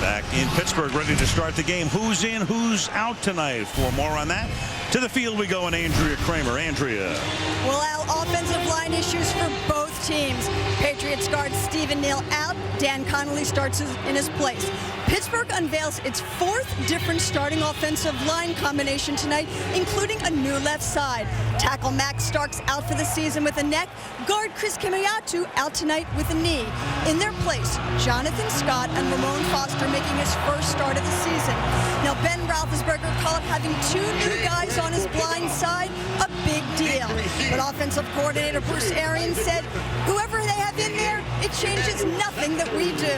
Back in Pittsburgh, ready to start the game. Who's in, who's out tonight? For more on that, to the field we go, and Andrea Kramer. Andrea. Well, Al, offensive line issues for both teams. Patriots guard Stephen Neal out. Dan Connolly starts in his place. Pittsburgh unveils its fourth different starting offensive line combination tonight, including a new left side. Tackle Max Starks out for the season with a neck. Guard Chris Kimiatu out tonight with a knee. In their place, Jonathan Scott and Ramon Foster making his first start of the season. Now, Ben Roethlisberger called having two new guys on his blind side a big deal. But offensive coordinator Bruce Arians said, whoever they have in there, it changes nothing that we do.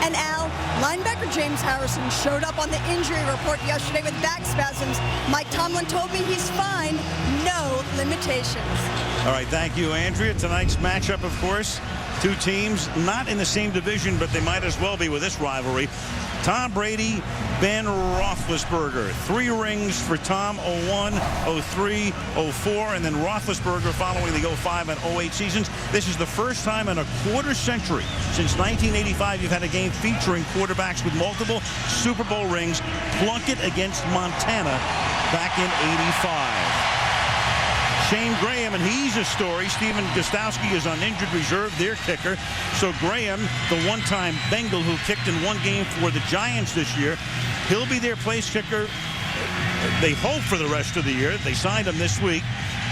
And Al, linebacker James Harrison showed up on the injury report yesterday with back spasms. Mike Tomlin told me he's fine, no limitations. All right, thank you, Andrea. Tonight's matchup, of course, two teams not in the same division, but they might as well be with this rivalry. Tom Brady, Ben Roethlisberger. 3 rings for Tom, 01, 03, 04, and then Roethlisberger following the 05 and 08 seasons. This is the first time in a quarter century since 1985 you've had a game featuring quarterbacks with multiple Super Bowl rings. Plunkett against Montana back in 85. Shane Graham, and he's a story. Steven Gostowski is on injured reserve, their kicker. So Graham, the one-time Bengal who kicked in one game for the Giants this year, he'll be their place kicker, they hope, for the rest of the year. They signed him this week.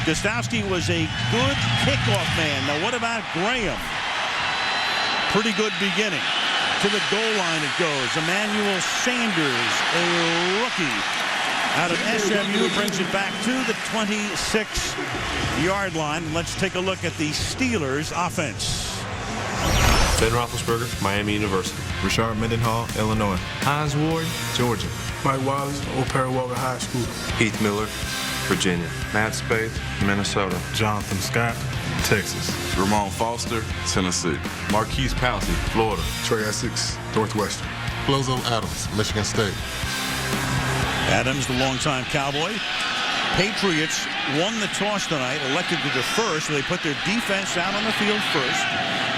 Gostowski was a good kickoff man. Now, what about Graham? Pretty good beginning. To the goal line it goes. Emmanuel Sanders, a rookie out of SMU, brings it back to the 26-yard line. Let's take a look at the Steelers offense. Ben Roethlisberger, Miami University. Rashard Mendenhall, Illinois. Hines Ward, Georgia. Mike Wallace, Old Perry Walker High School. Heath Miller, Virginia. Matt Spaeth, Minnesota. Jonathan Scott, Texas. Ramon Foster, Tennessee. Marquise Pouncey, Florida. Trey Essex, Northwestern. Flozo Adams, Michigan State. Adams, the longtime Cowboy. Patriots won the toss tonight, elected to defer, so they put their defense out on the field first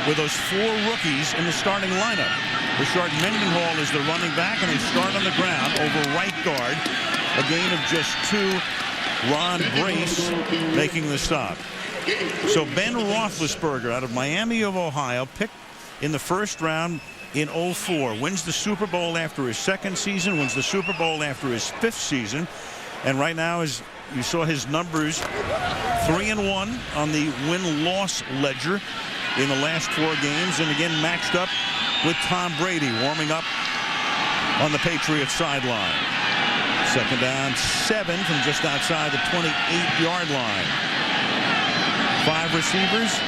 with those 4 rookies in the starting lineup. Rashard Mendenhall is the running back, and they start on the ground over right guard. A gain of just 2. Ron Brace making the stop. So Ben Roethlisberger out of Miami of Ohio, picked in the first round in 04, wins the Super Bowl after his 2nd season, wins the Super Bowl after his 5th season, and right now, as you saw his numbers, 3-1 on the win-loss ledger in the last 4 games, and again matched up with Tom Brady warming up on the Patriots sideline. 2nd down, 7 from just outside the 28-yard line. 5 receivers.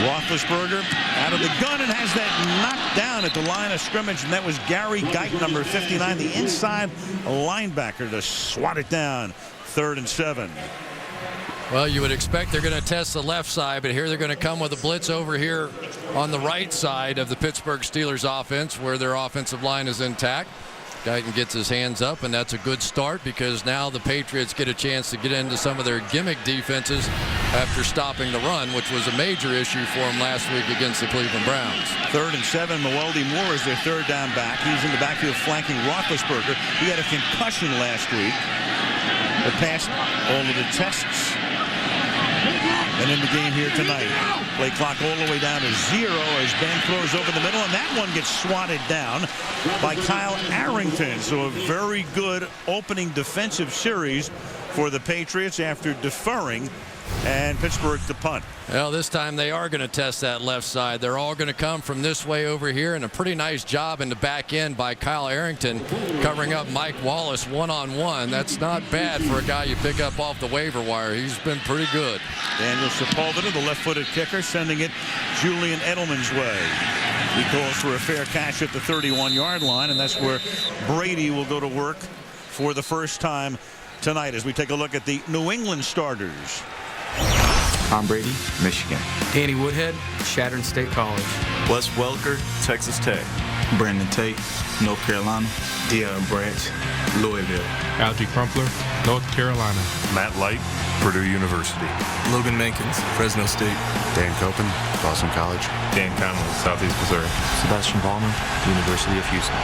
Roethlisberger out of the gun and has that knocked down at the line of scrimmage, and that was Gary Guyton, number 59, the inside linebacker, to swat it down. 3rd and 7. Well, you would expect they're going to test the left side, but here they're going to come with a blitz over here on the right side of the Pittsburgh Steelers offense, where their offensive line is intact. Guyton gets his hands up, and that's a good start, because now the Patriots get a chance to get into some of their gimmick defenses after stopping the run, which was a major issue for them last week against the Cleveland Browns. 3rd and 7. Mewelde Moore is their 3rd down back. He's in the backfield flanking Roethlisberger. He had a concussion last week, but passed all of the tests. And in the game here tonight, play clock all the way down to 0 as Ben throws over the middle, and that one gets swatted down by Kyle Arrington. So a very good opening defensive series for the Patriots after deferring, and Pittsburgh to punt. Well, this time they are going to test that left side. They're all going to come from this way over here, and a pretty nice job in the back end by Kyle Arrington covering up Mike Wallace one-on-one. That's not bad for a guy you pick up off the waiver wire. He's been pretty good. Daniel Sepulveda, the left-footed kicker, sending it Julian Edelman's way. He calls for a fair catch at the 31-yard line, and that's where Brady will go to work for the first time tonight as we take a look at the New England starters. Tom Brady, Michigan. Danny Woodhead, Chadron State College. Wes Welker, Texas Tech. Brandon Tate, North Carolina. Deion Branch, Louisville. Algie Crumpler, North Carolina. Matt Light, Purdue University. Logan Mankins, Fresno State. Dan Copen, Boston College. Dan Connolly, Southeast Missouri. Sebastian Ballmer, University of Houston.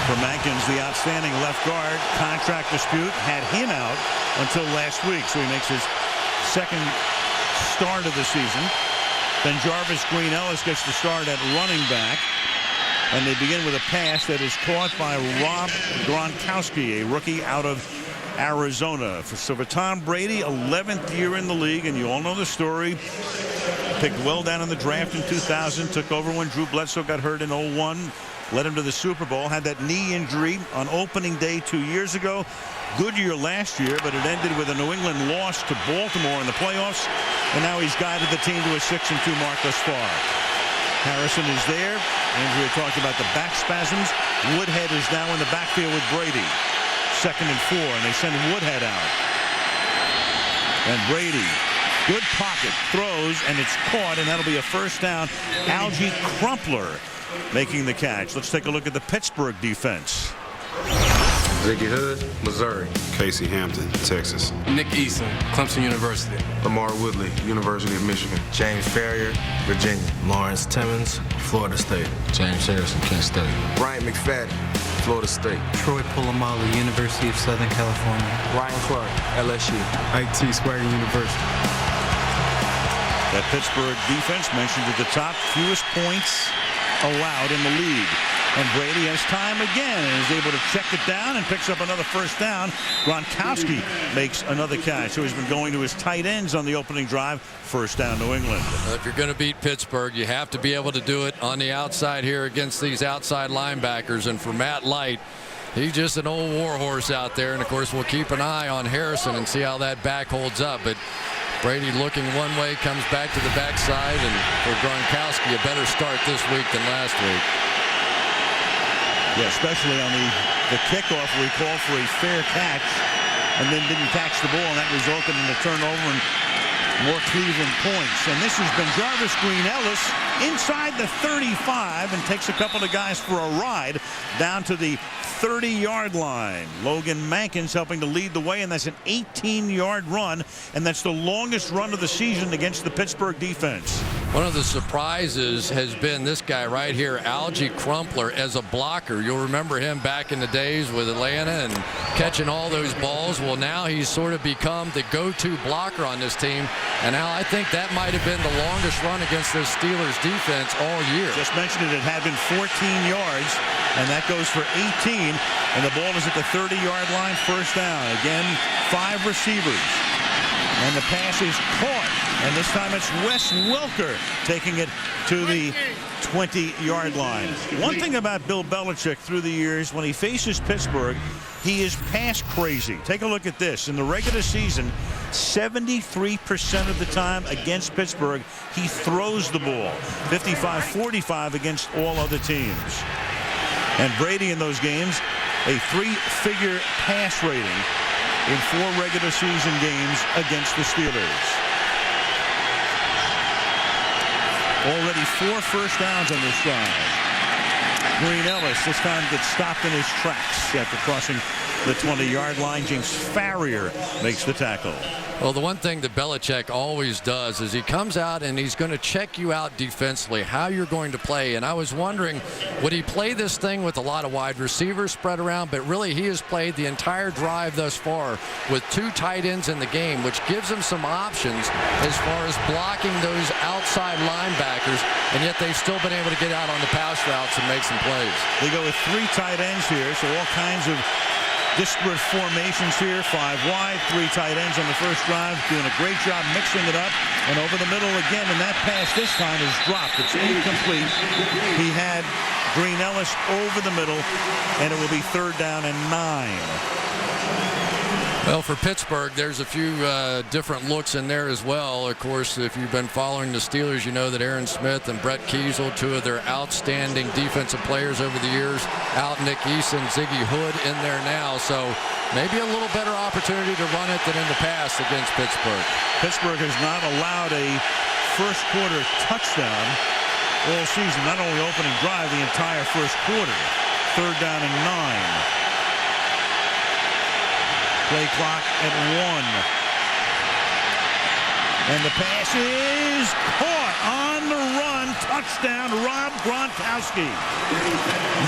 For Mankins, the outstanding left guard, contract dispute had him out until last week, so he makes his second start of the season. Then Jarvis Green Ellis gets the start at running back. And they begin with a pass that is caught by Rob Gronkowski, a rookie out of Arizona. So for Tom Brady, 11th year in the league, and you all know the story. Picked well down in the draft in 2000, took over when Drew Bledsoe got hurt in 01, led him to the Super Bowl, had that knee injury on opening day 2 years ago. Good year last year, but it ended with a New England loss to Baltimore in the playoffs, and now he's guided the team to a 6-2 mark thus far. Harrison is there. Andrea talked about the back spasms. Woodhead is now in the backfield with Brady. 2nd and 4, and they send Woodhead out. And Brady, good pocket, throws, and it's caught, and that'll be a first down. Algie Crumpler making the catch. Let's take a look at the Pittsburgh defense. Ziggy Hood, Missouri. Casey Hampton, Texas. Nick Eason, Clemson University. Lamar Woodley, University of Michigan. James Ferrier, Virginia. Lawrence Timmons, Florida State. James Harrison, Kent State. Brian McFadden, Florida State. Troy Polamalu, University of Southern California. Ryan Clark, LSU. IT Swagger University. That Pittsburgh defense mentioned at the top, fewest points allowed in the league. And Brady has time again and is able to check it down and picks up another first down. Gronkowski makes another catch. So he's been going to his tight ends on the opening drive. First down, New England. If you're going to beat Pittsburgh, you have to be able to do it on the outside here against these outside linebackers. And for Matt Light, he's just an old war horse out there. And, of course, we'll keep an eye on Harrison and see how that back holds up. But Brady looking one way, comes back to the backside. And for Gronkowski, a better start this week than last week. Yeah, especially on the kickoff where he called for a fair catch and then didn't catch the ball, and that resulted in a turnover and more Cleveland points. And this has been Jarvis Green Ellis inside the 35 and takes a couple of guys for a ride down to the 30-yard line. Logan Mankins helping to lead the way, and that's an 18-yard run, and that's the longest run of the season against the Pittsburgh defense. One of the surprises has been this guy right here, Algie Crumpler, as a blocker. You'll remember him back in the days with Atlanta and catching all those balls. Well, now he's sort of become the go-to blocker on this team. And now I think that might have been the longest run against this Steelers defense all year. Just mentioned it had been 14 yards, and that goes for 18. And the ball is at the 30-yard line, first down. Again, 5 receivers. And the pass is caught. And this time it's Wes Welker taking it to the 20-yard line. One thing about Bill Belichick through the years, when he faces Pittsburgh, he is pass crazy. Take a look at this. In the regular season, 73% of the time against Pittsburgh, he throws the ball. 55-45 against all other teams. And Brady in those games, a 3-figure pass rating in 4 regular season games against the Steelers. Already 4 first downs on this drive. Green Ellis this time gets stopped in his tracks after crossing the 20-yard line. James Farrier makes the tackle. Well, the one thing that Belichick always does is he comes out and he's going to check you out defensively, how you're going to play. And I was wondering, would he play this thing with a lot of wide receivers spread around? But really, he has played the entire drive thus far with 2 tight ends in the game, which gives him some options as far as blocking those outside linebackers. And yet they've still been able to get out on the pass routes and make some plays. They go with 3 tight ends here, so all kinds of disparate formations here. 5 wide, 3 tight ends on the first drive, doing a great job mixing it up. And over the middle again, and that pass this time is dropped. It's incomplete. He had Green Ellis over the middle, and it will be 3rd down and 9. Well, for Pittsburgh, there's a few different looks in there as well. Of course, if you've been following the Steelers, you know that Aaron Smith and Brett Kiesel, 2 of their outstanding defensive players over the years, out Nick Eason, Ziggy Hood in there now. So maybe a little better opportunity to run it than in the past against Pittsburgh. Pittsburgh has not allowed a first quarter touchdown all season. Not only opening drive, the entire first quarter. 3rd down and 9. Play clock at 1. And the pass is caught on the run. Touchdown, Rob Gronkowski.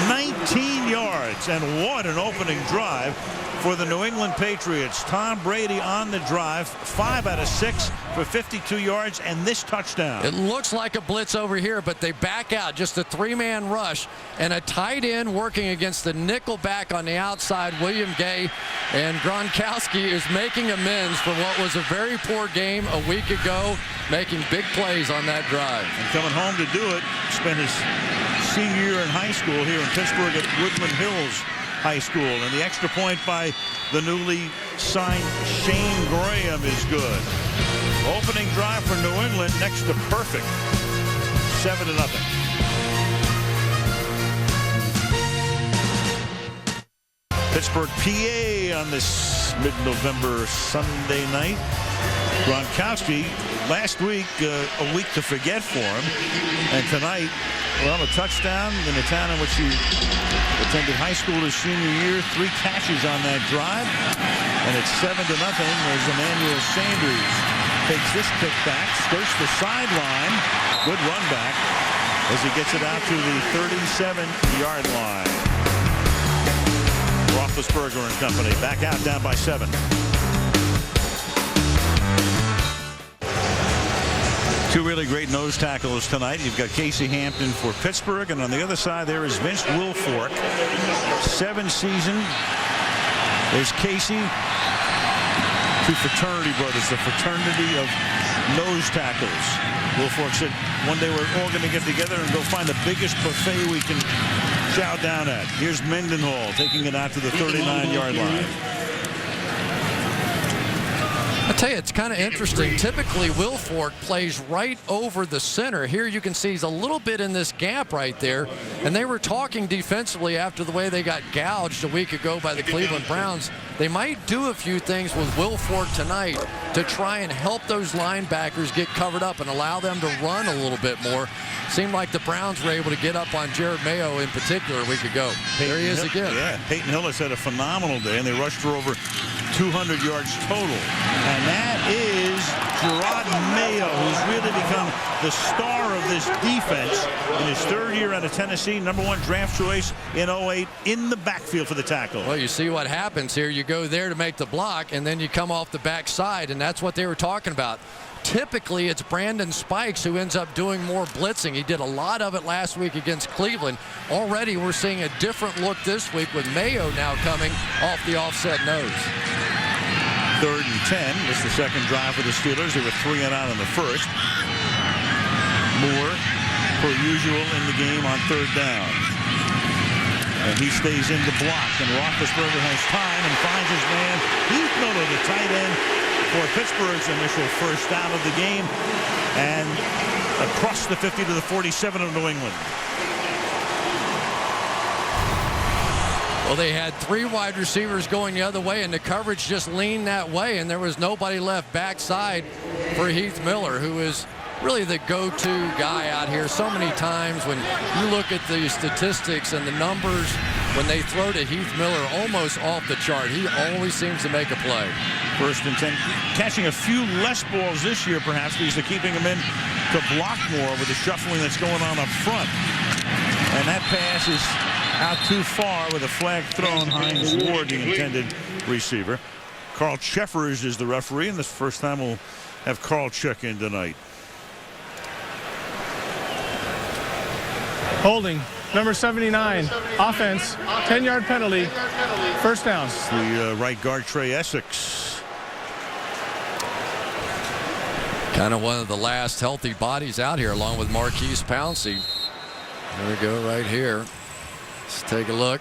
19 yards, and what an opening drive for the New England Patriots. Tom Brady on the drive, 5 out of 6 for 52 yards and this touchdown. It looks like a blitz over here, but they back out. Just a 3-man rush and a tight end working against the nickel back on the outside, William Gay. And Gronkowski is making amends for what was a very poor game a week ago, making big plays on that drive. And coming home to do it, spent his senior year in high school here in Pittsburgh at Woodland Hills High School, and the extra point by the newly signed Shane Graham is good. Opening drive for New England, next to perfect. 7-0. Pittsburgh, PA on this mid-November Sunday night. Gronkowski, last week, a week to forget for him, and tonight, well, a touchdown in the town in which he attended high school his senior year. 3 catches on that drive, and it's 7-0 as Emmanuel Sanders takes this kick back, skirts the sideline. Good run back as he gets it out to the 37-yard line. Roethlisberger and company back out, down by 7. Two really great nose tackles tonight. You've got Casey Hampton for Pittsburgh, and on the other side there is Vince Wilfork. 7 seasons. There's Casey. 2 fraternity brothers, the fraternity of nose tackles. Wilfork said one day we're all going to get together and go find the biggest buffet we can chow down at. Here's Mendenhall taking it out to the 39-yard line. I tell you, it's kind of interesting. Typically, Wilfork plays right over the center. Here you can see he's a little bit in this gap right there. And they were talking defensively after the way they got gouged a week ago by the Cleveland Browns. They might do a few things with Wilfork tonight to try and help those linebackers get covered up and allow them to run a little bit more. Seemed like the Browns were able to get up on Jared Mayo in particular a week ago. There he is again. Yeah, Peyton Hillis had a phenomenal day, and they rushed for over 200 yards total. And that is Gerard Mayo, who's really become the star of this defense in his 3rd year out of Tennessee, #1 draft choice in 08, in the backfield for the tackle. Well, you see what happens here. You go there to make the block, and then you come off the backside, and that's what they were talking about. Typically, it's Brandon Spikes who ends up doing more blitzing. He did a lot of it last week against Cleveland. Already, we're seeing a different look this week with Mayo now coming off the offset nose. 3rd and 10. This is the second drive for the Steelers. They were 3 and out in the first. Moore, per usual, in the game on 3rd down. And he stays in the block, and Roethlisberger has time and finds his man, Heath Miller, the tight end, for Pittsburgh's initial first down of the game, and across the 50 to the 47 of New England. Well, they had 3 wide receivers going the other way, and the coverage just leaned that way, and there was nobody left backside for Heath Miller, who is really the go-to guy out here. So many times when you look at the statistics and the numbers, when they throw to Heath Miller, almost off the chart. He always seems to make a play. 1st and 10. Catching a few less balls this year, perhaps, because they're keeping him in to block more with the shuffling that's going on up front. And that pass is out too far with a flag thrown. Hines Ward, the intended receiver. Carl Cheffers is the referee, and this first time we'll have Carl check in tonight. Holding, number 79, offense, 10-yard penalty, 1st down. It's the right guard, Trey Essex. Kind of one of the last healthy bodies out here, along with Marquise Pouncey. There we go, right here. Let's take a look.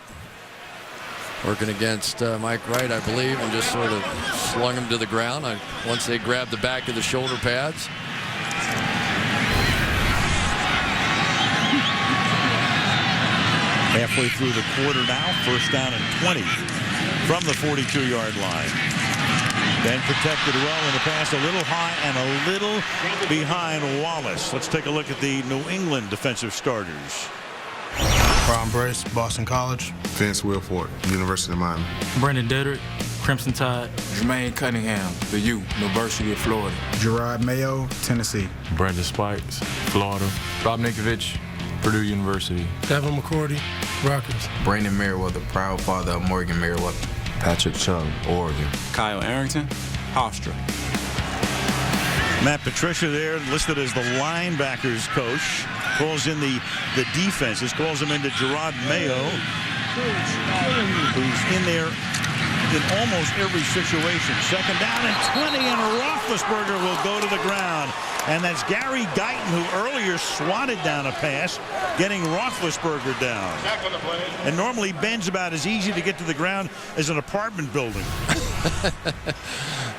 Working against Mike Wright, I believe, and just sort of slung him to the ground once they grabbed the back of the shoulder pads. Halfway through the quarter now, 1st down and 20 from the 42-yard line. Ben protected well in the pass, a little high and a little behind Wallace. Let's take a look at the New England defensive starters. Ron Brace, Boston College. Vince Wilfork, University of Miami. Brandon Dedrick, Crimson Tide. Jermaine Cunningham, the U, University of Florida. Gerard Mayo, Tennessee. Brandon Spikes, Florida. Bob Nikovich, Purdue University. Devin McCourty, Rutgers. Brandon Merriweather, proud father of Morgan Merriweather. Patrick Chung, Oregon. Kyle Arrington, Hofstra. Matt Patricia there, listed as the linebackers coach. Calls in the defenses, calls him into Gerard Mayo, who's in there in almost every situation. Second down and 20, and Roethlisberger will go to the ground. And that's Gary Guyton, who earlier swatted down a pass, getting Roethlisberger down. And normally Ben's about as easy to get to the ground as an apartment building.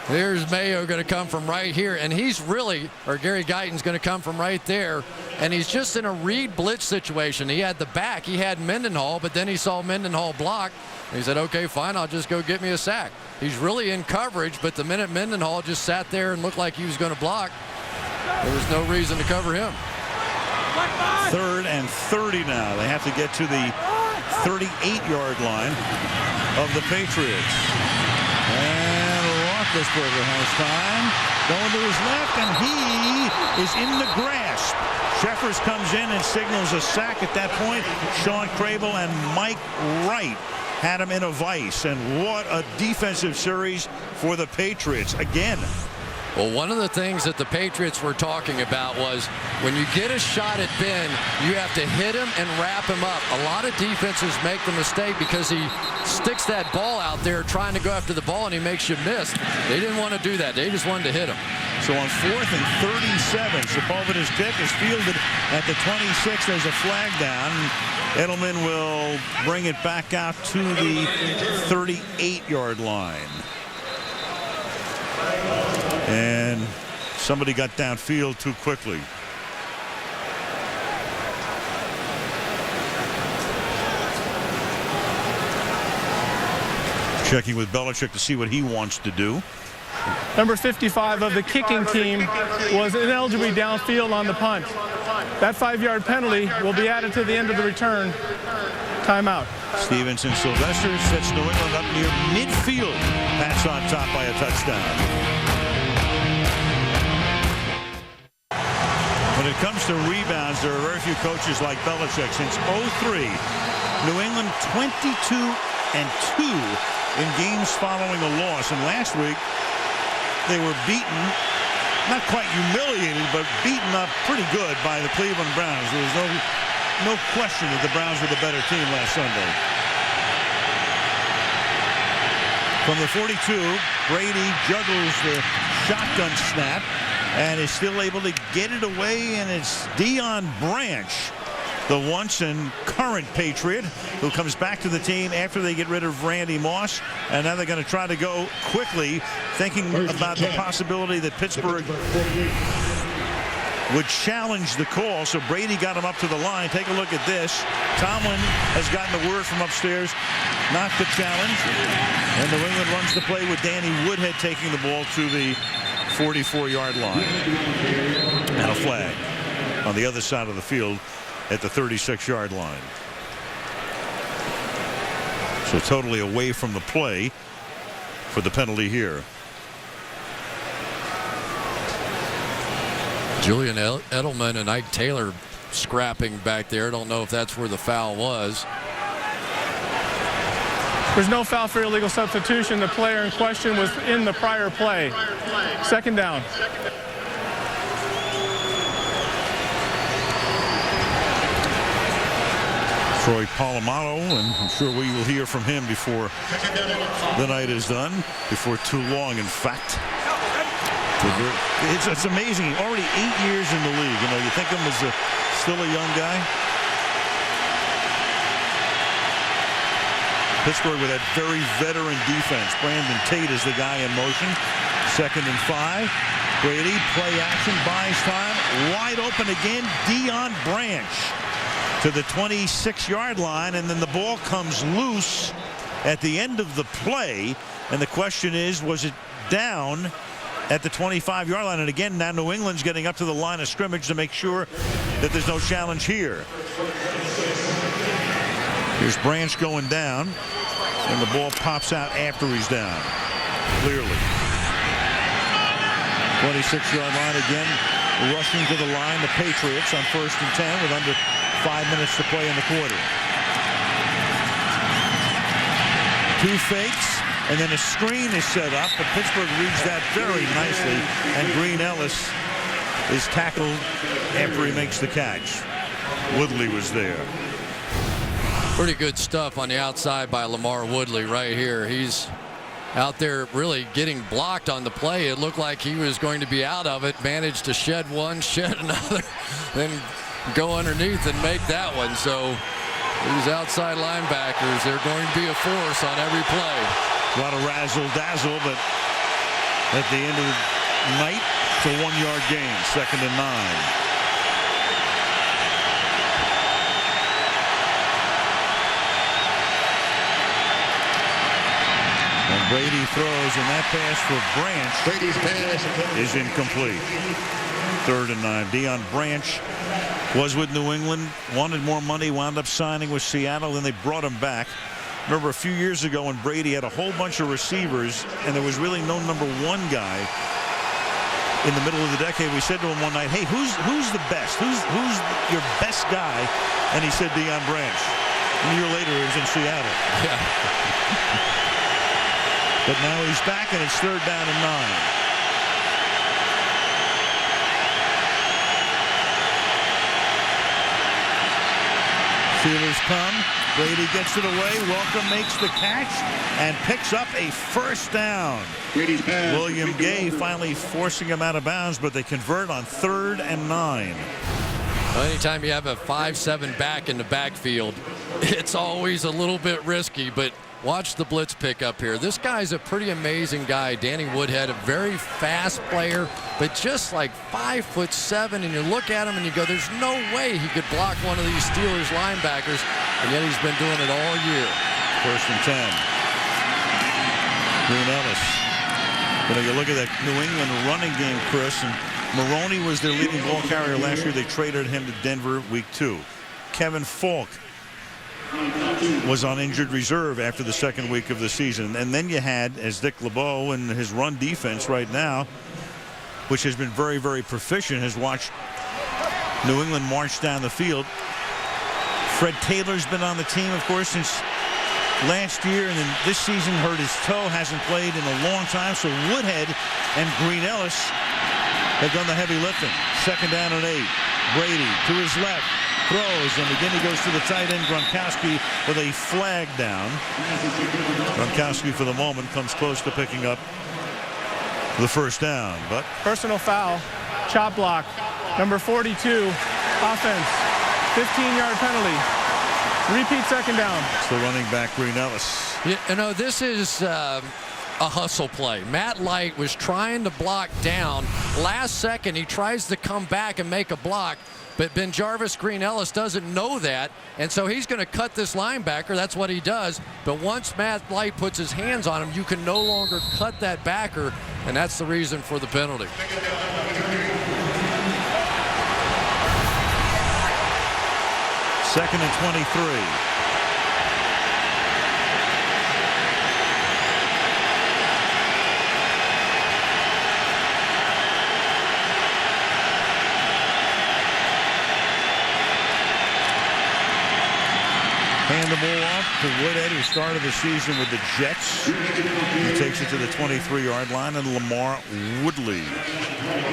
Here's Mayo going to come from right here, and he's really, or Gary Guyton's going to come from right there, and he's just in a read blitz situation. He had the back, he had Mendenhall, but then he saw Mendenhall block, and he said, okay, fine, I'll just go get me a sack. He's really in coverage, but the minute Mendenhall just sat there and looked like he was going to block, there was no reason to cover him. 3rd and 30 now. They have to get to the 38-yard line of the Patriots. And Roethlisberger has time. Going to his left, and he is in the grasp. Sheffers comes in and signals a sack at that point. Sean Crable and Mike Wright had him in a vice. And what a defensive series for the Patriots. Again, well, one of the things that the Patriots were talking about was when you get a shot at Ben, you have to hit him and wrap him up. A lot of defenses make the mistake because he sticks that ball out there trying to go after the ball and he makes you miss. They didn't want to do that. They just wanted to hit him. So on 4th and 37, Sepulveda's kick is fielded at the 26. There's a flag down. Edelman will bring it back out to the 38-yard line. And somebody got downfield too quickly. Checking with Belichick to see what he wants to do. Number 55 of the kicking team was ineligible downfield on the punt. That 5-yard penalty will be added to the end of the return. Timeout. Stevenson Sylvester sets New England up near midfield. Pats on top by a touchdown. When it comes to rebounds, there are very few coaches like Belichick. Since 2003, New England 22-2 in games following a loss. And last week, they were beaten, not quite humiliated, but beaten up pretty good by the Cleveland Browns. There was no question that the Browns were the better team last Sunday. From the 42, Brady juggles the shotgun snap and is still able to get it away, and it's Deion Branch, the once and current Patriot, who comes back to the team after they get rid of Randy Moss, and now they're going to try to go quickly, thinking about the possibility that Pittsburgh would challenge the call. So Brady got him up to the line. Take a look at this. Tomlin has gotten the word from upstairs not to challenge, and New England runs the play with Danny Woodhead taking the ball to the 44-yard line. And a flag on the other side of the field at the 36-yard line. So totally away from the play for the penalty here. Julian Edelman and Ike Taylor scrapping back there. Don't know if that's where the foul was. There's no foul for illegal substitution. The player in question was in the prior play. Second down. Troy Polamalu, and I'm sure we will hear from him before the night is done, before too long, in fact. It's amazing. Already 8 years in the league. You know, you think of him as still a young guy. Pittsburgh with that very veteran defense. Brandon Tate is the guy in motion. 2nd and 5. Brady, play action, buys time. Wide open again. Deion Branch to the 26-yard line, and then the ball comes loose at the end of the play. And the question is, was it down at the 25-yard line. And again, now New England's getting up to the line of scrimmage to make sure that there's no challenge here. Here's Branch going down, and the ball pops out after he's down. Clearly. 26-yard line again. Rushing to the line, the Patriots on 1st and 10 with under 5 minutes to play in the quarter. 2 fakes, and then a screen is set up, but Pittsburgh reads that very nicely, and Green Ellis is tackled after he makes the catch. Woodley was there. Pretty good stuff on the outside by Lamar Woodley right here. He's out there really getting blocked on the play. It looked like he was going to be out of it, managed to shed one, shed another, then go underneath and make that one. So these outside linebackers, they're going to be a force on every play. A lot of razzle-dazzle, but at the end of the night, it's a 1-yard gain, 2nd and 9. And Brady throws, and that pass for Branch is incomplete. 3rd and 9. Deion Branch was with New England, wanted more money, wound up signing with Seattle, then they brought him back. Remember a few years ago when Brady had a whole bunch of receivers and there was really no number 1 guy in the middle of the decade. We said to him one night, hey, who's the best? Who's your best guy? And he said Deion Branch. And a year later he was in Seattle. Yeah. But now he's back, and it's 3rd down and 9. Steelers come. Brady gets it away. Welcome makes the catch and picks up a 1st down. William Gay finally forcing him out of bounds, but they convert on 3rd and 9. Well, anytime you have a 5'7" back in the backfield, it's always a little bit risky, but watch the blitz pick up here. This guy's a pretty amazing guy. Danny Woodhead, a very fast player, but just like 5'7", and you look at him and you go, there's no way he could block one of these Steelers linebackers, and yet he's been doing it all year. 1st and 10. Green Ellis. You look at that New England running game, Chris, and Maroney was their leading ball carrier last year. They traded him to Denver week 2. Kevin Falk was on injured reserve after the 2nd week of the season. And then you had, as Dick LeBeau and his run defense right now, which has been very, very proficient, has watched New England march down the field. Fred Taylor's been on the team, of course, since last year, and then this season hurt his toe, hasn't played in a long time. So Woodhead and Green Ellis have done the heavy lifting. 2nd down and 8. Brady to his left. Throws, and again he goes to the tight end, Gronkowski, with a flag down. Gronkowski, for the moment, comes close to picking up the 1st down. But personal foul, chop block, number 42, offense, 15-yard penalty. Repeat 2nd down. It's the running back, Green Ellis. You know, this is a hustle play. Matt Light was trying to block down. Last second, he tries to come back and make a block. But BenJarvus Green Ellis doesn't know that, and so he's going to cut this linebacker. That's what he does. But once Matt Light puts his hands on him, you can no longer cut that backer, and that's the reason for the penalty. 2nd and 23. Hand the ball off to Woodhead, who started the season with the Jets. He takes it to the 23-yard line, and Lamar Woodley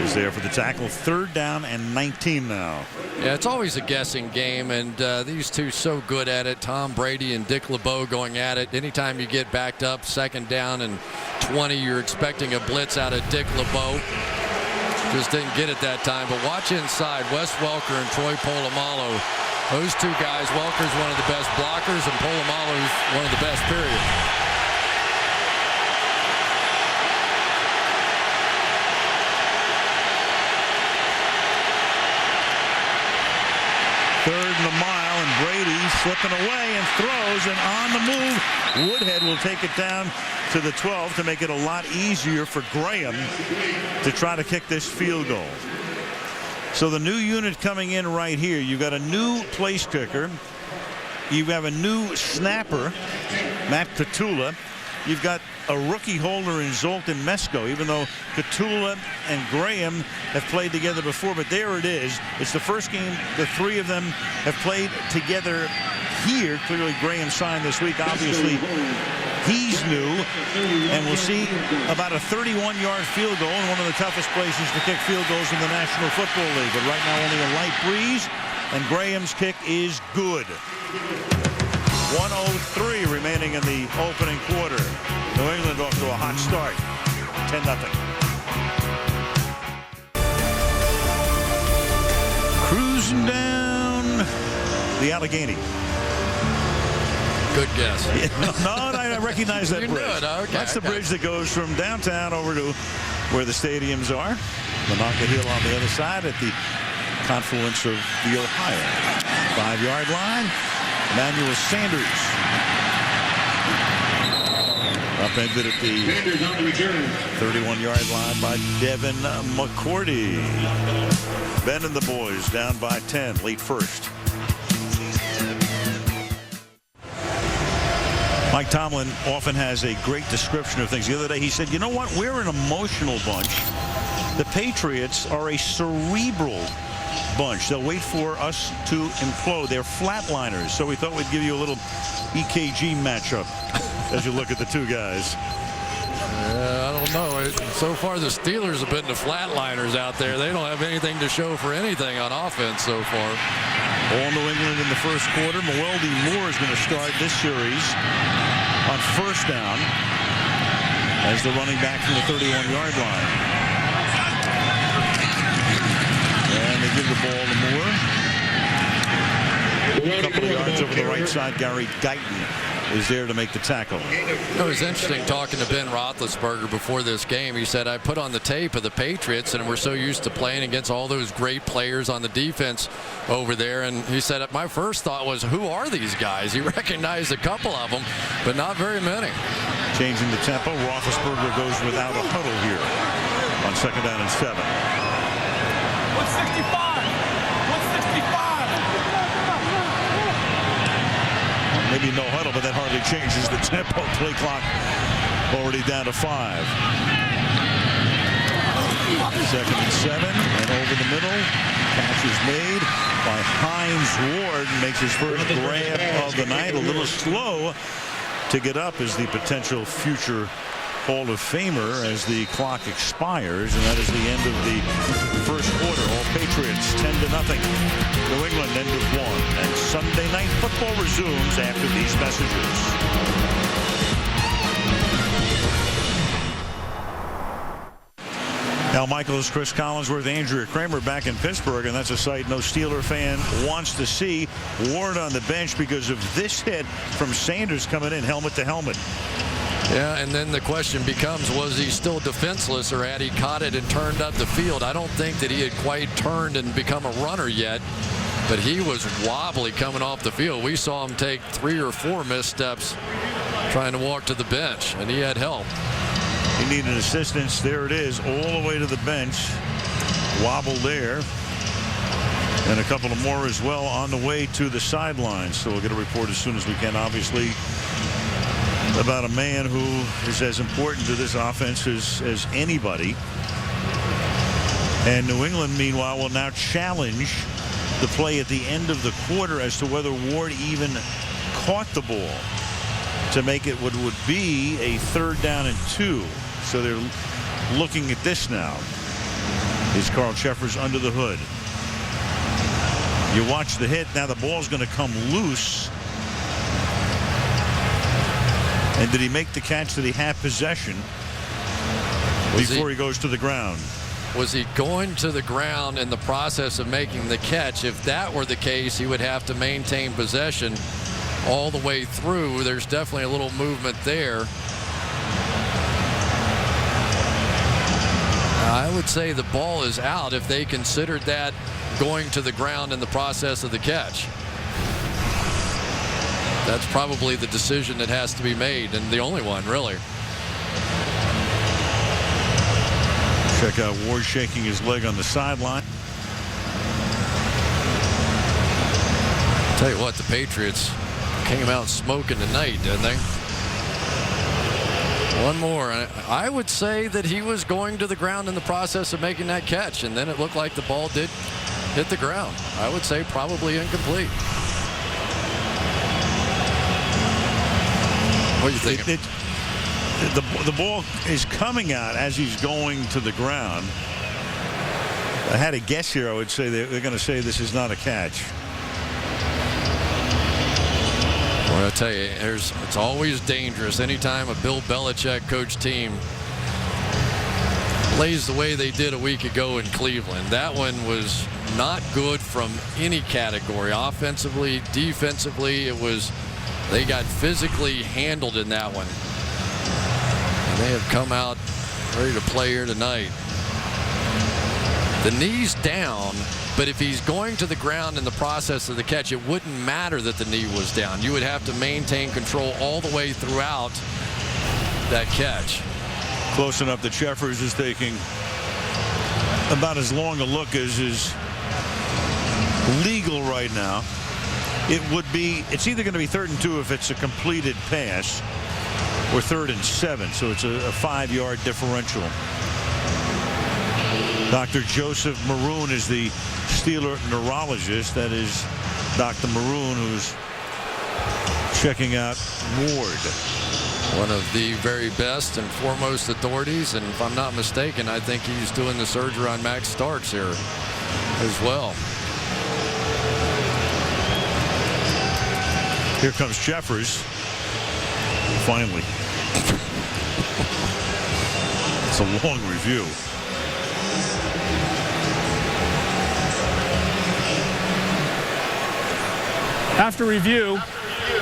is there for the tackle. 3rd down and 19 now. Yeah, it's always a guessing game, and these two so good at it. Tom Brady and Dick LeBeau going at it. Anytime you get backed up, 2nd down and 20, you're expecting a blitz out of Dick LeBeau. Just didn't get it that time. But watch inside. Wes Welker and Troy Polamalu. Those two guys, Welker's one of the best blockers, and Polamalu's one of the best, period. Third and a mile, and Brady's Slipping away and throws, and on the move, Woodhead will take it down to the 12 to make it a lot easier for Graham to try to kick this field goal. So the new unit coming in right here, you've got a new place kicker. You have a new snapper, Matt Petula. You've got a rookie holder in Zoltan Mesko, even though Petula and Graham have played together before. But there it is. It's the first game the three of them have played together here. Clearly Graham signed this week. Obviously he's new, and we'll see about a 31-yard field goal in one of the toughest places to kick field goals in the National Football League. But right now only a light breeze, and Graham's kick is good. 1:03 remaining in the opening quarter. New England off to a hot start. 10-0. Cruising down the Allegheny. Good guess. No, I recognize that bridge. Okay, that's the bridge that goes from downtown over to where the stadiums are. Monaca Hill on the other side at the confluence of the Ohio. 5-yard line. Emmanuel Sanders. Upended at the 31-yard line by Devin McCourty. Ben and the boys down by 10, late first. Mike Tomlin often has a great description of things. The other day he said, you know what, we're an emotional bunch. The Patriots are a cerebral bunch. They'll wait for us to implode. They're flatliners. So we thought we'd give you a little EKG matchup as you look at the two guys. I don't know. So far the Steelers have been the flatliners out there. They don't have anything to show for anything on offense so far. All New England in the first quarter. Mwelde Moore is going to start this series on first down as the running back from the 31-yard line. And they give the ball to Moore. A couple of yards over the right side. Gary Guyton is there to make the tackle. It was interesting talking to Ben Roethlisberger before this game. He said, I put on the tape of the Patriots, and we're so used to playing against all those great players on the defense over there. And he said, my first thought was, who are these guys? He recognized a couple of them, but not very many. Changing the tempo. Roethlisberger goes without a huddle here on 2nd down and 7. 165. Maybe no huddle, but that hardly changes the tempo. Play clock already down to 5. 2nd and 7, and over the middle. Catch is made by Hines Ward. Makes his first grab of the night. A little slow to get up as the potential future Hall of Famer as the clock expires, and that is the end of the first quarter. All Patriots 10-0. New England end of 1. And Sunday Night Football resumes after these messages. Al Michaels, Chris Collinsworth, Andrea Kramer back in Pittsburgh, and that's a sight no Steeler fan wants to see. Ward on the bench because of this hit from Sanders coming in helmet to helmet. Yeah, and then the question becomes, was he still defenseless, or had he caught it and turned up the field? I don't think that he had quite turned and become a runner yet, but he was wobbly coming off the field. We saw him take 3 or 4 missteps trying to walk to the bench, and he had help. He needed assistance. There it is, all the way to the bench. Wobble there. And a couple of more as well on the way to the sidelines. So we'll get a report as soon as we can, obviously, about a man who is as important to this offense as anybody. And New England, meanwhile, will now challenge the play at the end of the quarter as to whether Ward even caught the ball to make it what would be a 3rd down and 2. So they're looking at this now. Is Carl Cheffers under the hood? You watch the hit. Now the ball's going to come loose. And did he make the catch? Did he have possession before he goes to the ground? Was he going to the ground in the process of making the catch? If that were the case, he would have to maintain possession all the way through. There's definitely a little movement there. I would say the ball is out if they considered that going to the ground in the process of the catch. That's probably the decision that has to be made, and the only one, really. Check out Ward shaking his leg on the sideline. Tell you what, the Patriots came out smoking tonight, didn't they? One more. I would say that he was going to the ground in the process of making that catch, and then it looked like the ball did hit the ground. I would say probably incomplete. What do you think? The ball is coming out as he's going to the ground. If I had a guess here, I would say they're going to say this is not a catch. Well, I tell you, it's always dangerous anytime a Bill Belichick coach team plays the way they did a week ago in Cleveland. That one was not good from any category. Offensively, defensively, they got physically handled in that one. And they have come out ready to play here tonight. The knee's down, but if he's going to the ground in the process of the catch, it wouldn't matter that the knee was down. You would have to maintain control all the way throughout that catch. Close enough that Jeffers is taking about as long a look as is legal right now. It's either going to be 3rd and 2 if it's a completed pass, or 3rd and 7, so it's a 5-yard differential. Dr. Joseph Maroon is the Steeler neurologist. That is Dr. Maroon, who's checking out Ward. One of the very best and foremost authorities, and if I'm not mistaken, I think he's doing the surgery on Max Starks here as well. Here comes Jeffers. Finally. It's a long review. After review,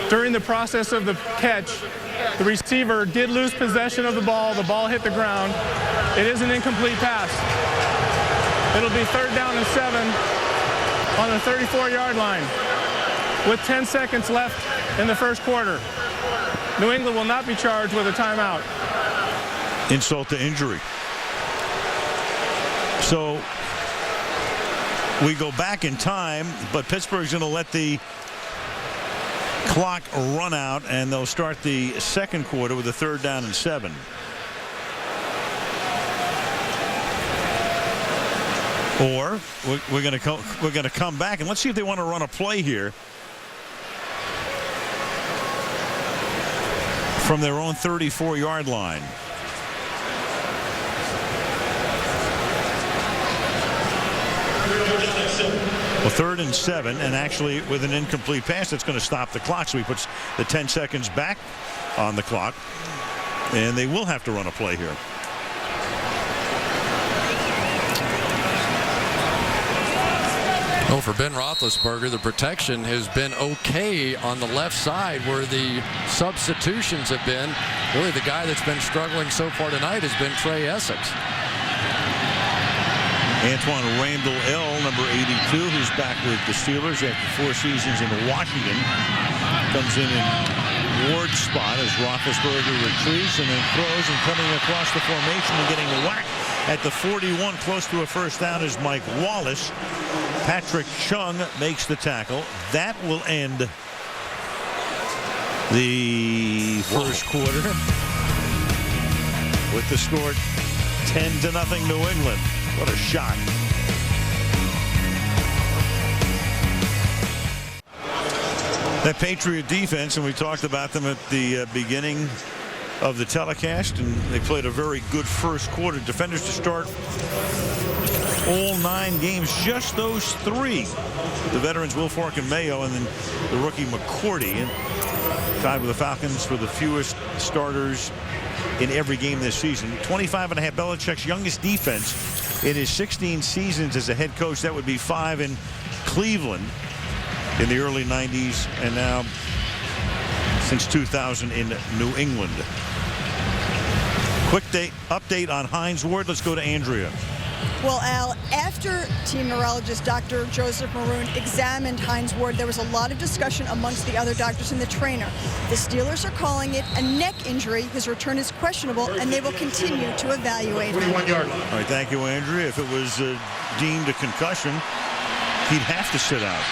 during the process of the catch, the receiver did lose possession of the ball. The ball hit the ground. It is an incomplete pass. It'll be 3rd down and 7 on the 34-yard line with 10 seconds left in the first quarter. New England will not be charged with a timeout. Insult to injury. So we go back in time, but Pittsburgh's going to let the clock run out, and they'll start the second quarter with a 3rd down and 7. Or we're going to come back, and let's see if they want to run a play here from their own 34-yard line. Well, 3rd and 7, and actually with an incomplete pass, that's going to stop the clock. So he puts the 10 seconds back on the clock, and they will have to run a play here. Well, for Ben Roethlisberger, the protection has been okay on the left side where the substitutions have been. Really, the guy that's been struggling so far tonight has been Trey Essex. Antoine Randall L., number 82, who's back with the Steelers after 4 seasons in Washington, comes in Ward's spot as Roethlisberger retrieves and then throws, and coming across the formation and getting whacked at the 41 close to a first down is Mike Wallace. Patrick Chung makes the tackle. That will end the first quarter with the score 10-0 New England. What a shot. That Patriot defense, and we talked about them at the beginning of the telecast, and they played a very good first quarter. Defenders to start all 9 games, just those 3. The veterans Wilfork and Mayo, and then the rookie McCourty, and tied with the Falcons for the fewest starters in every game this season. 25.5, Belichick's youngest defense in his 16 seasons as a head coach. That would be 5 in Cleveland in the early 90s, and now since 2000 in New England. Quick update on Hines Ward. Let's go to Andrea. Well, Al, after team neurologist Dr. Joseph Maroon examined Hines Ward, there was a lot of discussion amongst the other doctors and the trainer. The Steelers are calling it a neck injury. His return is questionable, and they will continue to evaluate him. 21-yard line. All right, thank you, Andrea. If it was deemed a concussion, he'd have to sit out.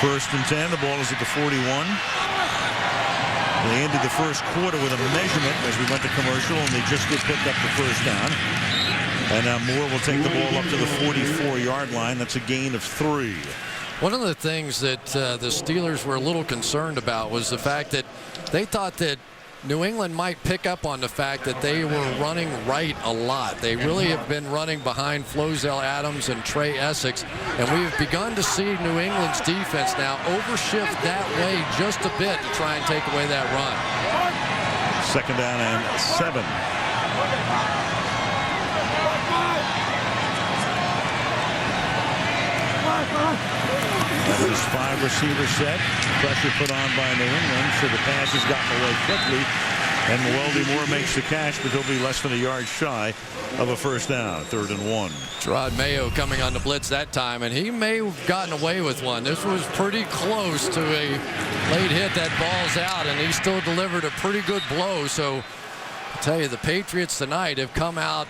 First and 10, the ball is at the 41. They ended the first quarter with a measurement as we went to commercial, and they just did pick up the first down. And now Moore will take the ball up to the 44-yard line. That's a gain of 3. One of the things that the Steelers were a little concerned about was the fact that they thought that New England might pick up on the fact that they were running right a lot. They really have been running behind Flozell Adams and Trey Essex, and we've begun to see New England's defense now overshift that way just a bit to try and take away that run. Second down and 7. That is 5 receiver set. Pressure put on by New England, so the pass has gotten away quickly. And Weldy Moore makes the catch, but he'll be less than a yard shy of a first down. 3rd and 1. Gerard Mayo coming on the blitz that time, and he may have gotten away with one. This was pretty close to a late hit. That ball's out, and he still delivered a pretty good blow. So I'll tell you, the Patriots tonight have come out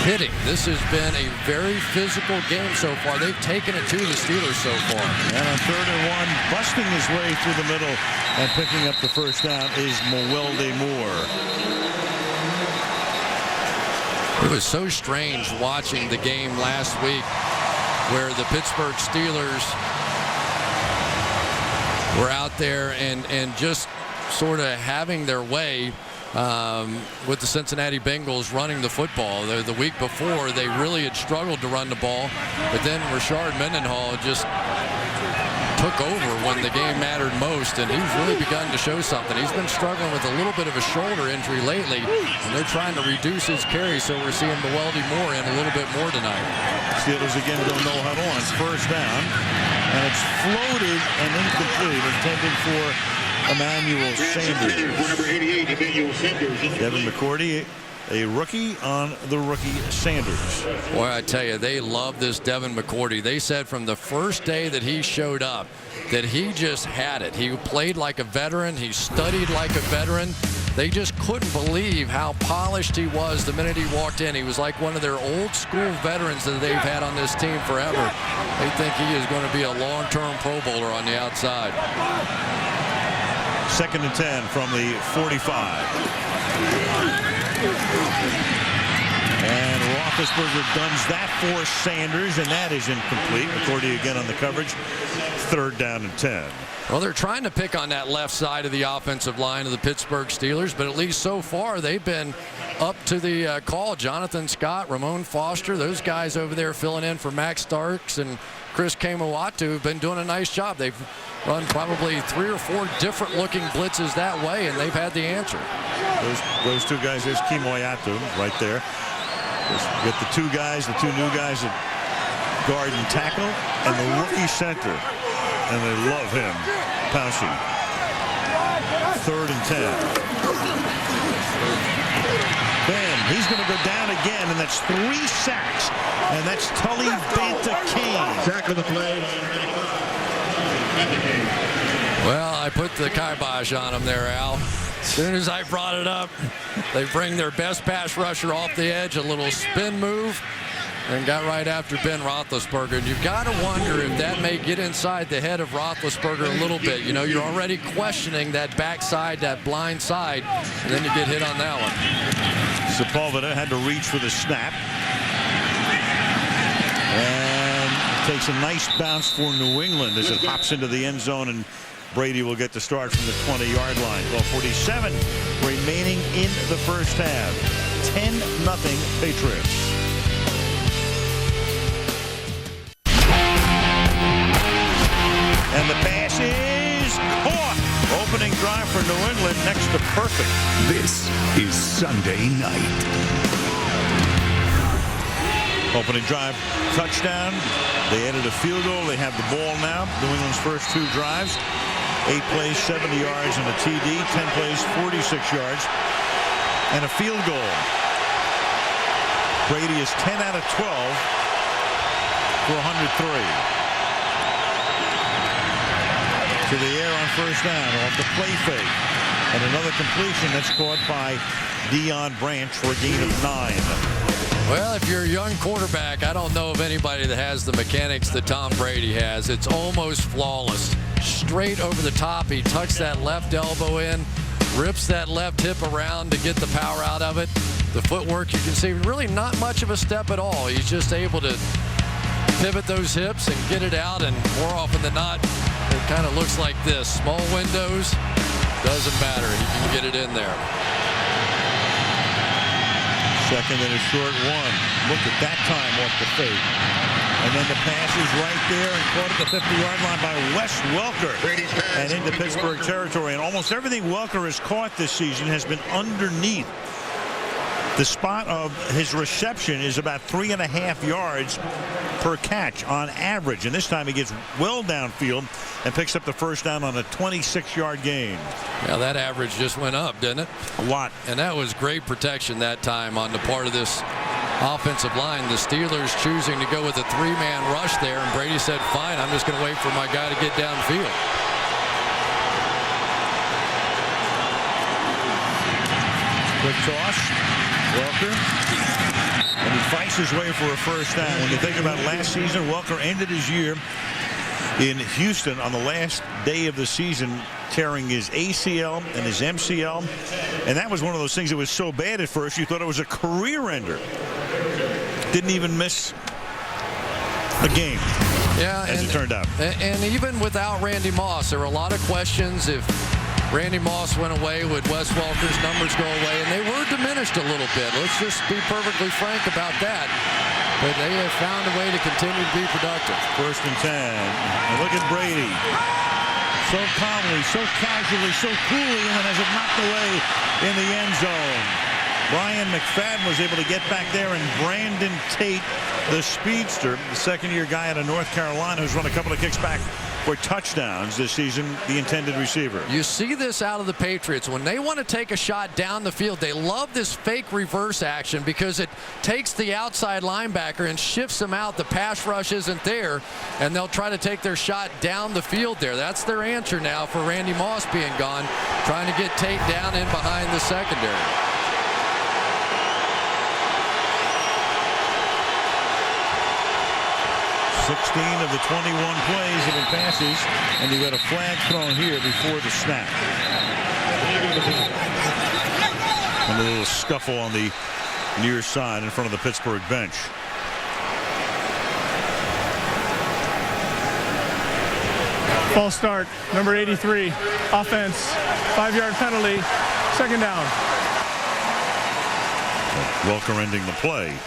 hitting. This has been a very physical game so far. They've taken it to the Steelers so far. And on 3rd and 1, busting his way through the middle and picking up the first down is Weldy Moore. It was so strange watching the game last week where the Pittsburgh Steelers were out there and just sort of having their way with the Cincinnati Bengals running the football. The week before, they really had struggled to run the ball, but then Rashard Mendenhall just took over when the game mattered most, and he's really begun to show something. He's been struggling with a little bit of a shoulder injury lately, and they're trying to reduce his carry, so we're seeing Weldy Moore in a little bit more tonight. Steelers again go no huddle on first down, and it's floated and incomplete, intended for Emmanuel Sanders. Devin McCourty, a rookie on the rookie Sanders. Boy, I tell you, they love this Devin McCourty. They said from the first day that he showed up that he just had it. He played like a veteran. He studied like a veteran. They just couldn't believe how polished he was the minute he walked in. He was like one of their old school veterans that they've had on this team forever. They think he is going to be a long-term Pro Bowler on the outside. 2nd and 10 from the 45. And Roethlisberger guns that for Sanders, and that is incomplete. McCourty again on the coverage. 3rd down and 10. Well, they're trying to pick on that left side of the offensive line of the Pittsburgh Steelers, but at least so far they've been up to the call. Jonathan Scott, Ramon Foster, those guys over there filling in for Max Starks and Chris Kamawatu have been doing a nice job. They've run probably 3 or 4 different looking blitzes that way, and they've had the answer. Those 2 guys, there's Kamawatu right there. You get the 2 guys, the 2 new guys that guard and tackle, and the rookie center. And they love him, Pouncey. 3rd and 10. Ben, he's going to go down again, and that's 3 sacks. And that's Tully Banta-Cain. Sack of the play. Well, I put the kibosh on him there, Al. As soon as I brought it up, they bring their best pass rusher off the edge, a little spin move, and got right after Ben Roethlisberger. And you've got to wonder if that may get inside the head of Roethlisberger a little bit. You know, you're already questioning that backside, that blind side, and then you get hit on that one. Sepulveda had to reach for the snap. And takes a nice bounce for New England as it hops into the end zone, and Brady will get the start from the 20-yard line. 12:47 remaining in the first half. 10-0 Patriots. And the pass is caught. Opening drive for New England, next to perfect. This is Sunday night. Opening drive, touchdown. They added a field goal. They have the ball now. New England's first 2 drives. 8 plays, 70 yards, and a TD. 10 plays, 46 yards, and a field goal. Brady is 10 out of 12 for 103. To the air on first down off the play fake. And another completion that's caught by Deion Branch for a gain of 9. Well, if you're a young quarterback, I don't know of anybody that has the mechanics that Tom Brady has. It's almost flawless. Straight over the top. He tucks that left elbow in, rips that left hip around to get the power out of it. The footwork, you can see, really not much of a step at all. He's just able to pivot those hips and get it out, and more often than not, it kind of looks like this. Small windows, doesn't matter. He can get it in there. Second and a short one. Look at that time off the fake. And then the pass is right there and caught at the 50-yard line by Wes Welker. And into Pittsburgh territory. And almost everything Welker has caught this season has been underneath. The spot of his reception is about 3.5 yards per catch on average. And this time he gets well downfield and picks up the first down on a 26-yard gain. Yeah, that average just went up, didn't it? A lot. And that was great protection that time on the part of this offensive line. The Steelers choosing to go with a 3-man rush there, and Brady said, fine, I'm just going to wait for my guy to get downfield. Quick toss. Welker. And he fights his way for a first down. When you think about last season, Welker ended his year in Houston on the last day of the season, tearing his ACL and his MCL. And that was one of those things that was so bad at first, you thought it was a career ender. Didn't even miss a game, as it turned out. And even without Randy Moss, there were a lot of questions. If Randy Moss went away, would Wes Welker's numbers go away? And they were diminished a little bit. Let's just be perfectly frank about that. But they have found a way to continue to be productive. First and 10. And look at Brady. So calmly, so casually, so coolly, and then has it knocked away in the end zone. Brian McFadden was able to get back there, and Brandon Tate, the speedster, the second-year guy out of North Carolina, who's run a couple of kicks back for touchdowns this season, the intended receiver. You see this out of the Patriots. When they want to take a shot down the field, they love this fake reverse action because it takes the outside linebacker and shifts them out. The pass rush isn't there, and they'll try to take their shot down the field there. That's their answer now for Randy Moss being gone, trying to get Tate down in behind the secondary. 16 of the 21 plays have been passes, and you got a flag thrown here before the snap. And a little scuffle on the near side in front of the Pittsburgh bench. False start, number 83, offense, 5-yard penalty, second down. Welker ending the play.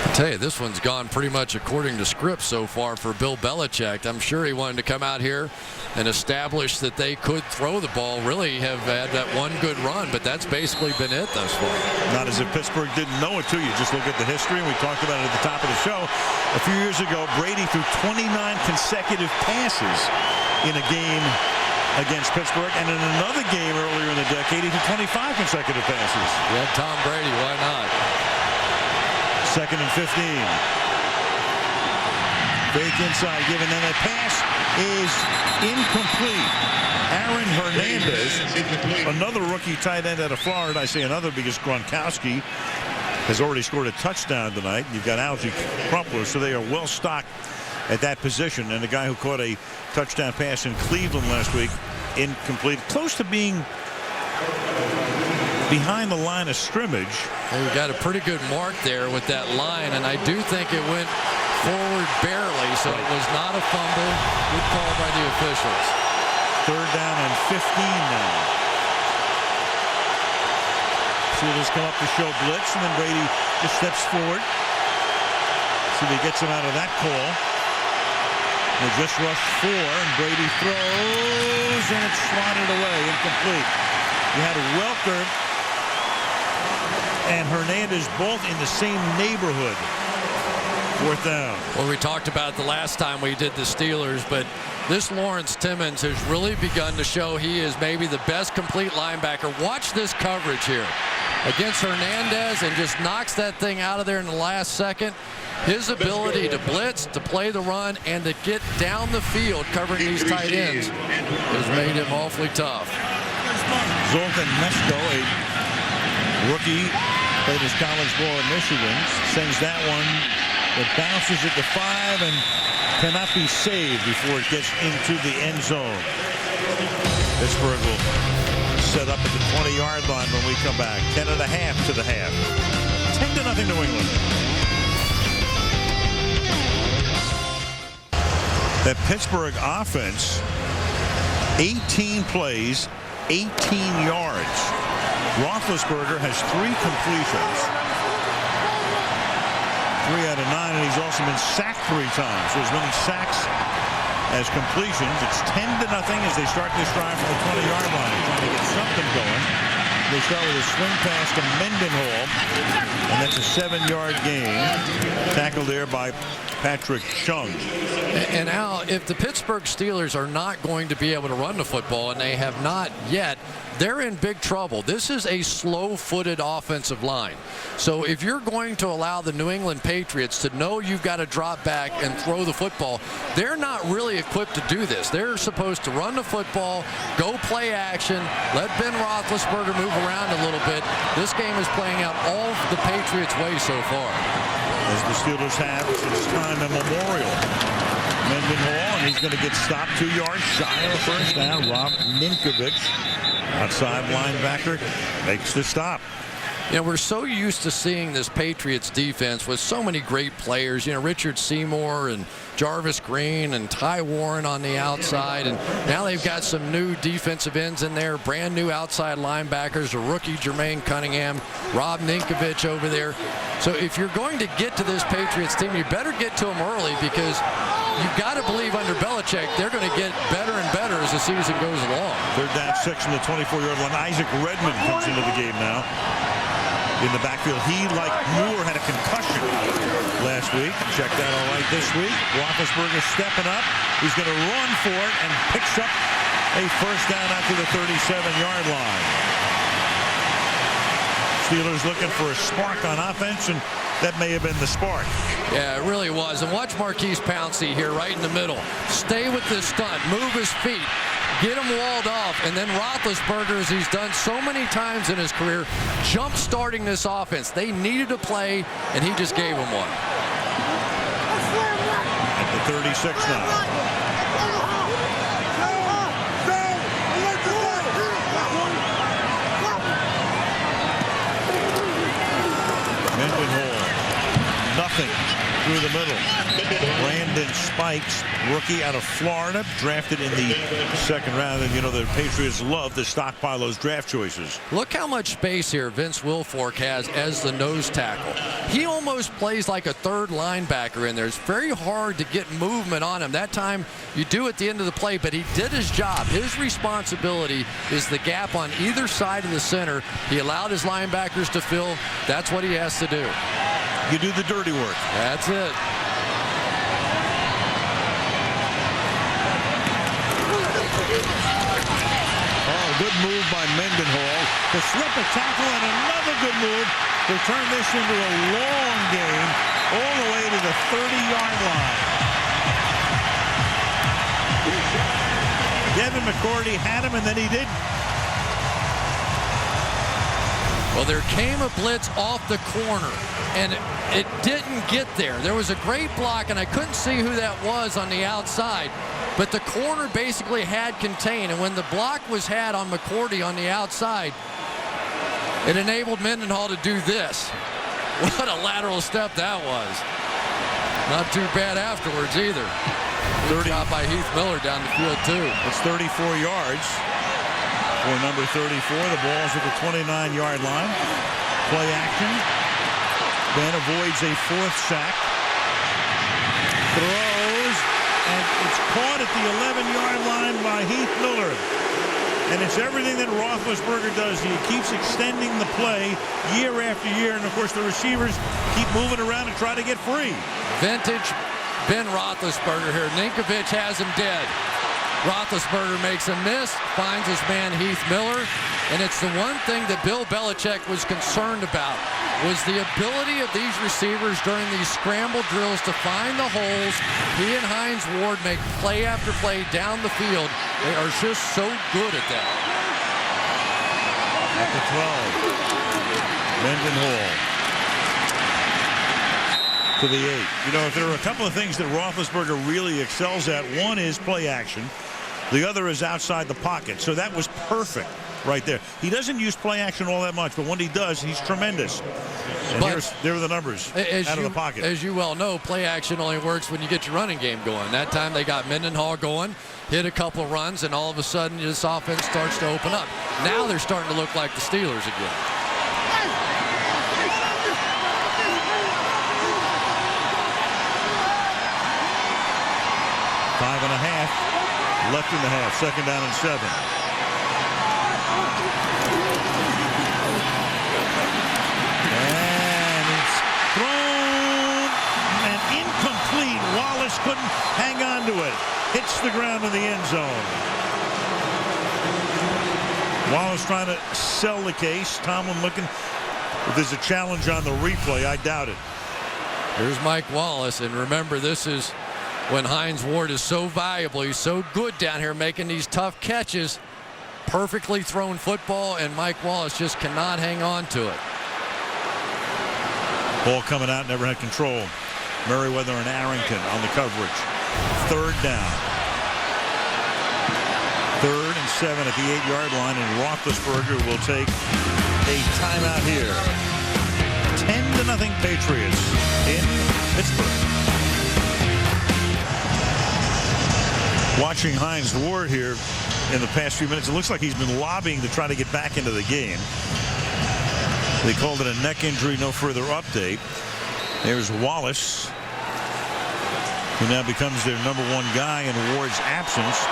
I tell you, this one's gone pretty much according to script so far for Bill Belichick. I'm sure he wanted to come out here and establish that they could throw the ball, really have had that one good run, but that's basically been it thus far. Not as if Pittsburgh didn't know it, too. You just look at the history, and we talked about it at the top of the show. A few years ago, Brady threw 29 consecutive passes in a game against Pittsburgh, and in another game earlier in the decade, he threw 25 consecutive passes. Yeah, Tom Brady, why not? Second and 15. Fake inside given, and the pass is incomplete. Aaron Hernandez, another rookie tight end out of Florida. I say another because Gronkowski has already scored a touchdown tonight. You've got Algie Crumpler, so they are well stocked at that position. And the guy who caught a touchdown pass in Cleveland last week, incomplete, close to being behind the line of scrimmage. Well, we got a pretty good mark there with that line, and I do think it went forward barely, so it was not a fumble. Good call by the officials. Third down and 15 now. Steelers come up to show blitz, and then Brady just steps forward. See if he gets him out of that call. They just rushed 4, and Brady throws, and it's swatted away, incomplete. You had Welker and Hernandez both in the same neighborhood. Fourth down. Well, we talked about it the last time we did the Steelers, but this Lawrence Timmons has really begun to show he is maybe the best complete linebacker. Watch this coverage here. against Hernandez and just knocks that thing out of there in the last second. His ability to blitz, to play the run, and to get down the field covering these tight ends has made him awfully tough. Zoltan Mesko, a rookie, played his college ball in Michigan, sends that one that bounces at the 5 and cannot be saved before it gets into the end zone. Pittsburgh will set up at the 20-yard line when we come back. 10.5 to the half. 10-0 New England. That Pittsburgh offense, 18 plays, 18 yards. Roethlisberger has 3 completions. 3 out of 9, and he's also been sacked 3 times. So as many sacks as completions. It's 10-0 as they start this drive from the 20-yard line. Trying to get something going. They start with a swing pass to Mendenhall, and that's a 7-yard gain. Tackled there by Patrick Chung. And Al, if the Pittsburgh Steelers are not going to be able to run the football, and they have not yet, they're in big trouble. This is a slow-footed offensive line. So if you're going to allow the New England Patriots to know you've got to drop back and throw the football, they're not really equipped to do this. They're supposed to run the football, go play action, let Ben Roethlisberger move around a little bit. This game is playing out all the Patriots' way so far. As the Steelers have since time immemorial. Mendenhall, and he's going to get stopped 2 yards shy of the first down. Rob Ninkovich, outside linebacker, makes the stop. You know, we're so used to seeing this Patriots defense with so many great players. You know, Richard Seymour and Jarvis Green and Ty Warren on the outside. And now they've got some new defensive ends in there, brand new outside linebackers, a rookie Jermaine Cunningham, Rob Ninkovich over there. So if you're going to get to this Patriots team, you better get to them early, because you've got to believe under Belichick they're going to get better and better as the season goes along. 3rd down 6 from the 24-yard line. Isaac Redmond comes into the game now. In the backfield, he, like Moore, had a concussion last week. Checked out all right this week. Roethlisberger stepping up. He's going to run for it and picks up a first down out to the 37-yard line. Steelers looking for a spark on offense, and that may have been the spark. Yeah, it really was. And watch Marquise Pouncey here right in the middle. Stay with this stunt. Move his feet. Get him walled off. And then Roethlisberger, as he's done so many times in his career, jump-starting this offense. They needed a play, and he just gave them one. At the 36 now. Mendenhall, nothing through the middle. Brandon Spikes, rookie out of Florida, drafted in the 2nd round. And you know the Patriots love to stockpile those draft choices. Look how much space here Vince Wilfork has as the nose tackle. He almost plays like a 3rd linebacker in there. It's very hard to get movement on him. That time you do at the end of the play, but he did his job. His responsibility is the gap on either side of the center. He allowed his linebackers to fill. That's what he has to do. You do the dirty work. That's it. Oh, good move by Mendenhall to slip a tackle, and another good move to turn this into a long game all the way to the 30-yard line. Devin McCourty had him, and then he didn't. Well, there came a blitz off the corner, and it didn't get there. There was a great block, and I couldn't see who that was on the outside, but the corner basically had contained, and when the block was had on McCourty on the outside, it enabled Mendenhall to do this. What a lateral step that was. Not too bad afterwards either. Good job by Heath Miller down the field, too. It's 34 yards. For number 34, the ball's at the 29-yard line. Play action. Ben avoids a 4th sack. Throws, and it's caught at the 11-yard line by Heath Miller. And it's everything that Roethlisberger does. He keeps extending the play year after year, and of course the receivers keep moving around and try to get free. Vintage Ben Roethlisberger here. Ninkovich has him dead. Roethlisberger makes a miss, finds his man Heath Miller, and it's the one thing that Bill Belichick was concerned about, was the ability of these receivers during these scramble drills to find the holes. He and Hines Ward make play after play down the field. They are just so good at that. At the 12, Mendenhall to the 8. You know, if there are a couple of things that Roethlisberger really excels at, one is play action. The other is outside the pocket. So that was perfect right there. He doesn't use play action all that much, but when he does, he's tremendous. And there are the numbers out of the pocket. As you well know, play action only works when you get your running game going. That time they got Mendenhall going, hit a couple runs, and all of a sudden this offense starts to open up. Now they're starting to look like the Steelers again. Five and a half left in the half. 2nd down and 7. And it's thrown and incomplete. Wallace couldn't hang on to it. Hits the ground in the end zone. Wallace trying to sell the case. Tomlin looking if there's a challenge on the replay. I doubt it. Here's Mike Wallace, and remember, this is when Hines Ward is so valuable. He's so good down here making these tough catches. Perfectly thrown football, and Mike Wallace just cannot hang on to it. Ball coming out, never had control. Merriweather and Arrington on the coverage. 3rd down. 3rd and 7 at the 8-yard line, and Roethlisberger will take a timeout here. 10-0 Patriots in Pittsburgh. Watching Hines Ward here in the past few minutes, it looks like he's been lobbying to try to get back into the game. They called it a neck injury, no further update. There's Wallace, who now becomes their #1 guy in Ward's absence,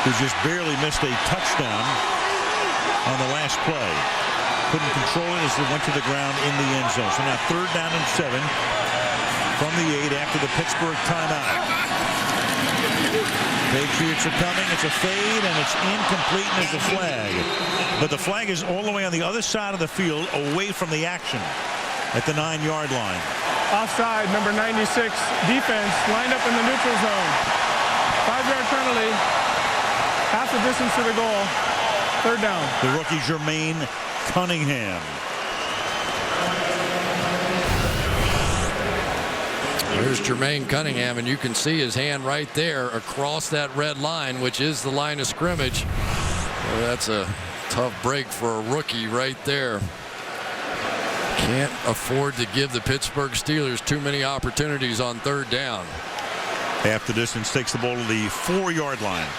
who just barely missed a touchdown on the last play. Couldn't control it as it went to the ground in the end zone. So now 3rd down and 7 from the 8 after the Pittsburgh timeout. Patriots are coming. It's a fade, and it's incomplete, and it's a flag. But the flag is all the way on the other side of the field, away from the action at the 9-yard line. Offside, number 96, defense lined up in the neutral zone. 5-yard penalty, half the distance to the goal. 3rd down. The rookie Jermaine Cunningham. There's Jermaine Cunningham, and you can see his hand right there across that red line, which is the line of scrimmage. Well, that's a tough break for a rookie right there. Can't afford to give the Pittsburgh Steelers too many opportunities on 3rd down. Half the distance, takes the ball to the 4-yard line.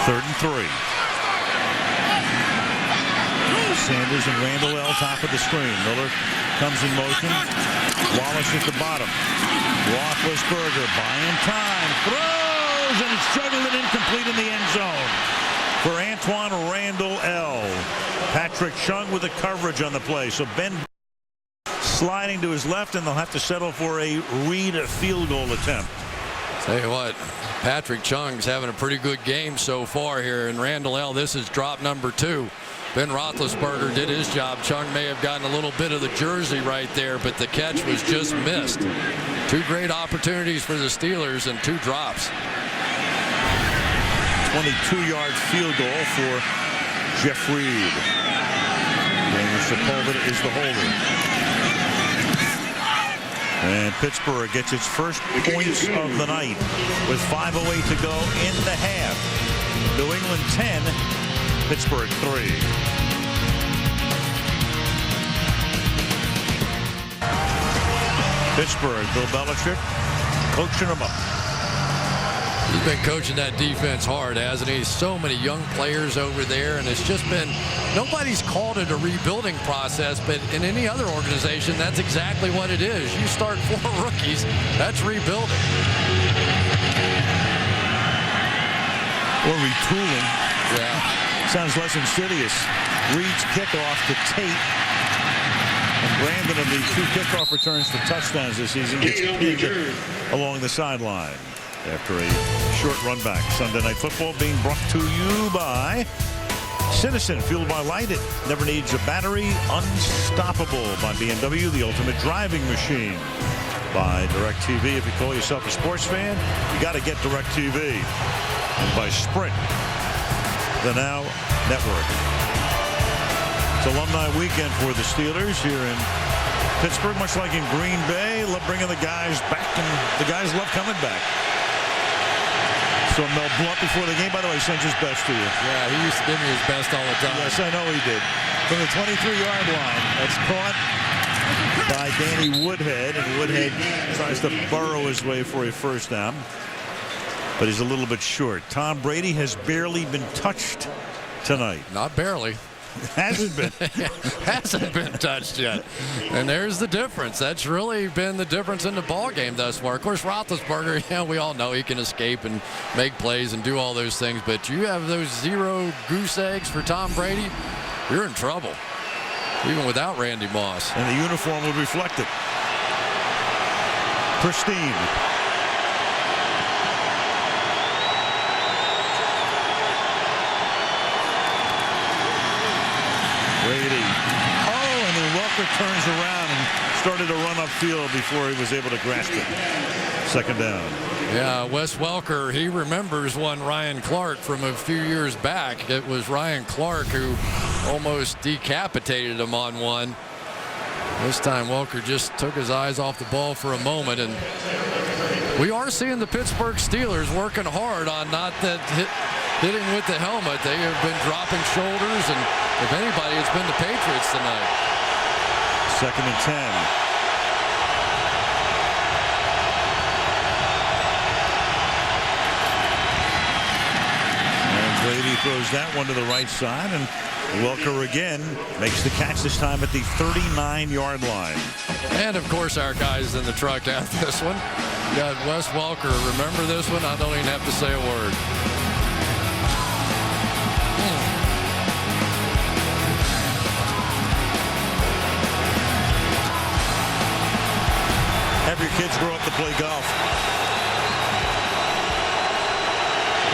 3rd and 3. Sanders and Randall L. top of the screen. Miller comes in motion. Wallace at the bottom. Roethlisberger buying time. Throws, and it's juggled and incomplete in the end zone for Antoine Randall L. Patrick Chung with the coverage on the play. So Ben sliding to his left, and they'll have to settle for a Reed field goal attempt. Tell you what, Patrick Chung's having a pretty good game so far here, and Randall L., this is drop number 2. Ben Roethlisberger did his job. Chung may have gotten a little bit of the jersey right there, but the catch was just missed. 2 great opportunities for the Steelers and 2 drops. 22-yard field goal for Jeff Reed. Daniel Sepulveda is the holder. And Pittsburgh gets its first points of the night with 5:08 to go in the half. New England 10, Pittsburgh 3. Pittsburgh, Bill Belichick coaching them up. He's been coaching that defense hard, hasn't he? So many young players over there, and it's just been, nobody's called it a rebuilding process, but in any other organization, that's exactly what it is. You start 4 rookies, that's rebuilding. Or retooling. Yeah. Sounds less insidious. Reed's kickoff to Tate. And Brandon, of the 2 kickoff returns for touchdowns this season, gets pinned along the sideline. after a short run back. Sunday Night Football being brought to you by Citizen, fueled by light. It never needs a battery. Unstoppable by BMW, the ultimate driving machine. By DirecTV, if you call yourself a sports fan, you got to get DirecTV. And by Sprint, the Now Network. It's alumni weekend for the Steelers here in Pittsburgh, much like in Green Bay. Love bringing the guys back, and the guys love coming back. So Mel Blount before the game, by the way, sends his best to you. Yeah, he used to give me his best all the time. Yes, I know he did. From the 23-yard line, that's caught by Danny Woodhead, and Woodhead tries to burrow his way for a first down, but he's a little bit short. Tom Brady has barely been touched tonight. Not barely. Hasn't been. Hasn't been touched yet. And there's the difference. That's really been the difference in the ball game thus far. Of course, Roethlisberger, we all know he can escape and make plays and do all those things, but you have those 0 goose eggs for Tom Brady, you're in trouble, even without Randy Moss. And the uniform would reflect it. Pristine. Brady. Oh, and then Welker turns around and started to run upfield before he was able to grasp it. Second down. Yeah, Wes Welker, he remembers one Ryan Clark from a few years back. It was Ryan Clark who almost decapitated him on one. This time Welker just took his eyes off the ball for a moment, and we are seeing the Pittsburgh Steelers working hard on not that hitting with the helmet. They have been dropping shoulders, and if anybody, it's been the Patriots tonight. Second and 10. And Brady throws that one to the right side, and Welker again makes the catch, this time at the 39-yard line. And of course our guys in the truck have this one. Got Wes Welker. Remember this one? I don't even have to say a word. Have your kids grow up to play golf.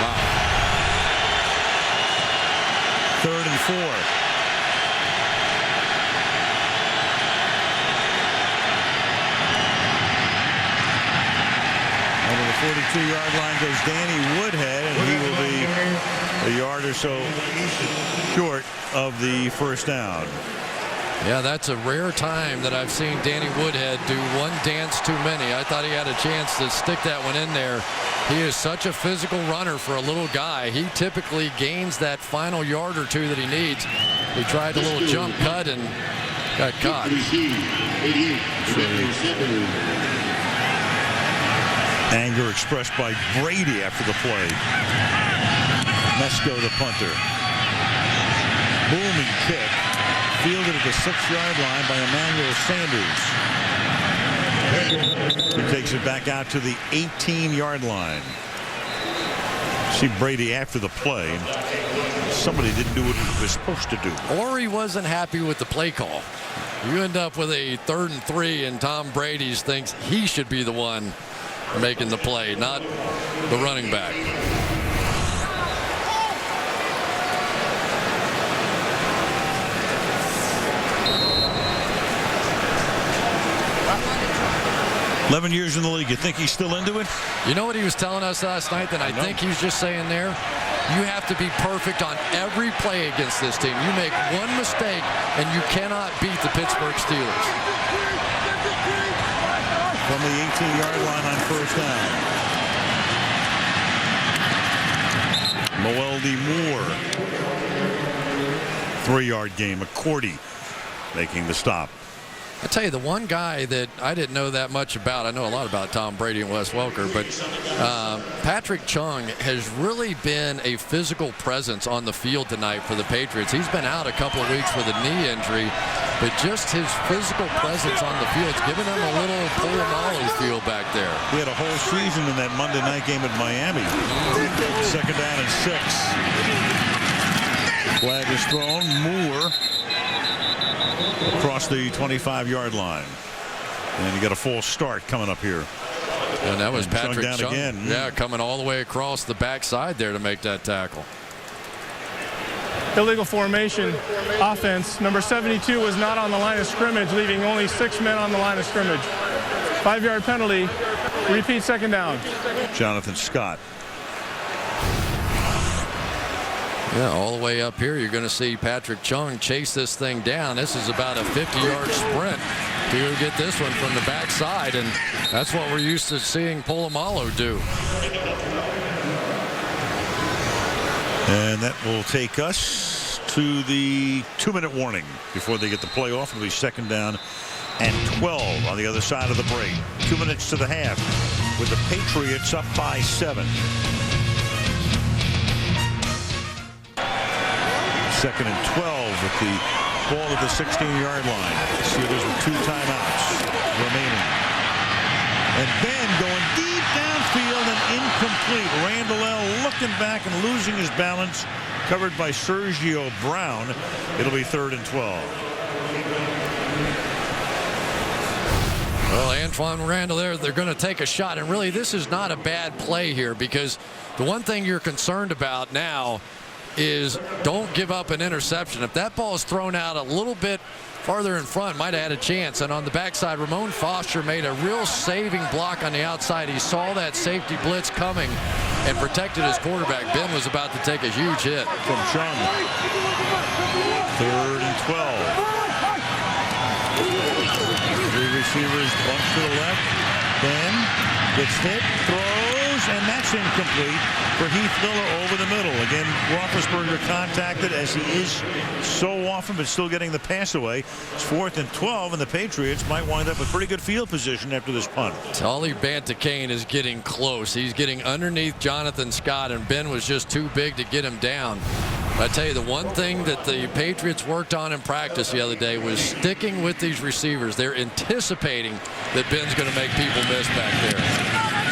Wow. 3rd and 4. Over the 42-yard line goes Danny Woodhead, and he will be a yard or so short of the first down. Yeah, that's a rare time that I've seen Danny Woodhead do one dance too many. I thought he had a chance to stick that one in there. He is such a physical runner for a little guy. He typically gains that final yard or two that he needs. He tried a little jump cut and got caught. Anger expressed by Brady after the play. Mesko, the punter. Booming kick. Fielded at the 6-yard line by Emmanuel Sanders. He takes it back out to the 18-yard line. See Brady after the play. Somebody didn't do what he was supposed to do. Or he wasn't happy with the play call. You end up with a 3rd and 3, and Tom Brady thinks he should be the one making the play, not the running back. "11 years in the league. You think he's still into it?" You know what he was telling us last night that I think he's just saying there? You have to be perfect on every play against this team. You make one mistake and you cannot beat the Pittsburgh Steelers. From the 18-yard line on first down. Moeldy Moore. 3-yard game. McCourty making the stop. I tell you, the one guy that I didn't know that much about, I know a lot about Tom Brady and Wes Welker, but Patrick Chung has really been a physical presence on the field tonight for the Patriots. He's been out a couple of weeks with a knee injury, but just his physical presence on the field is giving them a little Polamalu feel back there. We had a whole season in that Monday night game at Miami. 2nd down and 6. Flag is thrown. Moore across the 25-yard line. And you got a false start coming up here. And that was And Patrick down Chung. again. Yeah, coming all the way across the backside there to make that tackle. Illegal formation offense. Number 72 was not on the line of scrimmage, leaving only 6 men on the line of scrimmage. 5-yard penalty. Repeat second down. Jonathan Scott. Yeah, all the way up here, you're going to see Patrick Chung chase this thing down. This is about a 50-yard sprint to get this one from the backside, and that's what we're used to seeing Polamalu do. And that will take us to the 2-minute warning before they get the play off. It'll be second down and 12 on the other side of the break. 2 minutes to the half with the Patriots up by 7. Second and 12 with the ball at the 16-yard line. Steelers with 2 timeouts remaining. And Ben going deep downfield and incomplete. Randall looking back and losing his balance. Covered by Sergio Brown. It'll be 3rd and 12. Well, Antoine Randall there, they're going to take a shot. And really, this is not a bad play here, because the one thing you're concerned about now is don't give up an interception. If that ball is thrown out a little bit farther in front, might have had a chance. And on the backside, Ramon Foster made a real saving block on the outside. He saw that safety blitz coming and protected his quarterback. Ben was about to take a huge hit. From Chung. 3rd and 12. 3 receivers bump to the left. Ben gets hit, throws, and that's incomplete for Heath Miller over the middle. Again, Roethlisberger contacted, as he is so often, but still getting the pass away. It's 4th and 12, and the Patriots might wind up with pretty good field position after this punt. Tolly Bantacane is getting close. He's getting underneath Jonathan Scott, and Ben was just too big to get him down. I tell you, the one thing that the Patriots worked on in practice the other day was sticking with these receivers. They're anticipating that Ben's going to make people miss back there.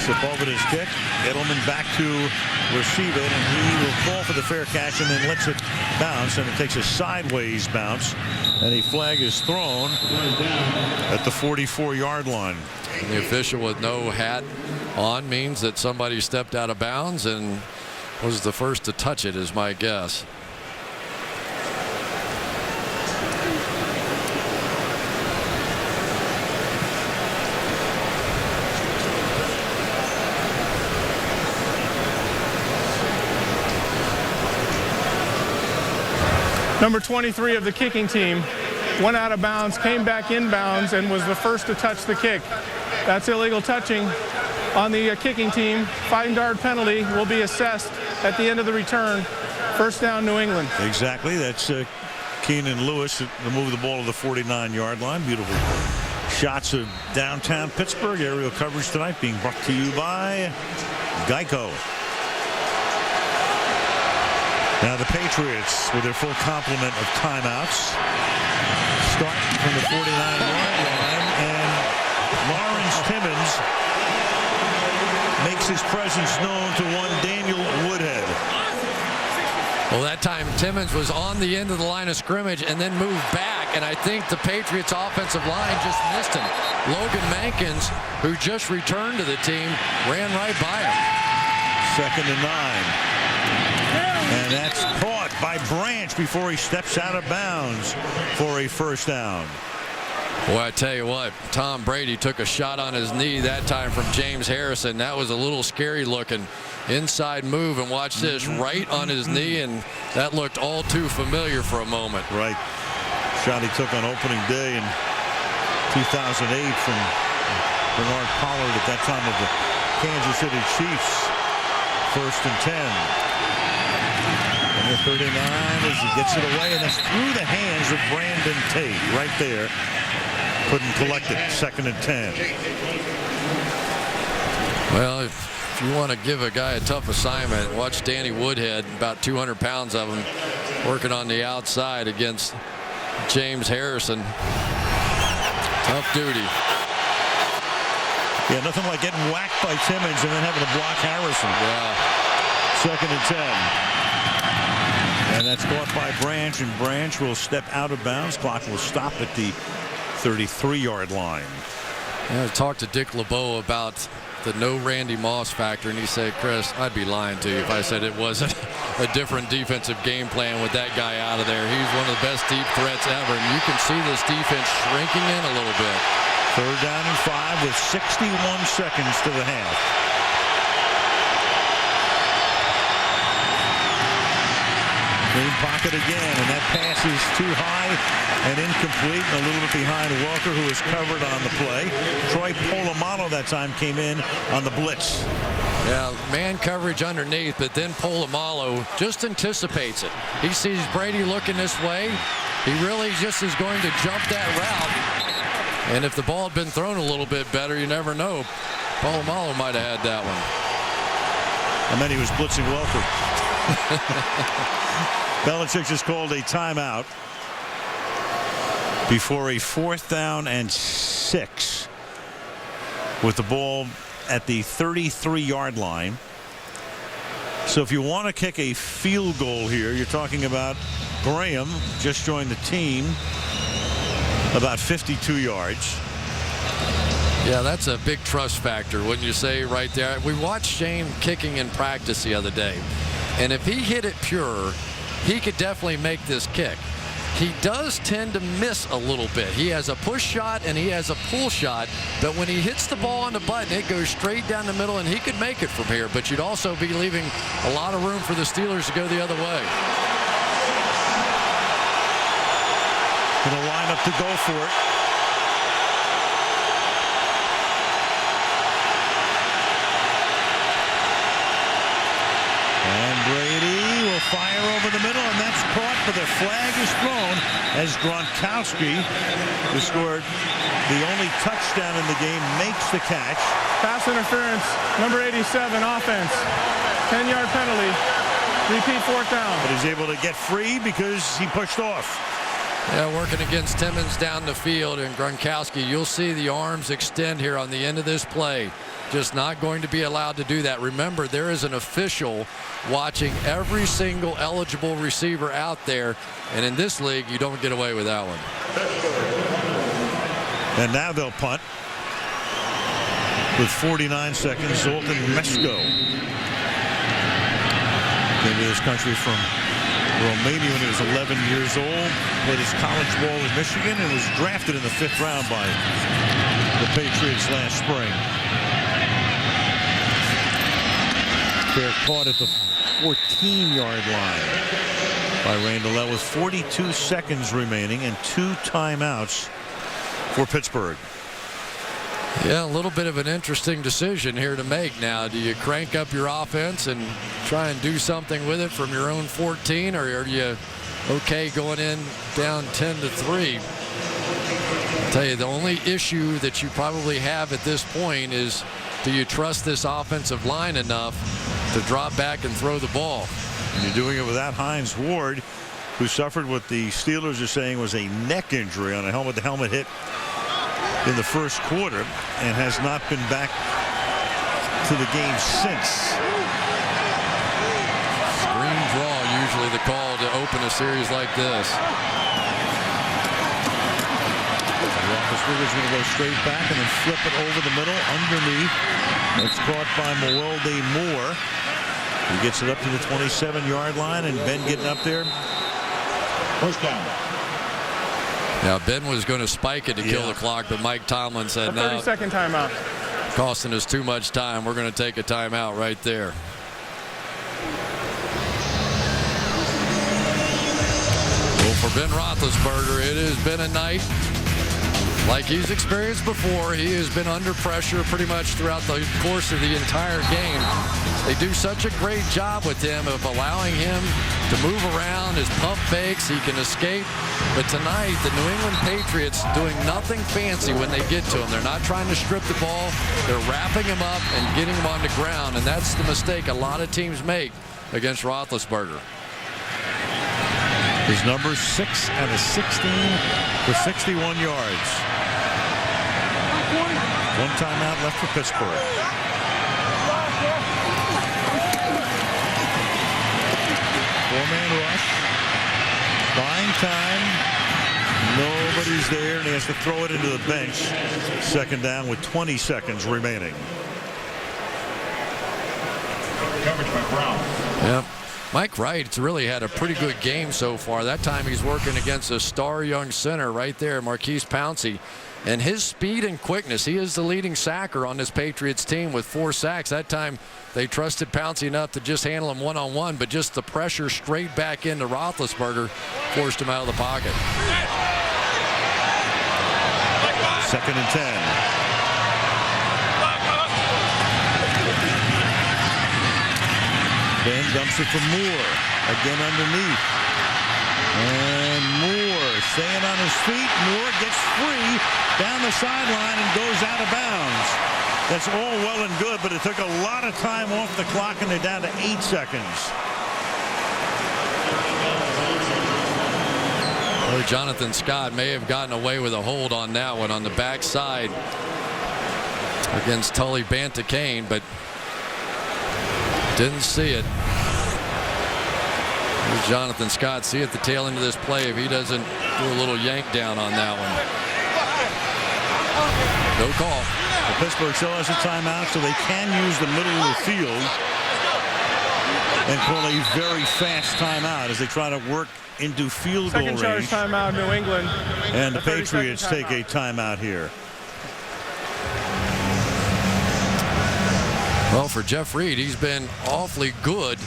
Sepulveda his kick. Edelman back to receive it, and he will call for the fair catch and then lets it bounce, and it takes a sideways bounce, and a flag is thrown at the 44-yard line. And the official with no hat on means that somebody stepped out of bounds and was the first to touch it, is my guess. Number 23 of the kicking team went out of bounds, came back in bounds, and was the first to touch the kick. That's illegal touching on the kicking team. 5-yard penalty will be assessed at the end of the return. First down, New England. Exactly. That's Keenan Lewis to move the ball to the 49-yard line. Beautiful shots of downtown Pittsburgh. Aerial coverage tonight being brought to you by Geico. Now the Patriots with their full complement of timeouts start from the 49-yard line, and Lawrence Timmons makes his presence known to one Daniel Woodhead. Well, that time Timmons was on the end of the line of scrimmage and then moved back, and I think the Patriots offensive line just missed him. Logan Mankins, who just returned to the team, ran right by him. 2nd and 9. And that's caught by Branch before he steps out of bounds for a first down. Boy, I tell you what, Tom Brady took a shot on his knee that time from James Harrison. That was a little scary looking inside move, and watch this, right on his knee, and that looked all too familiar for a moment. Right. Shot he took on opening day in 2008 from Bernard Pollard at that time of the Kansas City Chiefs. 1st and 10. And the 39 as he gets it away, and that's through the hands of Brandon Tate right there. Couldn't collect it. 2nd and 10. Well, if you want to give a guy a tough assignment, watch Danny Woodhead, about 200 pounds of him, working on the outside against James Harrison. Tough duty. Yeah, nothing like getting whacked by Timmons and then having to block Harrison. Yeah. 2nd and 10. And that's caught by Branch, and Branch will step out of bounds. Clock will stop at the 33-yard line. Yeah, I talked to Dick LeBeau about the no Randy Moss factor, and he said, Chris, I'd be lying to you if I said it wasn't a different defensive game plan with that guy out of there. He's one of the best deep threats ever, and you can see this defense shrinking in a little bit. 3rd down and 5 with 61 seconds to the half. Clean pocket again, and that pass is too high and incomplete, and a little bit behind Walker, who is covered on the play. Troy Polamalu that time came in on the blitz. Yeah, man coverage underneath, but then Polamalu just anticipates it. He sees Brady looking this way. He really just is going to jump that route. And if the ball had been thrown a little bit better, you never know. Polamalu might have had that one. And then he was blitzing Welker. Belichick just called a timeout before a 4th down and 6 with the ball at the 33-yard line. So if you want to kick a field goal here, you're talking about Graham just joined the team, about 52 yards. Yeah, that's a big trust factor, wouldn't you say, right there? We watched Shane kicking in practice the other day, and if he hit it pure, he could definitely make this kick. He does tend to miss a little bit. He has a push shot and he has a pull shot, but when he hits the ball on the button, it goes straight down the middle, and he could make it from here, but you'd also be leaving a lot of room for the Steelers to go the other way. Gonna line up to go for it. And Brady will fire over the middle, and that's caught, but the flag is thrown as Gronkowski, who scored the only touchdown in the game, makes the catch. Pass interference, number 87, offense. 10-yard penalty. Repeat 4th down. But he's able to get free because he pushed off. Yeah, working against Timmons down the field, and Gronkowski, you'll see the arms extend here on the end of this play. Just not going to be allowed to do that. Remember, there is an official watching every single eligible receiver out there, and in this league, you don't get away with that one. And now they'll punt with 49 seconds. Zoltan Mesko came to this country from Romania when he was 11 years old, played his college ball in Michigan, and was drafted in the 5th round by the Patriots last spring. Fair caught at the 14-yard line by Randall with 42 seconds remaining and 2 timeouts for Pittsburgh. Yeah, a little bit of an interesting decision here to make now. Do you crank up your offense and try and do something with it from your own 14, or are you okay going in down 10-3? I'll tell you, the only issue that you probably have at this point is, do you trust this offensive line enough to drop back and throw the ball? And you're doing it without Hines Ward, who suffered what the Steelers are saying was a neck injury on a helmet-to-helmet hit in the first quarter, and has not been back to the game since. Screen draw, usually the call to open a series like this. Roethlisberger's going to go straight back and then flip it over the middle underneath. It's caught by Mewelde Moore. He gets it up to the 27-yard line, and Ben getting up there. First down. Now, Ben was going to spike it to kill the clock, but Mike Tomlin said, no. 30-second timeout. Costing us too much time. We're going to take a timeout right there. Well, for Ben Roethlisberger, it has been a night like he's experienced before. He has been under pressure pretty much throughout the course of the entire game. They do such a great job with him of allowing him to move around, his pump fakes, he can escape. But tonight, the New England Patriots doing nothing fancy when they get to him. They're not trying to strip the ball. They're wrapping him up and getting him on the ground, and that's the mistake a lot of teams make against Roethlisberger. His number 6 out of 16 for 61 yards. 1 timeout left for Pittsburgh. Four-man rush. Buying time. Nobody's there, and he has to throw it into the bench. 2nd down with 20 seconds remaining. Yep. Mike Wright's really had a pretty good game so far. That time he's working against a star young center right there, Marquise Pouncey. And his speed and quickness, he is the leading sacker on this Patriots team with 4 sacks. That time they trusted Pouncey enough to just handle him one-on-one, but just the pressure straight back into Roethlisberger forced him out of the pocket. 2nd and 10. Ben dumps it for Moore. Again underneath. And Moore staying on his feet. Moore gets free down the sideline and goes out of bounds. That's all well and good, but it took a lot of time off the clock, and they're down to 8 seconds. Well, Jonathan Scott may have gotten away with a hold on that one on the backside against Tully Bantakane, but didn't see it. Here's Jonathan Scott. See at the tail end of this play if he doesn't do a little yank down on that one. No call. The Pittsburgh still has a timeout, so they can use the middle of the field and call a very fast timeout as they try to work into field goal range. Second charge timeout, New England. And the Patriots take a timeout here. Well, for Jeff Reed, he's been awfully good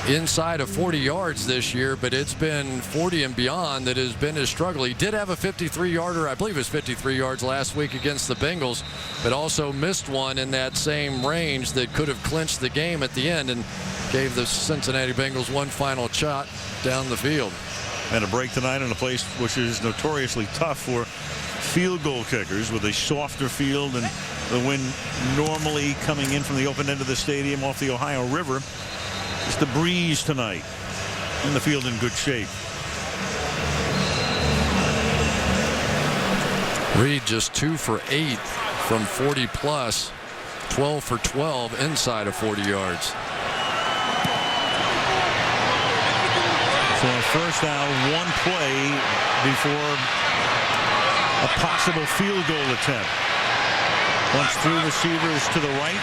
inside of 40 yards this year, but it's been 40 and beyond that has been his struggle. He did have a 53-yarder, I believe it was 53 yards last week against the Bengals, but also missed one in that same range that could have clinched the game at the end and gave the Cincinnati Bengals one final shot down the field. And a break tonight in a place which is notoriously tough for field goal kickers, with a softer field and the wind normally coming in from the open end of the stadium off the Ohio River. Just the breeze tonight, and the field in good shape. Reed just 2 for 8 from 40 plus, 12 for 12 inside of 40 yards. So on first down, one play before a possible field goal attempt. Once 3 receivers to the right.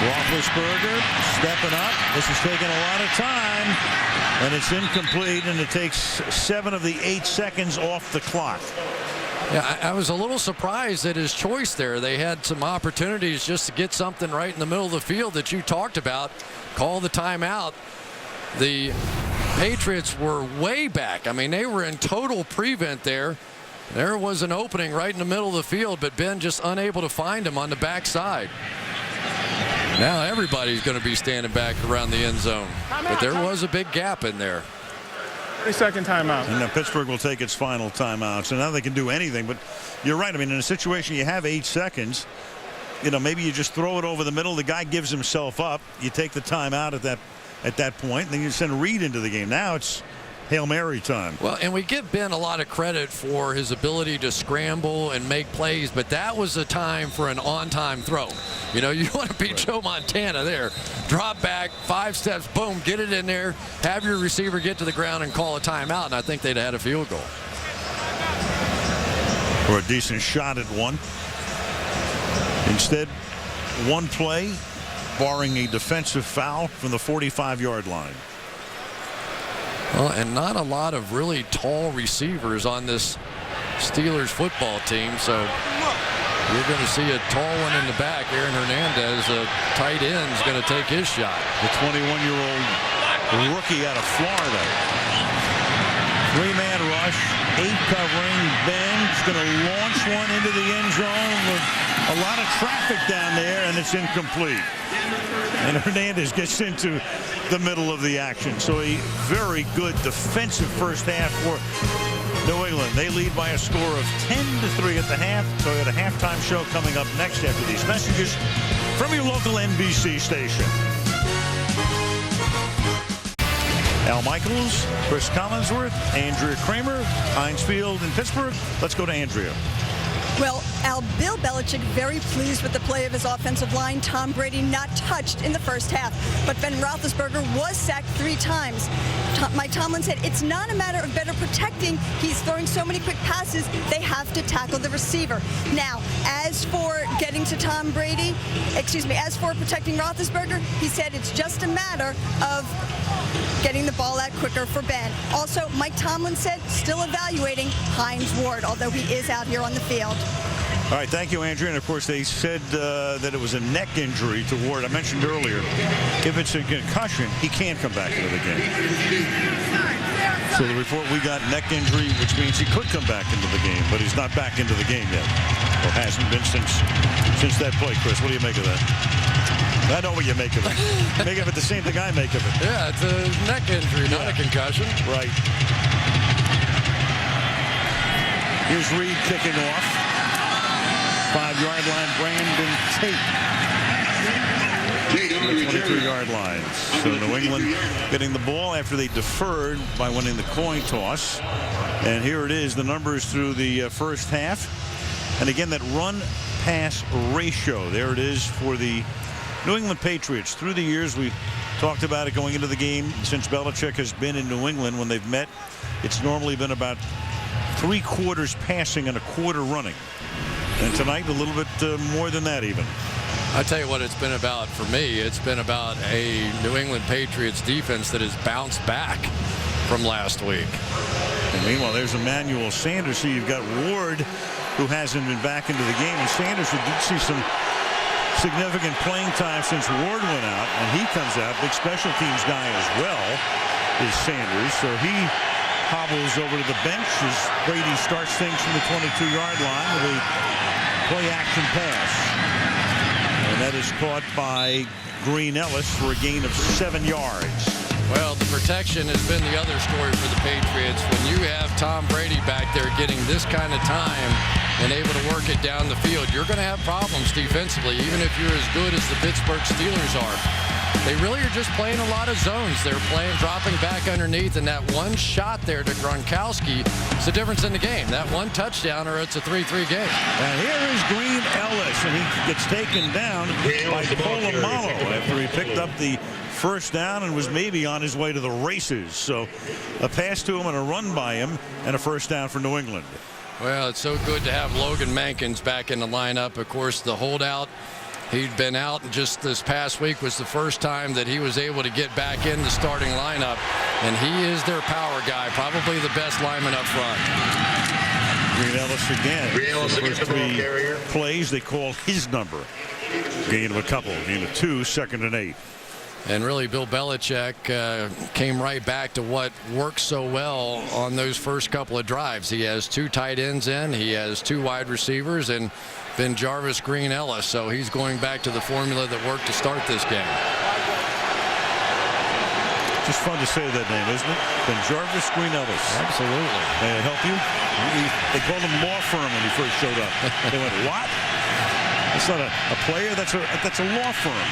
Roethlisberger stepping up. This is taking a lot of time, and it's incomplete, and it takes 7 of the 8 seconds off the clock. Yeah, I was a little surprised at his choice there. They had some opportunities just to get something right in the middle of the field that you talked about. Call the timeout. The Patriots were way back. I mean, they were in total prevent there. There was an opening right in the middle of the field, but Ben just unable to find him on the backside. Now everybody's going to be standing back around the end zone. But there was a big gap in there. 30-second timeout. And now Pittsburgh will take its final timeout. So now they can do anything. But you're right. I mean, in a situation you have 8 seconds, you know, maybe you just throw it over the middle. The guy gives himself up. You take the timeout at that point. And then you send Reed into the game. Now it's Hail Mary time. Well, and we give Ben a lot of credit for his ability to scramble and make plays, but that was a time for an on-time throw. You know, you want to be Joe Montana there. Drop back, 5 steps, boom, get it in there, have your receiver get to the ground and call a timeout, and I think they'd have had a field goal. Or a decent shot at one. Instead, one play, barring a defensive foul from the 45-yard line. Well, and not a lot of really tall receivers on this Steelers football team, so you're going to see a tall one in the back. Aaron Hernandez, a tight end, is going to take his shot. The 21-year-old rookie out of Florida. 3-man rush, 8 covering. Ben's going to launch one into the end zone with a lot of traffic down there, and it's incomplete. And Hernandez gets into the middle of the action. So a very good defensive first half for New England. They lead by a score of 10-3 at the half. So we got a halftime show coming up next after these messages from your local NBC station. Al Michaels, Chris Collinsworth, Andrea Kramer, Heinz Field in Pittsburgh. Let's go to Andrea. Well, Bill Belichick very pleased with the play of his offensive line. Tom Brady not touched in the first half, but Ben Roethlisberger was sacked 3 times. Mike Tomlin said it's not a matter of better protecting. He's throwing so many quick passes, they have to tackle the receiver. Now, as for getting to Tom Brady, as for protecting Roethlisberger, he said it's just a matter of getting the ball out quicker for Ben. Also, Mike Tomlin said still evaluating Hines Ward, although he is out here on the field. All right, thank you, Andrea. And, of course, they said that it was a neck injury to Ward. I mentioned earlier, if it's a concussion, he can't come back into the game. So the report we got, neck injury, which means he could come back into the game, but he's not back into the game yet. Or hasn't been since that play. Chris, what do you make of that? I know what you make of it. Make of it the same thing I make of it. Yeah, it's a neck injury, not a concussion. Right. Here's Reed kicking off. 5-yard line, Brandon Tate. 23-yard line. So New England getting the ball after they deferred by winning the coin toss. And here it is, the numbers through the first half. And again, that run-pass ratio. There it is for the New England Patriots. Through the years, we talked about it going into the game. Since Belichick has been in New England, when they've met, it's normally been about 3/4 passing and 1/4 running. And tonight, a little bit more than that even. I tell you what it's been about for me. It's been about a New England Patriots defense that has bounced back from last week. And meanwhile, there's Emmanuel Sanders. So you've got Ward, who hasn't been back into the game. And Sanders, who did see some significant playing time since Ward went out. And he comes out. Big special teams guy as well is Sanders. So he hobbles over to the bench as Brady starts things from the 22-yard line with a play-action pass. And that is caught by Green Ellis for a gain of 7 yards. Well, the protection has been the other story for the Patriots. When you have Tom Brady back there getting this kind of time and able to work it down the field, you're going to have problems defensively, even if you're as good as the Pittsburgh Steelers are. They really are just playing a lot of zones. They're playing, dropping back underneath, and that one shot there to Gronkowski is the difference in the game. That one touchdown, or it's a 3-3 game. And here is Green Ellis, and he gets taken down by Polamalu after he picked up the first down and was maybe on his way to the races. So a pass to him and a run by him and a first down for New England. Well, it's so good to have Logan Mankins back in the lineup. Of course, the holdout. He'd been out just this past week was the first time that he was able to get back in the starting lineup. And he is their power guy, probably the best lineman up front. Green Ellis again. Green Ellis the first 3 plays, they call his number. Gain of a couple, gain of 2, 2nd and 8. And really, Bill Belichick came right back to what worked so well on those first couple of drives. He has 2 tight ends in, he has 2 wide receivers, and then Jarvis Green Ellis. So he's going back to the formula that worked to start this game. Just fun to say that name, isn't it? Ben Jarvis Green Ellis. Absolutely. May I help you? They called him law firm when he first showed up. They went, what? That's not a player. That's a law firm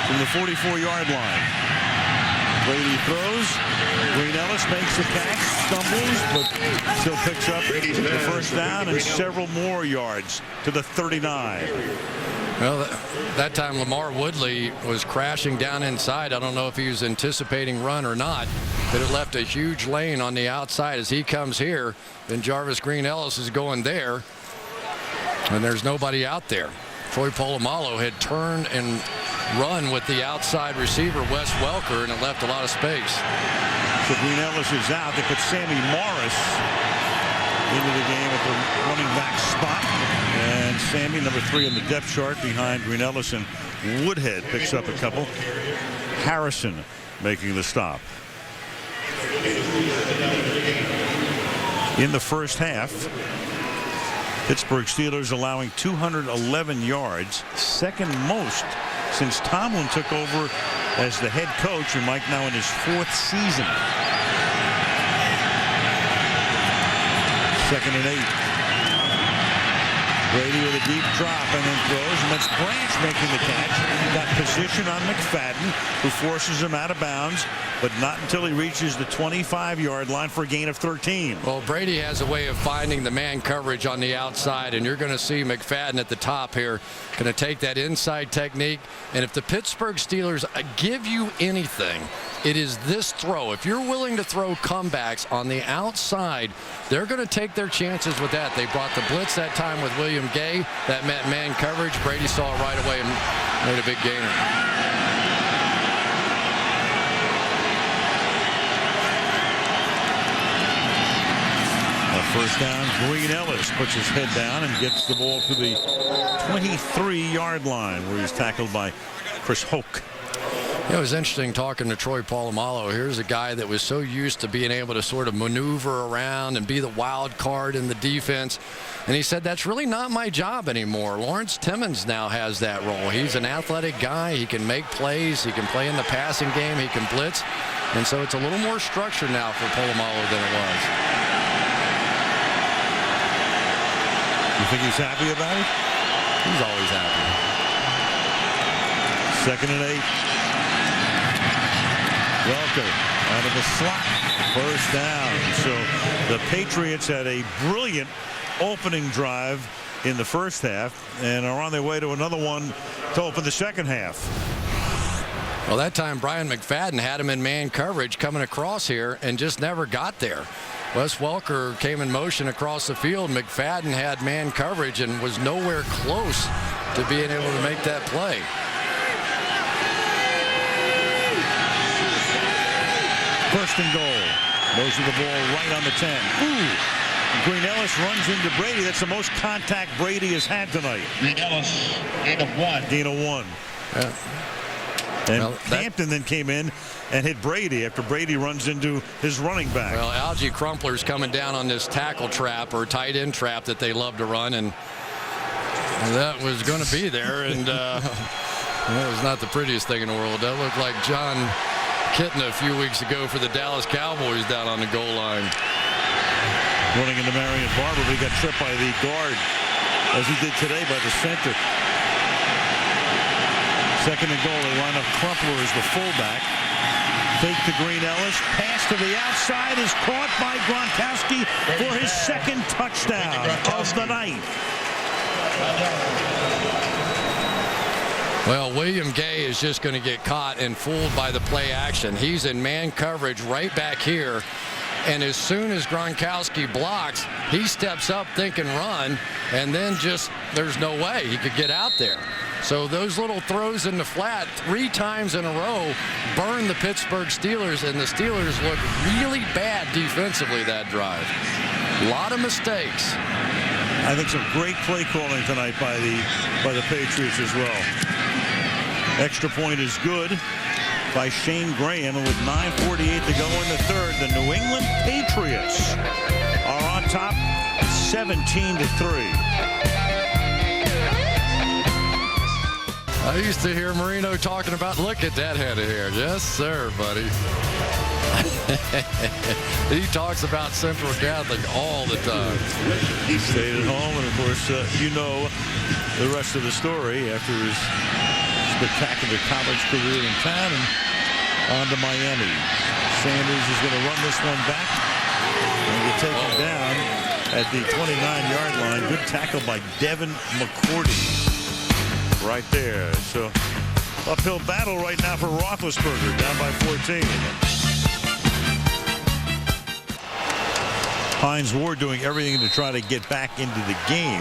from the 44-yard line. Brady throws. Green Ellis makes the catch, stumbles, but still picks up the first down and several more yards to the 39. Well, that time Lamar Woodley was crashing down inside. I don't know if he was anticipating run or not, but it left a huge lane on the outside as he comes here. Then Jarvis Green Ellis is going there, and there's nobody out there. Troy Polamalu had turned and run with the outside receiver, Wes Welker, and it left a lot of space. So Green Ellis is out. They put Sammy Morris into the game at the running back spot. And Sammy, number 3 on the depth chart behind Green Ellis, and Woodhead picks up a couple. Harrison making the stop. In the first half, Pittsburgh Steelers allowing 211 yards, second most since Tomlin took over as the head coach, and Mike now in his 4th season. 2nd and 8. Brady with a deep drop and then throws, and that's Branch making the catch. Got position on McFadden, who forces him out of bounds, but not until he reaches the 25-yard line for a gain of 13. Well, Brady has a way of finding the man coverage on the outside, and you're going to see McFadden at the top here going to take that inside technique. And if the Pittsburgh Steelers give you anything, it is this throw. If you're willing to throw comebacks on the outside, they're going to take their chances with that. They brought the blitz that time with William Gay. That meant man coverage. Brady saw it right away and made a big gainer. First down, Green Ellis puts his head down and gets the ball to the 23-yard line, where he's tackled by Chris Hoke. It was interesting talking to Troy Polamalu. Here's a guy that was so used to being able to sort of maneuver around and be the wild card in the defense. And he said, that's really not my job anymore. Lawrence Timmons now has that role. He's an athletic guy. He can make plays. He can play in the passing game. He can blitz. And so it's a little more structured now for Polamalu than it was. You think he's happy about it? He's always happy. 2nd and 8. Welker out of the slot. First down. So the Patriots had a brilliant opening drive in the first half and are on their way to another one to open the second half. Well, that time Brian McFadden had him in man coverage coming across here and just never got there. Wes Welker came in motion across the field. McFadden had man coverage and was nowhere close to being able to make that play. First and goal. Moves with the ball right on the 10. Ooh. Green Ellis runs into Brady. That's the most contact Brady has had tonight. Green Ellis, gain of 1. Gain of 1. Yeah. And well, Hampton then came in and hit Brady after Brady runs into his running back. Well, Algie Crumpler's coming down on this tackle trap or tight end trap that they love to run, and that was going to be there, and that was not the prettiest thing in the world. That looked like John Kitten a few weeks ago for the Dallas Cowboys down on the goal line. Running into Marion Barber, but he got tripped by the guard, as he did today by the center. 2nd and goal. They line up Crumpler as the fullback. Fake to Green Ellis. Pass to the outside is caught by Gronkowski for his 2nd touchdown of the night. Well, William Gay is just going to get caught and fooled by the play action. He's in man coverage right back here. And as soon as Gronkowski blocks, he steps up thinking run, and then just there's no way he could get out there. So those little throws in the flat 3 times in a row burn the Pittsburgh Steelers, and the Steelers look really bad defensively that drive. A lot of mistakes. I think some great play calling tonight by the Patriots as well. Extra point is good by Shane Graham, and with 9:48 to go in the third, the New England Patriots are on top 17-3. I used to hear Marino talking about, look at that head of hair. Yes, sir, buddy. He talks about Central Catholic all the time. He stayed at home, and of course, you know the rest of the story after his spectacular college career in town and on to Miami. Sanders is going to run this one back and get taken down at the 29-yard line. Good tackle by Devin McCourty. Right there. So uphill battle right now for Roethlisberger, down by 14. Hines Ward doing everything to try to get back into the game.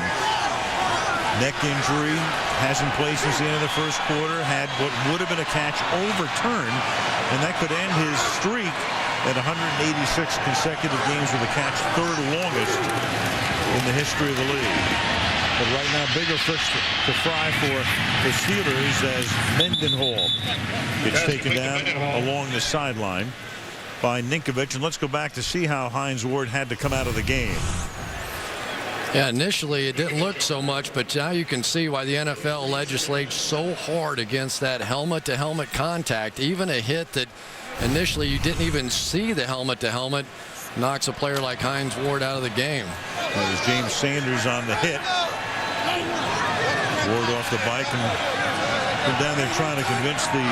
Neck injury hasn't played since the end of the first quarter. Had what would have been a catch overturned, and that could end his streak at 186 consecutive games with a catch, 3rd longest in the history of the league. But right now, bigger fish to fry for the Steelers as Mendenhall gets taken down along the sideline by Ninkovich. And let's go back to see how Hines Ward had to come out of the game. Yeah, initially it didn't look so much, but now you can see why the NFL legislates so hard against that helmet-to-helmet contact. Even a hit that initially you didn't even see the helmet-to-helmet knocks a player like Hines Ward out of the game. That was James Sanders on the hit. Ward off the bike and been down there trying to convince the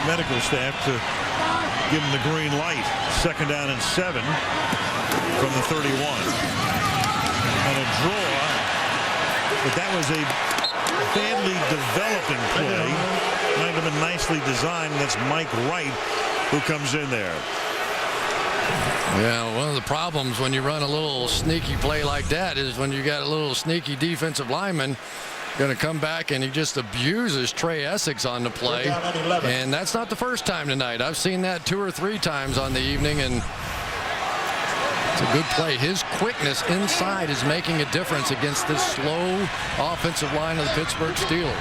medical staff to give him the green light. 2nd down and 7 from the 31. And a draw, but that was a badly developing play. Might have been nicely designed. That's Mike Wright who comes in there. Yeah, one of the problems when you run a little sneaky play like that is when you got a little sneaky defensive lineman going to come back and he just abuses Trey Essex on the play. And that's not the first time tonight. I've seen that 2 or 3 times on the evening, and it's a good play. His quickness inside is making a difference against this slow offensive line of the Pittsburgh Steelers.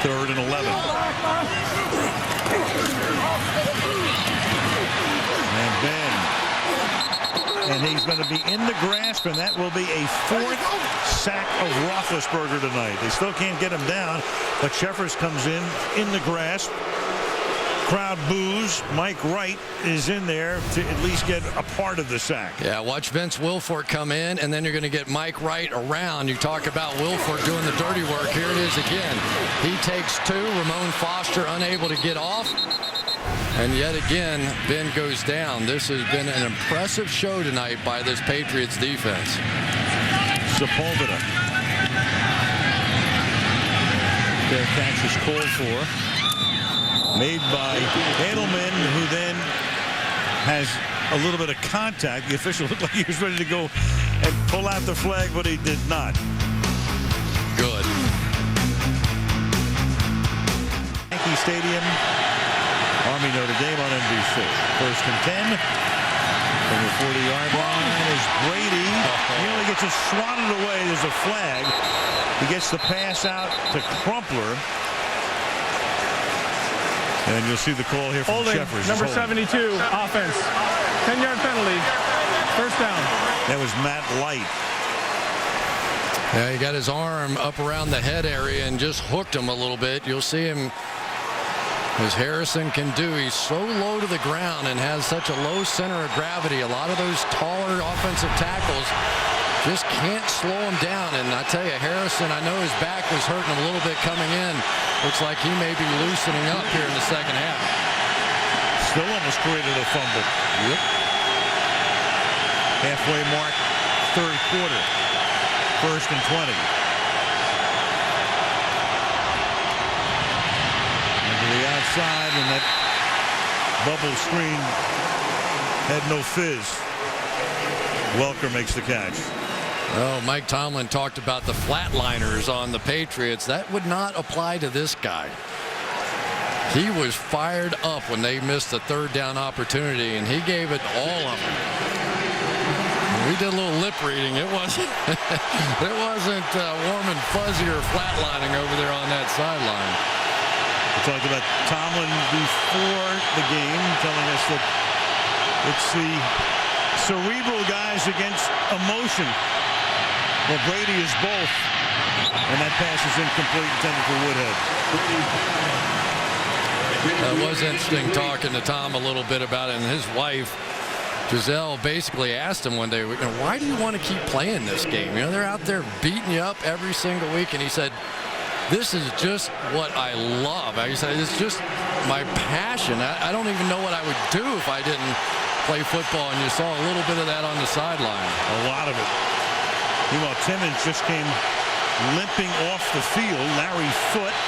3rd and 11. And Ben. And he's going to be in the grasp, and that will be a 4th sack of Roethlisberger tonight. They still can't get him down, but Sheffers comes in the grasp. Crowd boos. Mike Wright is in there to at least get a part of the sack. Yeah, watch Vince Wilfork come in, and then you're going to get Mike Wright around. You talk about Wilfork doing the dirty work. Here it is again. He takes 2. Ramon Foster unable to get off. And yet again, Ben goes down. This has been an impressive show tonight by this Patriots defense. Sepulveda. Their catch is called for. Made by Edelman, who then has a little bit of contact. The official looked like he was ready to go and pull out the flag, but he did not. Good. Yankee Stadium. Army Notre Dame on NBC. 1st and 10 from the 40-yard line is Brady. He only gets it swatted away. There's a flag. He gets the pass out to Crumpler. And you'll see the call here from Sheffers. Number 72, offense. 10-yard penalty. 1st down. That was Matt Light. Yeah, he got his arm up around the head area and just hooked him a little bit. You'll see him, as Harrison can do. He's so low to the ground and has such a low center of gravity. A lot of those taller offensive tackles just can't slow him down. And I tell you, Harrison, I know his back was hurting him a little bit coming in. Looks like he may be loosening up here in the 2nd half. Still almost created a fumble. Yep. Halfway mark, 3rd quarter. 1st and 20. To the outside, and that bubble screen had no fizz. Welker makes the catch. Oh, Mike Tomlin talked about the flatliners on the Patriots. That would not apply to this guy. He was fired up when they missed the 3rd down opportunity, and he gave it all of them. We did a little lip reading. It wasn't warm and fuzzy or flatlining over there on that sideline. We talked about Tomlin before the game, telling us that it's the cerebral guys against emotion. Well, Brady is both. And that pass is incomplete, intended for Woodhead. It was interesting talking to Tom a little bit about it, and his wife, Giselle, basically asked him one day, why do you want to keep playing this game? You know, they're out there beating you up every single week. And he said, this is just what I love. He said, it's just my passion. I don't even know what I would do if I didn't play football. And you saw a little bit of that on the sideline. A lot of it. Meanwhile, Timmons just came limping off the field. Larry Foote,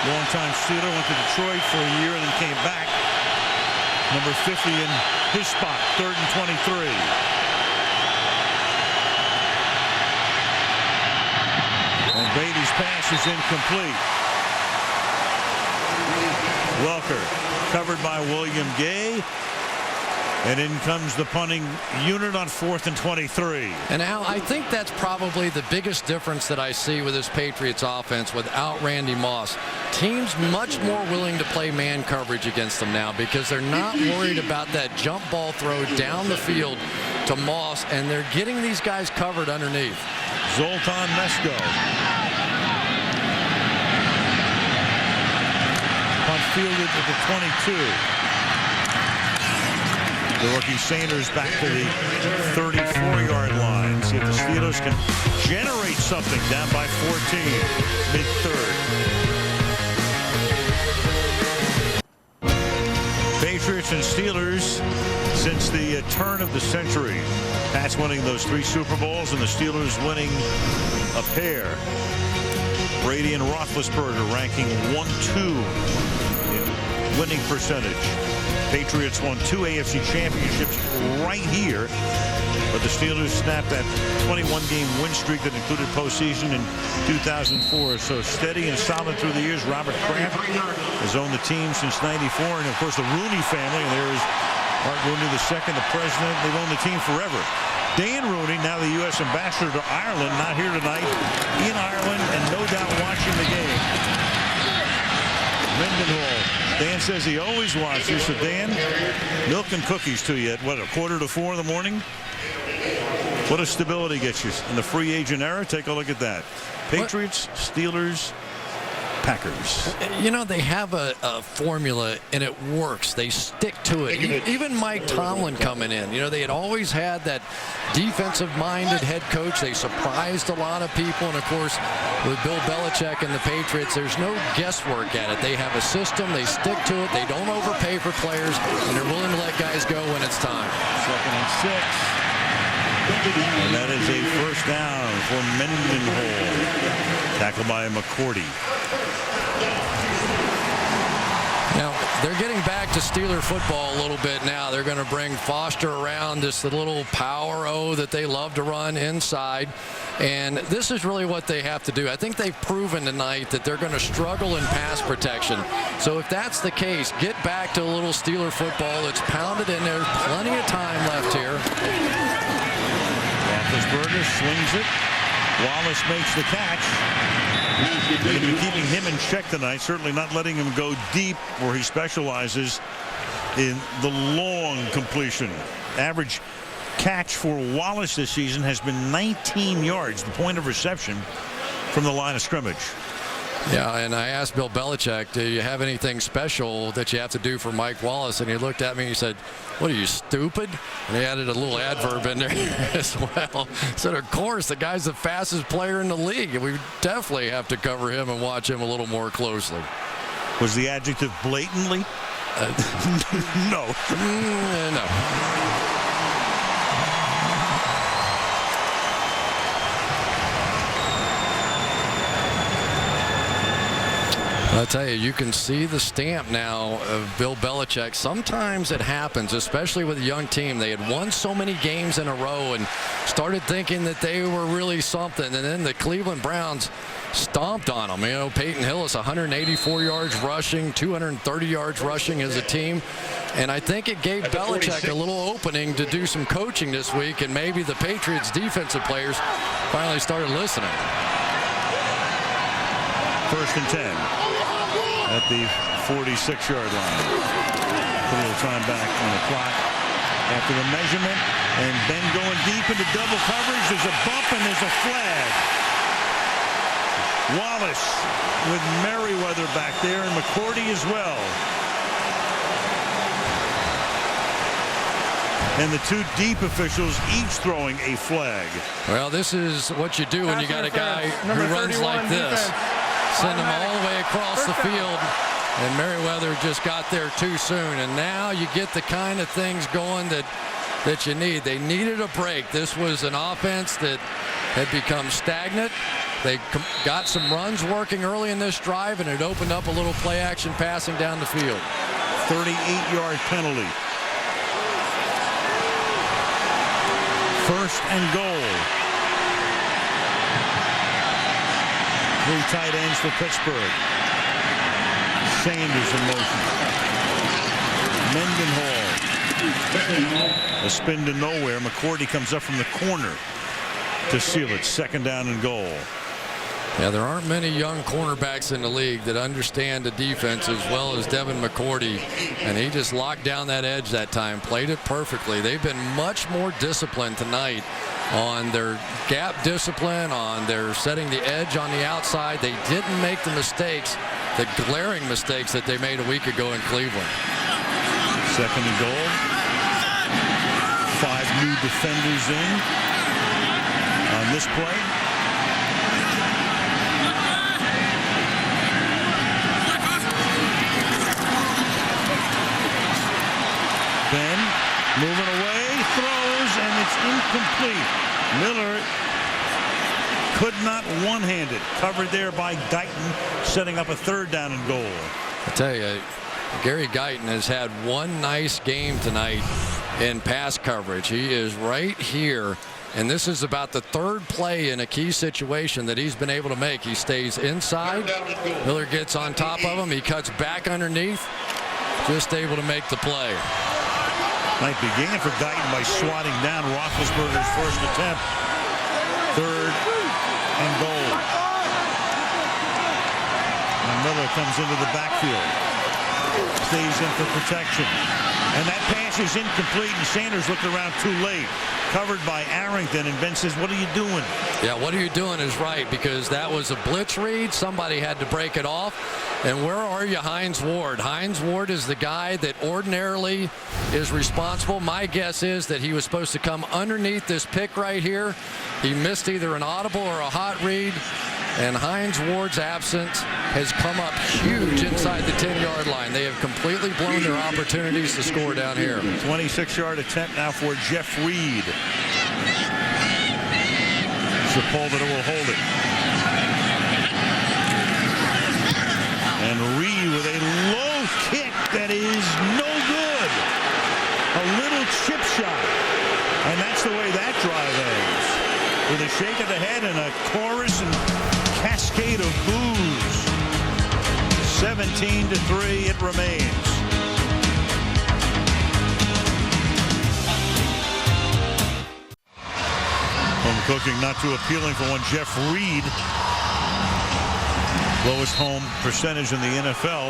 longtime Steeler, went to Detroit for a year and then came back. Number 50 in his spot, 3rd and 23. And Brady's pass is incomplete. Welker covered by William Gay. And in comes the punting unit on 4th and 23. And Al, I think that's probably the biggest difference that I see with this Patriots offense without Randy Moss. Teams much more willing to play man coverage against them now because they're not worried about that jump ball throw down the field to Moss, and they're getting these guys covered underneath. Zoltan Mesko. Punt fielded at the 22. The rookie Sanders back to the 34-yard line. See if the Steelers can generate something down by 14, mid-third. Patriots and Steelers since the turn of the century. Pats winning those 3 Super Bowls and the Steelers winning a pair. Brady and Roethlisberger ranking 1-2 in winning percentage. Patriots won 2 AFC championships right here, but the Steelers snapped that 21-game win streak that included postseason in 2004. So steady and solid through the years. Robert Kraft has owned the team since '94, and of course the Rooney family. And there's Art Rooney II, the president. They've owned the team forever. Dan Rooney, now the U.S. ambassador to Ireland, not here tonight, in Ireland, and no doubt watching the game. Mendenhall. Dan says he always watches. So Dan, milk and cookies to you at what, 3:45 in the morning? What does stability get you in the free agent era? Take a look at that. Patriots, Steelers, Packers. You know, they have a formula, and it works. They stick to it. Even Mike Tomlin coming in, you know, they had always had that defensive-minded head coach. They surprised a lot of people, and of course, with Bill Belichick and the Patriots, there's no guesswork at it. They have a system. They stick to it. They don't overpay for players, and they're willing to let guys go when it's time. 2nd and 6. And that is a first down for Mendenhall. Tackled by McCourty. Now, they're getting back to Steeler football a little bit now. They're going to bring Foster around, this little power O that they love to run inside. And this is really what they have to do. I think they've proven tonight that they're going to struggle in pass protection. So if that's the case, get back to a little Steeler football. It's pounded in there. Plenty of time left here. Roethlisberger swings it. Wallace makes the catch. They're going to be keeping him in check tonight, certainly not letting him go deep where he specializes in the long completion. Average catch for Wallace this season has been 19 yards, the point of reception from the line of scrimmage. Yeah, and I asked Bill Belichick, do you have anything special that you have to do for Mike Wallace? And he looked at me and he said, what are you, stupid? And he added a little adverb in there as well. So, of course, the guy's the fastest player in the league. And we definitely have to cover him and watch him a little more closely. Was the adjective blatantly? No. No. I'll tell you, you can see the stamp now of Bill Belichick. Sometimes it happens, especially with a young team. They had won so many games in a row and started thinking that they were really something. And then the Cleveland Browns stomped on them. You know, Peyton Hillis, 184 yards rushing, 230 yards rushing as a team. And I think it gave Belichick a little opening to do some coaching this week, and maybe the Patriots defensive players finally started listening. 1st and 10 at the 46-yard line. Put a little time back on the clock after the measurement, and Ben going deep into double coverage. There's a bump and there's a flag. Wallace with Merriweather back there, and McCourty as well. And the 2 deep officials each throwing a flag. Well, this is what you do when you got a guy who runs like this. Send him all the way across the field, and Merriweather just got there too soon. And now you get the kind of things going that you need. They needed a break. This was an offense that had become stagnant. They got some runs working early in this drive, and it opened up a little play-action passing down the field. 38-yard penalty. 1st and goal. 3 tight ends for Pittsburgh. Sanders in motion. Mendenhall. A spin to nowhere. McCourty comes up from the corner to seal it. 2nd down and goal. Yeah, there aren't many young cornerbacks in the league that understand the defense as well as Devin McCourty, and he just locked down that edge that time, played it perfectly. They've been much more disciplined tonight on their gap discipline, on their setting the edge on the outside. They didn't make the mistakes, the glaring mistakes that they made a week ago in Cleveland. 2nd and goal. 5 new defenders in. this play. Ben moving away, throws, and it's incomplete. Miller could not one-hand it. Covered there by Guyton, setting up a 3rd down and goal. I tell you, Gary Guyton has had one nice game tonight in pass coverage. He is right here, and this is about the 3rd play in a key situation that he's been able to make. He stays inside. Miller gets on top of him. He cuts back underneath. Just able to make the play. Night began for Guyton by swatting down Roethlisberger's first attempt. 3rd and goal. And Miller comes into the backfield. Stays in for protection. And that pass is incomplete, and Sanders looked around too late. Covered by Arrington, and Ben says, what are you doing? Yeah, what are you doing is right, because that was a blitz read. Somebody had to break it off. And where are you, Hines Ward? Hines Ward is the guy that ordinarily is responsible. My guess is that he was supposed to come underneath this pick right here. He missed either an audible or a hot read. And Hines Ward's absence has come up huge inside the 10-yard line. They have completely blown their opportunities to score down here. 26-yard attempt now for Jeff Reed. Sepulveda will hold it. And Reed with a low kick that is no good. A little chip shot. And that's the way that drive ends. With a shake of the head and a chorus and cascade of boos. 17-3 it remains. Home cooking not too appealing for one Jeff Reed. Lowest home percentage in the NFL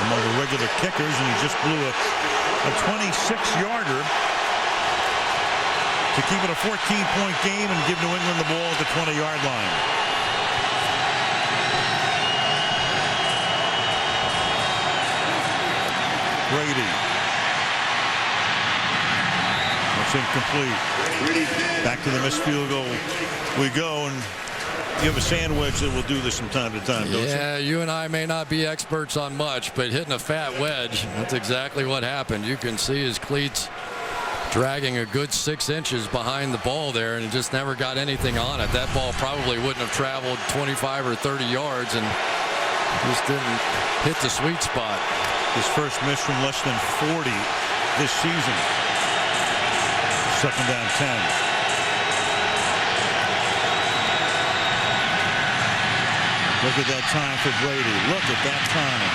among the regular kickers, and he just blew a 26-yarder to keep it a 14-point game and give New England the ball at the 20-yard line. Brady. That's incomplete. Back to the missed field goal we go, and you have a sandwich that will do this from time to time, don't you? Yeah, you and I may not be experts on much, but hitting a fat wedge, that's exactly what happened. You can see his cleats dragging a good 6 inches behind the ball there, and it just never got anything on it. That ball probably wouldn't have traveled 25 or 30 yards and just didn't hit the sweet spot. His first miss from less than 40 this season. 2nd down 10. Look at that time for Brady. Look at that time.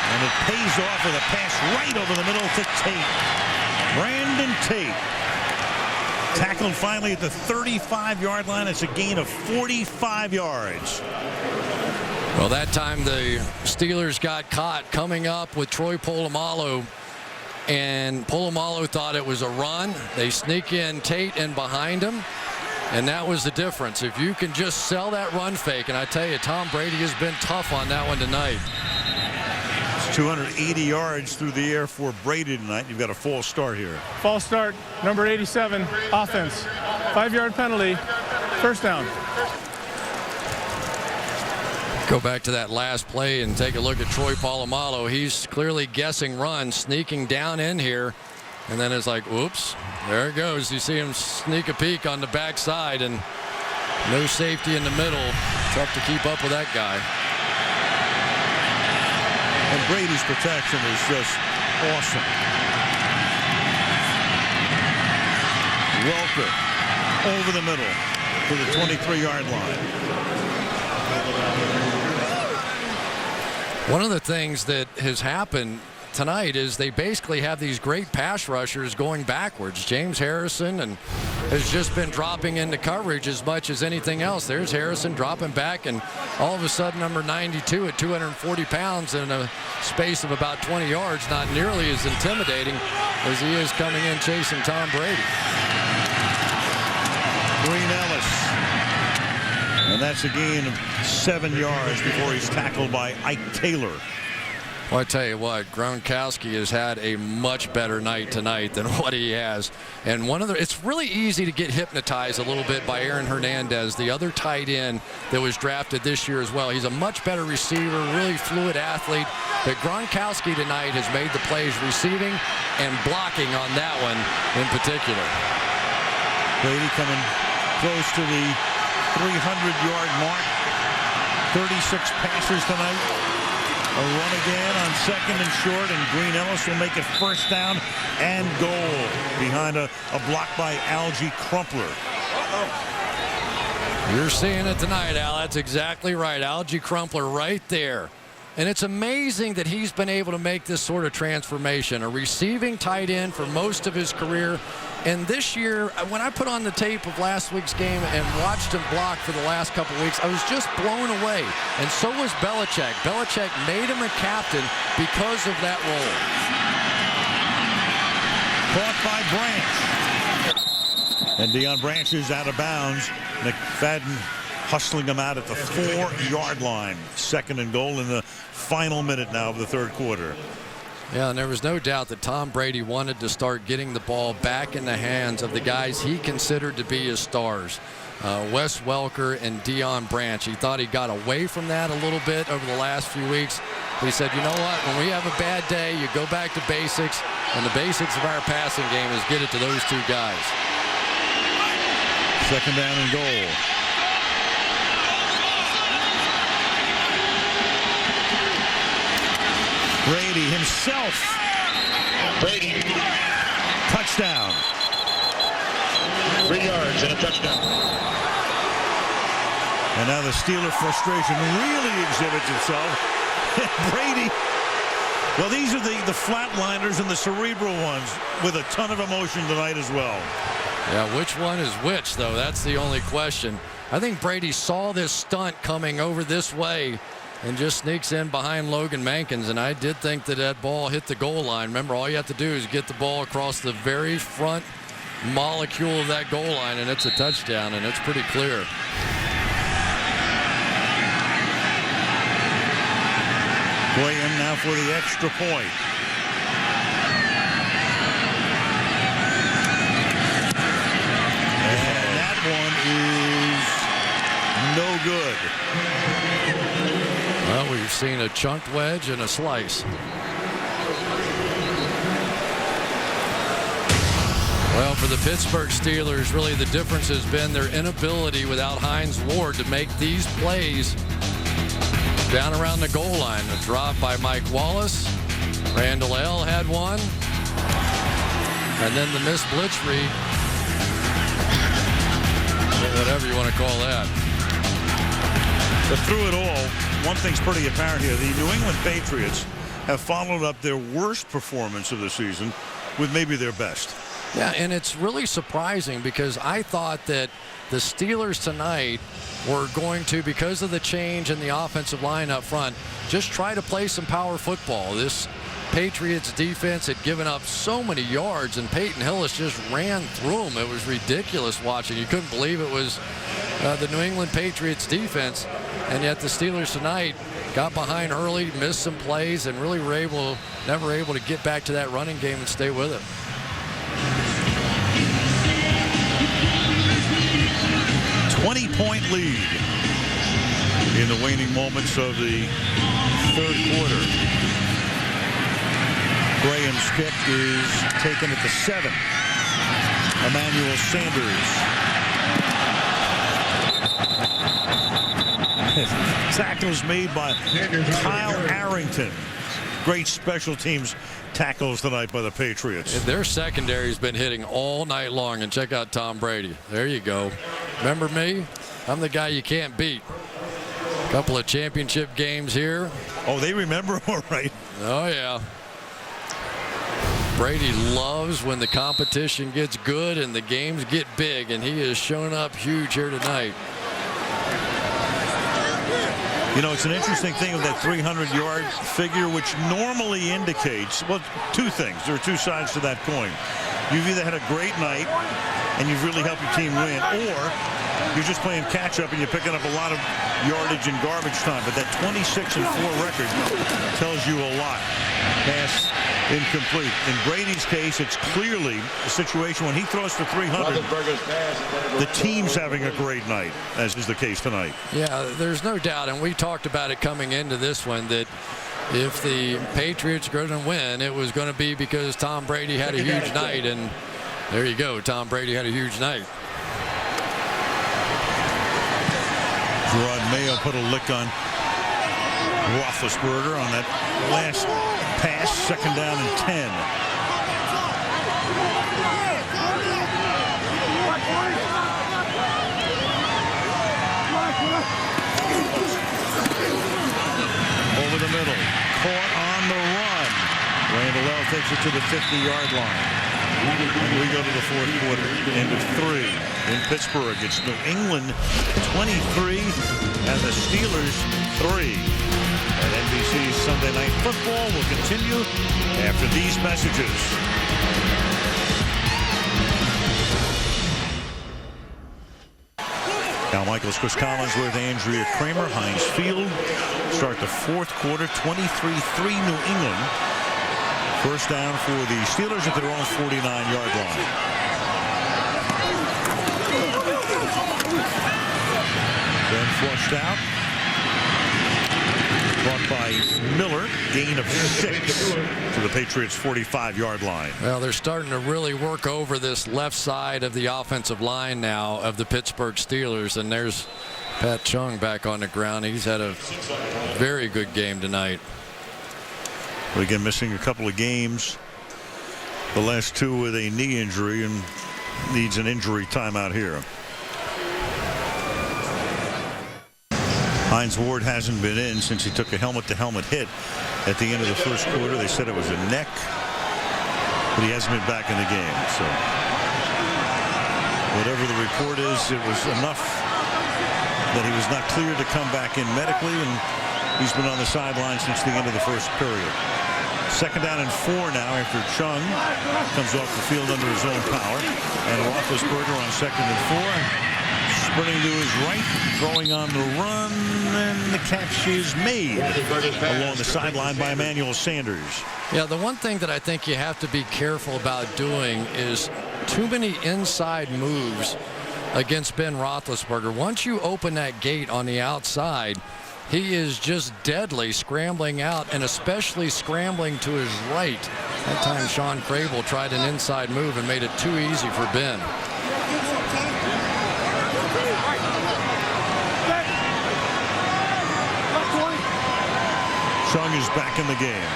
And it pays off with a pass right over the middle to Tate. Brandon Tate. Tackled finally at the 35-yard line. It's a gain of 45 yards. Well, that time the Steelers got caught coming up with Troy Polamalu, and Polamalu thought it was a run. They sneak in Tate in behind him, and that was the difference. If you can just sell that run fake, and I tell you, Tom Brady has been tough on that one tonight. It's 280 yards through the air for Brady tonight. You've got a false start here. False start, number 87, offense. 5-yard penalty, 1st down. Go back to that last play and take a look at Troy Polamalu. He's clearly guessing run, sneaking down in here, and then it's like, oops, there it goes. You see him sneak a peek on the backside, and no safety in the middle. Tough to keep up with that guy. And Brady's protection is just awesome. Welker over the middle to the 23-yard line. One of the things that has happened tonight is they basically have these great pass rushers going backwards. James Harrison and has just been dropping into coverage as much as anything else. There's Harrison dropping back, and all of a sudden number 92 at 240 pounds in a space of about 20 yards, not nearly as intimidating as he is coming in chasing Tom Brady. Green Ellis. And that's a gain of 7 yards before he's tackled by Ike Taylor. Well, I tell you what, Gronkowski has had a much better night tonight than what he has. And it's really easy to get hypnotized a little bit by Aaron Hernandez, the other tight end that was drafted this year as well. He's a much better receiver, really fluid athlete. But Gronkowski tonight has made the plays receiving and blocking on that one in particular. Brady coming close to the 300-yard mark. 36 passes tonight. A run again on second and short, and Green Ellis will make it first down and goal behind a block by Algie Crumpler. You're seeing it tonight, Al. That's exactly right. Algie Crumpler right there. And it's amazing that he's been able to make this sort of transformation. A receiving tight end for most of his career. And this year, when I put on the tape of last week's game and watched him block for the last couple weeks, I was just blown away. And so was Belichick. Belichick made him a captain because of that role. Caught by Branch. And Deion Branch is out of bounds. McFadden hustling him out at the 4-yard line. Second and goal in the final minute now of the third quarter. Yeah, and there was no doubt that Tom Brady wanted to start getting the ball back in the hands of the guys he considered to be his stars. Wes Welker and Deion Branch. He thought he got away from that a little bit over the last few weeks. He said, you know what, when we have a bad day, you go back to basics, and the basics of our passing game is get it to those two guys. Second down and goal. Brady himself. Brady. Touchdown. 3 yards and a touchdown. And now the Steeler frustration really exhibits itself. Brady. Well, these are the flatliners and the cerebral ones with a ton of emotion tonight as well. Yeah, which one is which, though? That's the only question. I think Brady saw this stunt coming over this way and just sneaks in behind Logan Mankins, and I did think that ball hit the goal line. Remember, all you have to do is get the ball across the very front molecule of that goal line, and it's a touchdown, and it's pretty clear. Graham now for the extra point. And that one is no good. Well, we've seen a chunked wedge and a slice. Well, for the Pittsburgh Steelers, really the difference has been their inability without Hines Ward to make these plays down around the goal line. A drop by Mike Wallace. Randall L. had one. And then the missed blitz read. Whatever you want to call that. But through it all, one thing's pretty apparent here. The New England Patriots have followed up their worst performance of the season with maybe their best. Yeah, and it's really surprising because I thought that the Steelers tonight were going to, because of the change in the offensive line up front, just try to play some power football. This Patriots defense had given up so many yards, and Peyton Hillis just ran through them. It was ridiculous watching. You couldn't believe it was the New England Patriots defense, and yet the Steelers tonight got behind early, missed some plays, and really were never able to get back to that running game and stay with it. Point lead in the waning moments of the third quarter. Graham's kick is taken at the 7. Emmanuel Sanders. Tackles made by Kyle Arrington. Great special teams tackles tonight by the Patriots. And their secondary's been hitting all night long. And check out Tom Brady. There you go. Remember me? I'm the guy you can't beat. A couple of championship games here. Oh, they remember all right. Oh, yeah. Brady loves when the competition gets good and the games get big, and he has shown up huge here tonight. You know, it's an interesting thing of that 300-yard figure, which normally indicates, well, two things. There are two sides to that coin. You've either had a great night and you've really helped your team win, or You're just playing catch-up, and you're picking up a lot of yardage and garbage time. But that 26-4 record tells you a lot. Pass incomplete. In Brady's case, it's clearly a situation when he throws for 300, the team's having a great night, as is the case tonight. Yeah, there's no doubt, and we talked about it coming into this one, that if the Patriots are going to win, it was going to be because Tom Brady had a huge night, and there you go. Tom Brady had a huge night. Gerard Mayo put a lick on Roethlisberger on that last pass, 2nd down and 10. Over the middle, caught on the run. Randall L takes it to the 50-yard line. And we go to the 4th quarter. End of 3 in Pittsburgh. It's New England 23 and the Steelers 3. And NBC's Sunday Night Football will continue after these messages. Now Michaels, Chris Collinsworth, Andrea Kramer, Heinz Field. Start the 4th quarter, 23-3 New England. First down for the Steelers at their own 49-yard line. Then flushed out. Caught by Miller. Gain of 6 to the Patriots' 45-yard line. Well, they're starting to really work over this left side of the offensive line now of the Pittsburgh Steelers. And there's Pat Chung back on the ground. He's had a very good game tonight. But again, missing a couple of games. The last 2 with a knee injury and needs an injury timeout here. Hines Ward hasn't been in since he took a helmet-to-helmet hit at the end of the 1st quarter. They said it was a neck, but he hasn't been back in the game. So whatever the report is, it was enough that he was not cleared to come back in medically, and he's been on the sideline since the end of the 1st period. 2nd down and 4 now after Chung comes off the field under his own power, and Roethlisberger on 2nd and 4. Sprinting to his right, throwing on the run, and the catch is made along the sideline by Emmanuel Sanders. Yeah, the one thing that I think you have to be careful about doing is too many inside moves against Ben Roethlisberger. Once you open that gate on the outside, he is just deadly scrambling out, and especially scrambling to his right. That time Sean Crable tried an inside move and made it too easy for Ben. Chung is back in the game.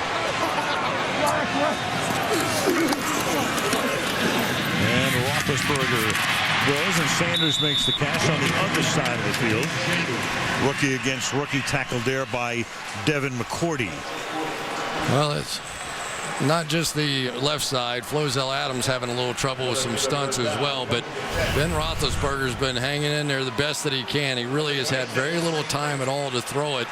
And Roethlisberger throws, and Sanders makes the catch on the other side of the field. Rookie against rookie, tackled there by Devin McCourty. Well, it's not just the left side. Flozell Adams having a little trouble with some stunts as well, but Ben Roethlisberger's been hanging in there the best that he can. He really has had very little time at all to throw it.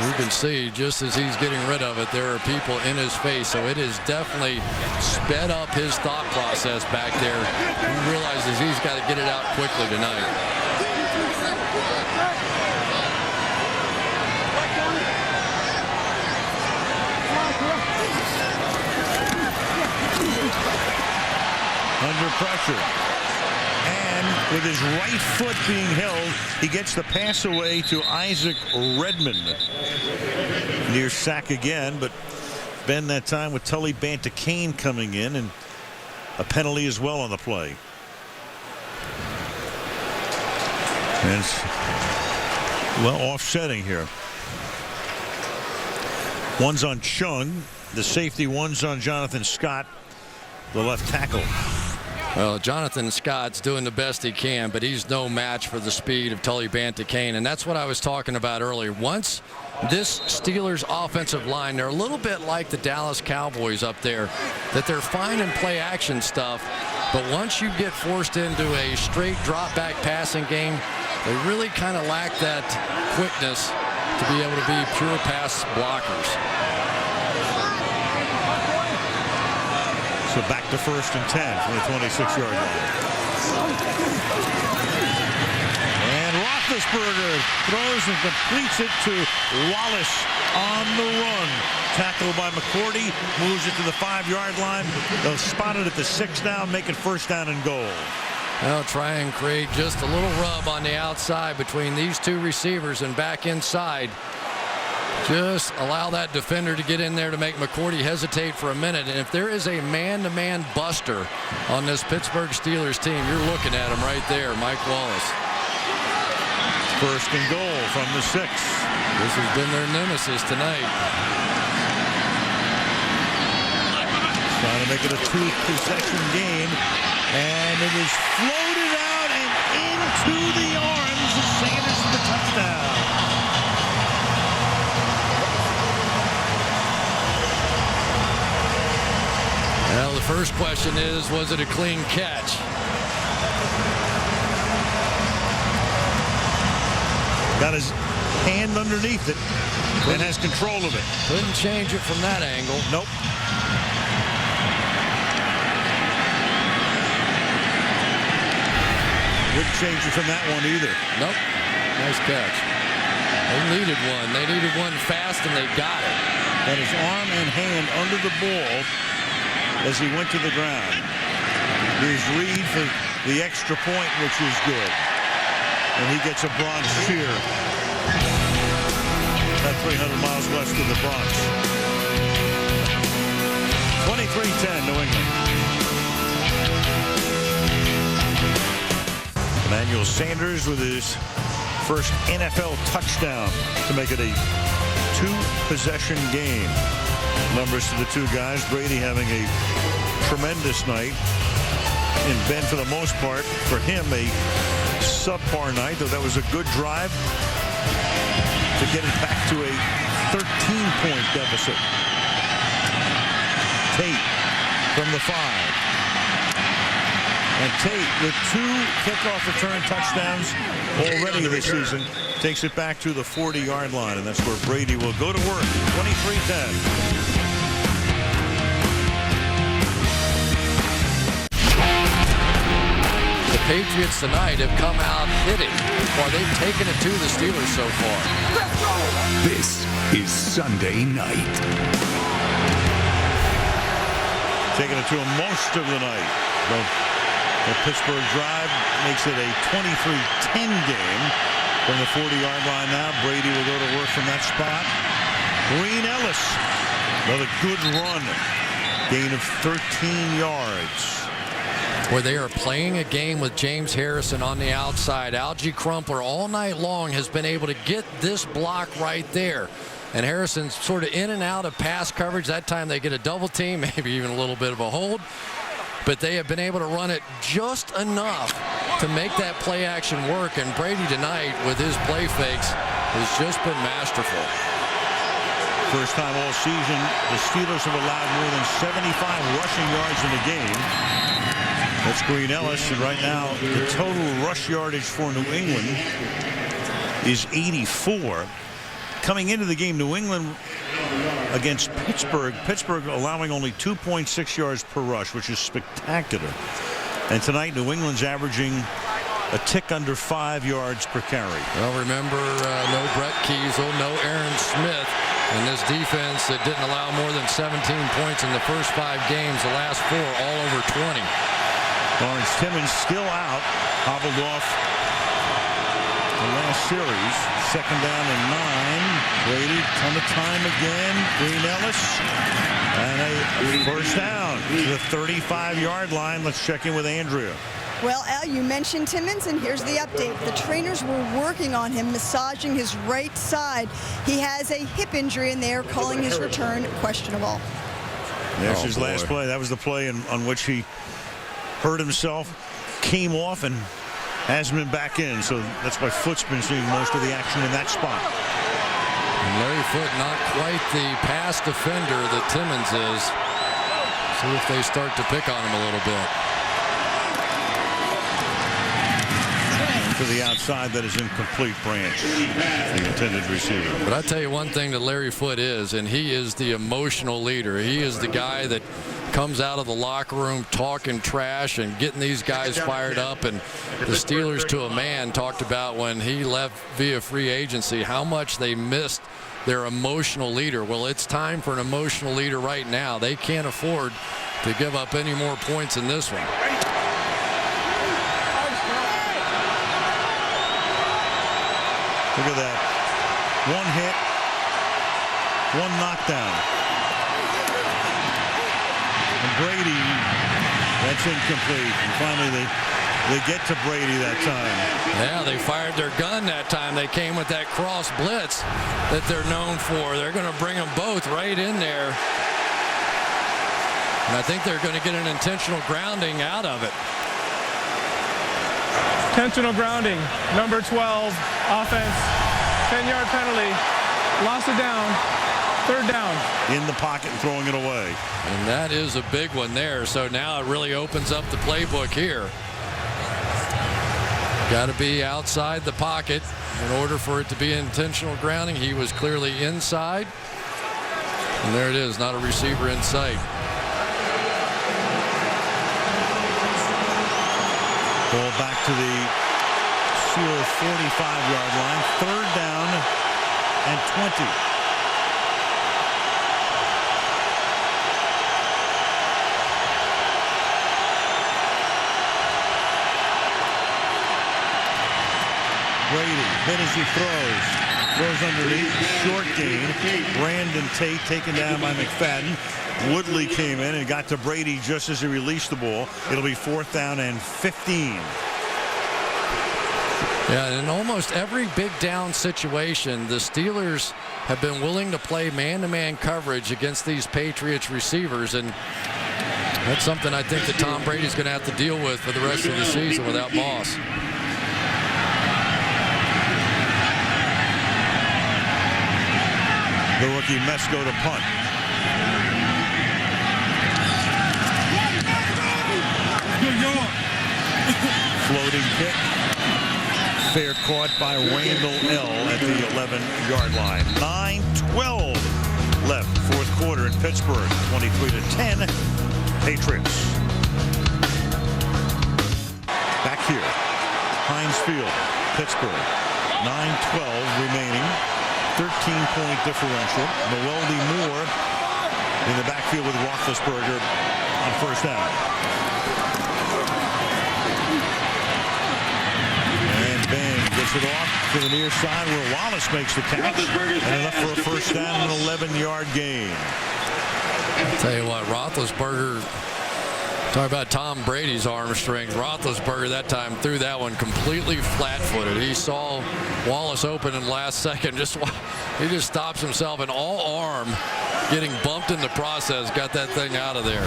You can see just as he's getting rid of it, there are people in his face, so it has definitely sped up his thought process back there. He realizes he's got to get it out quickly tonight. Under pressure. And with his right foot being held, he gets the pass away to Isaac Redmond. Near sack again, but Ben that time with Tully Banta-Cain coming in, and a penalty as well on the play. And it's, well, offsetting here. One's on Chung, the safety. One's on Jonathan Scott, the left tackle. Well, Jonathan Scott's doing the best he can, but he's no match for the speed of Tully Banta-Cain, and that's what I was talking about earlier. Once this Steelers offensive line, they're a little bit like the Dallas Cowboys up there, that they're fine in play action stuff, but once you get forced into a straight drop back passing game, they really kind of lack that quickness to be able to be pure pass blockers. So back to 1st and 10 from the 26-yard line. Roethlisberger throws and completes it to Wallace on the run. Tackled by McCourty, moves it to the 5-yard line. They'll spot it at the 6 now, make it first down and goal. They'll try and create just a little rub on the outside between these two receivers and back inside. Just allow that defender to get in there to make McCourty hesitate for a minute. And if there is a man-to-man buster on this Pittsburgh Steelers team, you're looking at him right there, Mike Wallace. First and goal from the 6. This has been their nemesis tonight. Trying to make it a 2-possession game. And it is floated out and into the arms of Sanders for the touchdown. Well, the first question is, was it a clean catch? Got his hand underneath it and has control of it. Couldn't change it from that angle. Nope. Wouldn't change it from that one either. Nope. Nice catch. They needed one. They needed one fast, and they got it. Got his arm and hand under the ball as he went to the ground. Here's Reed for the extra point, which is good. And he gets a Bronx cheer. About 300 miles west of the Bronx. 23-10, New England. Emmanuel Sanders with his first NFL touchdown to make it a 2-possession game. Numbers to the two guys. Brady having a tremendous night. And Ben, for the most part, for him, a subpar night, though that was a good drive to get it back to a 13-point deficit. Tate from the 5. And Tate, with 2 kickoff return touchdowns already this season, takes it back to the 40-yard line, and that's where Brady will go to work. 23-10. The Patriots tonight have come out hitting while they've taken it to the Steelers so far. This is Sunday night. Taking it to him most of the night. The Pittsburgh drive makes it a 23-10 game from the 40-yard line now. Brady will go to work from that spot. Green Ellis, another good run. Gain of 13 yards. Where they are playing a game with James Harrison on the outside. Algie Crumpler all night long has been able to get this block right there. And Harrison's sort of in and out of pass coverage. That time they get a double team, maybe even a little bit of a hold. But they have been able to run it just enough to make that play action work. And Brady tonight, with his play fakes, has just been masterful. First time all season, the Steelers have allowed more than 75 rushing yards in the game. That's Green Ellis, and right now the total rush yardage for New England is 84. Coming into the game, New England against Pittsburgh allowing only 2.6 yards per rush, which is spectacular. And tonight, New England's averaging a tick under 5 yards per carry. Well, remember, no Brett Kiesel, no Aaron Smith. And this defense that didn't allow more than 17 points in the first 5 games, the last 4 all over 20. Lawrence Timmons still out, hobbled off the last series. 2nd down and 9. Brady, ton of time again. Green Ellis, and a first down to the 35-yard line. Let's check in with Andrea. Well, Al, you mentioned Timmons, and here's the update. The trainers were working on him, massaging his right side. He has a hip injury, and they are calling his return questionable. There's his last play. That was the play on which he hurt himself, came off, and hasn't been back in. So that's why Foot's been seeing most of the action in that spot. And Larry Foote, not quite the pass defender that Timmons is. See if they start to pick on him a little bit. To the outside, that is incomplete. Branch, the intended receiver. But I tell you one thing that Larry Foote is, and he is the emotional leader. He is the guy that comes out of the locker room talking trash and getting these guys fired up. And the Steelers, to a man, talked about when he left via free agency how much they missed their emotional leader. Well, it's time for an emotional leader right now. They can't afford to give up any more points in this one. Look at that. One hit, one knockdown. And Brady, that's incomplete. And finally they get to Brady that time. Yeah, they fired their gun that time. They came with that cross blitz that they're known for. They're going to bring them both right in there. And I think they're going to get an intentional grounding out of it. Intentional grounding, number 12, offense, 10-yard penalty, lost it down, third down. In the pocket and throwing it away. And that is a big one there. So now it really opens up the playbook here. Got to be outside the pocket in order for it to be intentional grounding. He was clearly inside. And there it is, not a receiver in sight. Ball back to the Steelers 45-yard line. Third down and 20. Brady hit as he throws underneath, short gain. Brandon Tate taken down by McFadden. Woodley came in and got to Brady just as he released the ball. It'll be 4th down and 15. Yeah, in almost every big down situation, the Steelers have been willing to play man-to-man coverage against these Patriots receivers, and that's something I think that Tom Brady's going to have to deal with for the rest of the season without Moss. The rookie Mesco to punt. Floating kick. Fair caught by Randall L. at the 11-yard line. 9:12 left, fourth quarter in Pittsburgh. 23-10, Patriots. Back here, Heinz Field, Pittsburgh. 9:12 remaining. 13-point differential. Noeldi Moore in the backfield with Roethlisberger on first down. And Ben gets it off to the near side where Wallace makes the catch. And enough for a first down and an 11-yard gain. I'll tell you what, Roethlisberger, talk about Tom Brady's arm strength. Roethlisberger that time threw that one completely flat-footed. He saw Wallace open in the last second. He just stops himself, and all arm getting bumped in the process, got that thing out of there.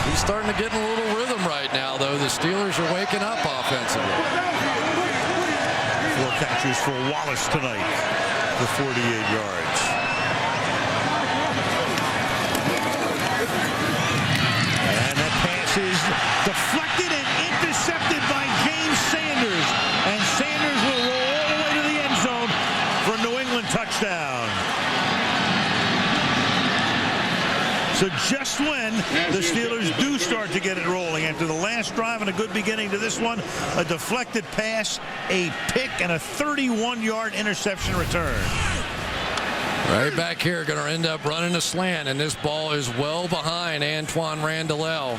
He's starting to get in a little rhythm right now, though. The Steelers are waking up offensively. 4 catches for Wallace tonight for 48 yards. And that pass is deflected and intercepted by James Sanders. And Sanders will roll all the way to the end zone for a New England touchdown. So just when the Steelers do start to get it rolling after the last drive and a good beginning to this one, a deflected pass, a pick, and a 31-yard interception return. Right back here, going to end up running a slant, and this ball is well behind Antoine Randall.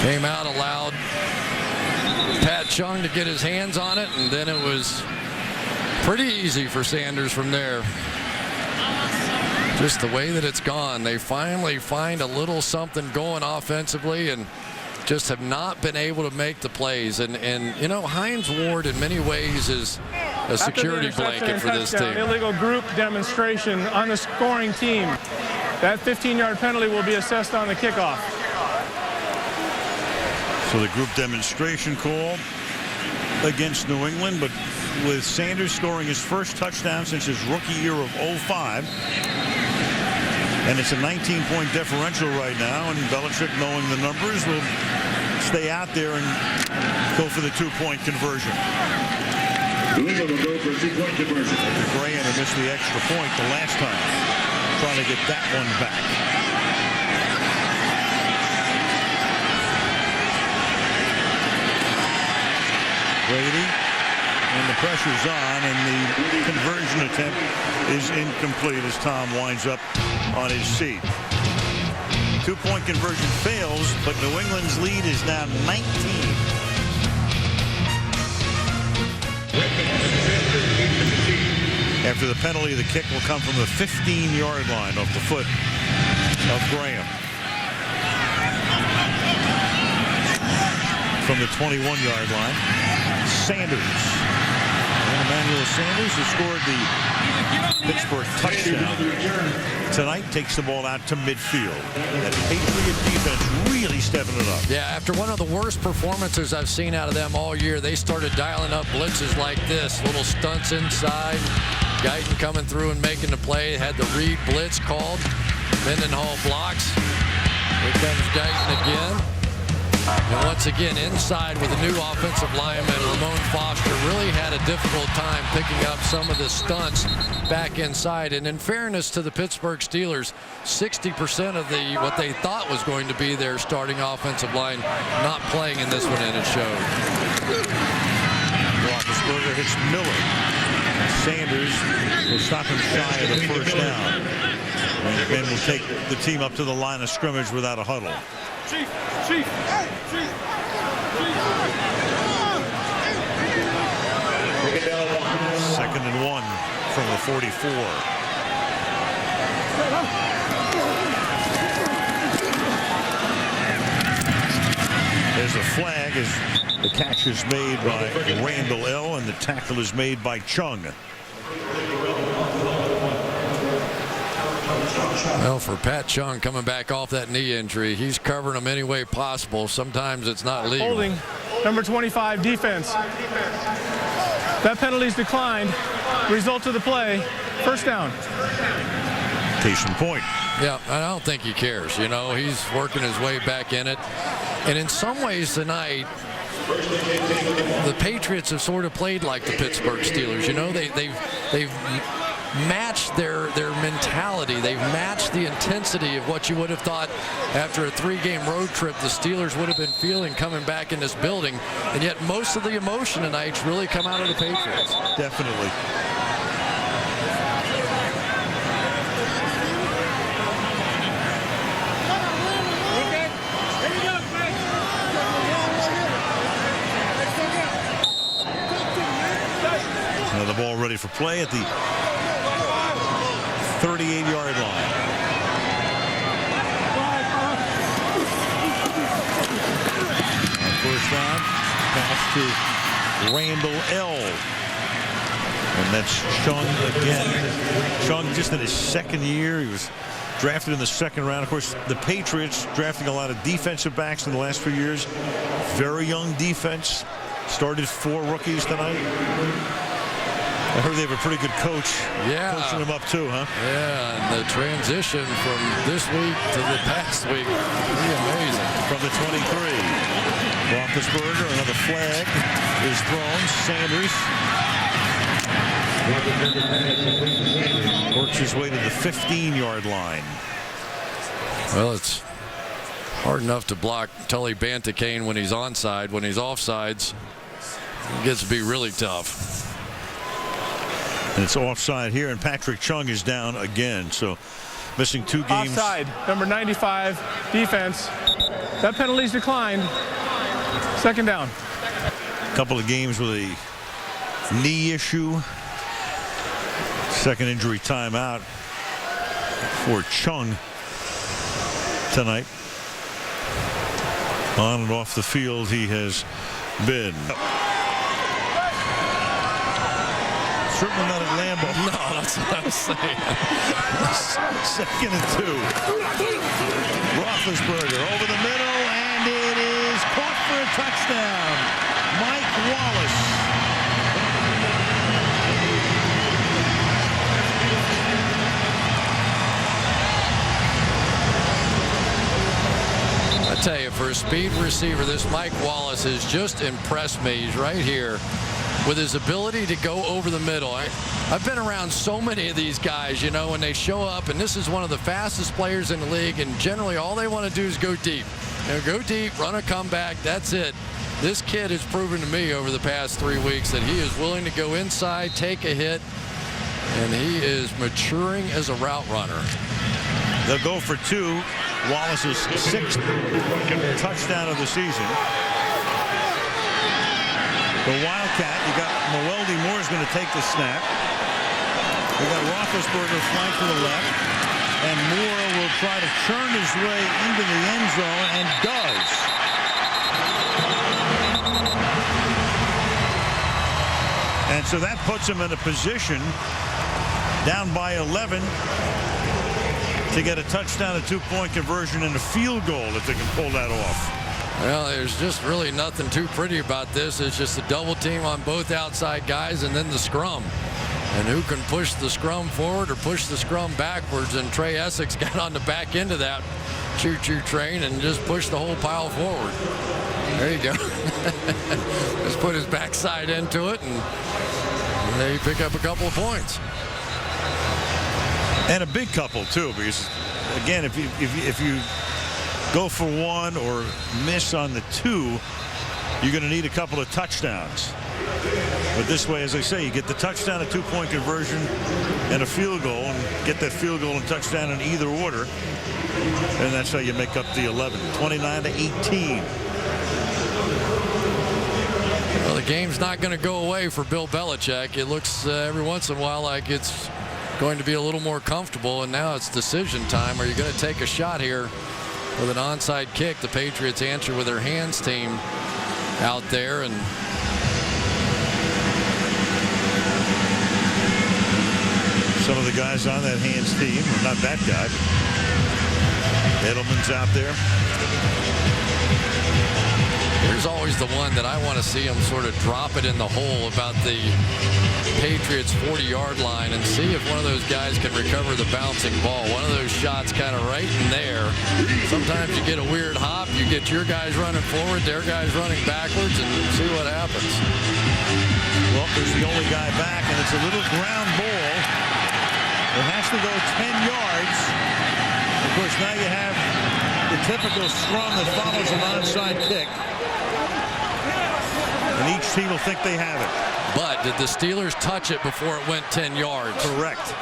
Came out, allowed Pat Chung to get his hands on it, and then it was pretty easy for Sanders from there. Just the way that it's gone, they finally find a little something going offensively and just have not been able to make the plays. And you know, Hines Ward in many ways is a security blanket for this team. Illegal group demonstration on the scoring team. That 15-yard penalty will be assessed on the kickoff. So the group demonstration call against New England, but with Sanders scoring his first touchdown since his rookie year of 05. And it's a 19-point differential right now, and Belichick, knowing the numbers, will stay out there and go for the 2-point conversion. New England will go for a 2-point conversion. Graham missed the extra point the last time, trying to get that one back. Brady, and the pressure's on, and the conversion attempt is incomplete as Tom winds up on his seat. 2-point conversion fails, but New England's lead is now 19. After the penalty, the kick will come from the 15-yard line off the foot of Graham. From the 21-yard line, Sanders. And Emmanuel Sanders, who scored the Pittsburgh touchdown tonight, takes the ball out to midfield. That Patriot defense really stepping it up. Yeah, after one of the worst performances I've seen out of them all year, they started dialing up blitzes like this. Little stunts inside. Guyton coming through and making the play. Had the Reed blitz called. Mendenhall blocks. Here comes Guyton again. And once again, inside with a new offensive lineman, Ramon Foster really had a difficult time picking up some of the stunts back inside. And in fairness to the Pittsburgh Steelers, 60% of what they thought was going to be their starting offensive line not playing in this one, and it showed. Roethlisberger hits Miller. Sanders will stop him shy of the first down. And Ben will take the team up to the line of scrimmage without a huddle. Second and 1 from the 44. There's a flag as the catch is made by Randall L. and the tackle is made by Chung. Well, for Pat Chung coming back off that knee injury, he's covering him any way possible. Sometimes it's not legal. Holding, number 25, defense. That penalty's declined. Result of the play, first down. Case in point. Yeah, I don't think he cares. You know, he's working his way back in it. And in some ways tonight, the Patriots have sort of played like the Pittsburgh Steelers. You know, they've matched their mentality. They've matched the intensity of what you would have thought after a 3-game road trip the Steelers would have been feeling coming back in this building. And yet most of the emotion tonight's really come out of the Patriots. Definitely. Now the ball ready for play at the 38-yard line. First down, pass to Randall L. And that's Chung again. Chung just in his second year. He was drafted in the second round. Of course, the Patriots drafting a lot of defensive backs in the last few years. Very young defense. Started 4 rookies tonight. I heard they have a pretty good coach. Yeah. Coaching them up too, huh? Yeah, and the transition from this week to the past week, pretty amazing. From the 23. Roethlisberger, another flag is thrown. Sanders works his way to the 15-yard line. Well, it's hard enough to block Tully Banticane when he's onside. When he's offsides, it gets to be really tough. And it's offside here, and Patrick Chung is down again. So missing 2 games. Offside, number 95, defense. That penalty's declined. Second down. A couple of games with a knee issue. Second injury timeout for Chung tonight. On and off the field he has been. Certainly not at Lambeau. No, that's what I was saying. Second and 2. Roethlisberger over the middle, and it is caught for a touchdown. Mike I tell you, for a speed receiver, this Mike Wallace has just impressed me. He's right here with his ability to go over the middle. I've been around so many of these guys, you know, when they show up, and this is one of the fastest players in the league, and generally all they want to do is go deep. You know, go deep, run a comeback, that's it. this kid has proven to me over the past 3 weeks that he is willing to go inside, take a hit, and he is maturing as a route runner. They'll go for 2. Wallace's 6th touchdown of the season. The Wildcat, you got Moeldy Moore's going to take the snap. We got Roethlisberger flanked to the left, and Moore will try to churn his way into the end zone and does. And so that puts him in a position down by 11 to get a touchdown, a 2-point conversion, and a field goal if they can pull that off. Well, there's just really nothing too pretty about this. It's just a double team on both outside guys and then the scrum. And who can push the scrum forward or push the scrum backwards? And Trey Essex got on the back end of that choo-choo train and just pushed the whole pile forward. There you go. Just put his backside into it, and they pick up a couple of points. And a big couple, too, because, again, if you go for 1 or miss on the 2, you're going to need a couple of touchdowns. But this way, as I say, you get the touchdown, a 2-point conversion, and a field goal, and get that field goal and touchdown in either order. And that's how you make up the 11. 29-18. Well, the game's not going to go away for Bill Belichick. It looks every once in a while like it's going to be a little more comfortable, and now it's decision time. Are you going to take a shot here with an onside kick? The Patriots answer with their hands team out there, and some of the guys on that hands team, not that guy, Edelman's out there. Here's always the one that I want to see him sort of drop it in the hole about the Patriots 40-yard line and see if one of those guys can recover the bouncing ball. One of those shots kind of right in there. Sometimes you get a weird hop. You get your guys running forward, their guys running backwards, and see what happens. Well, there's the only guy back, and it's a little ground ball. It has to go 10 yards. Of course, now you have the typical scrum that follows an onside kick. And each team will think they have it. But did the Steelers touch it before it went 10 yards? Correct.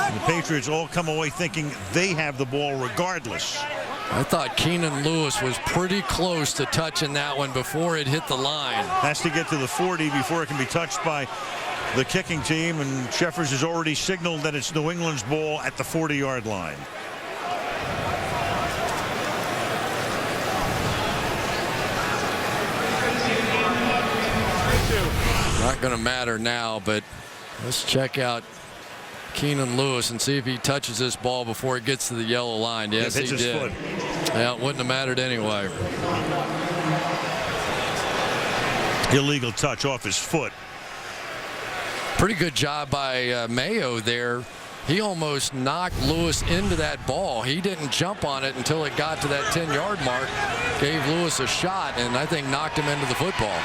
And the Patriots all come away thinking they have the ball regardless. I thought Keenan Lewis was pretty close to touching that one before it hit the line. Has to get to the 40 before it can be touched by the kicking team, and Sheffers has already signaled that it's New England's ball at the 40-yard line. Not going to matter now, but let's check out Keenan Lewis and see if he touches this ball before it gets to the yellow line. Yes, he did. Foot. Yeah, it wouldn't have mattered anyway. Illegal touch off his foot. Pretty good job by Mayo there. He almost knocked Lewis into that ball. He didn't jump on it until it got to that 10-yard mark. Gave Lewis a shot and I think knocked him into the football.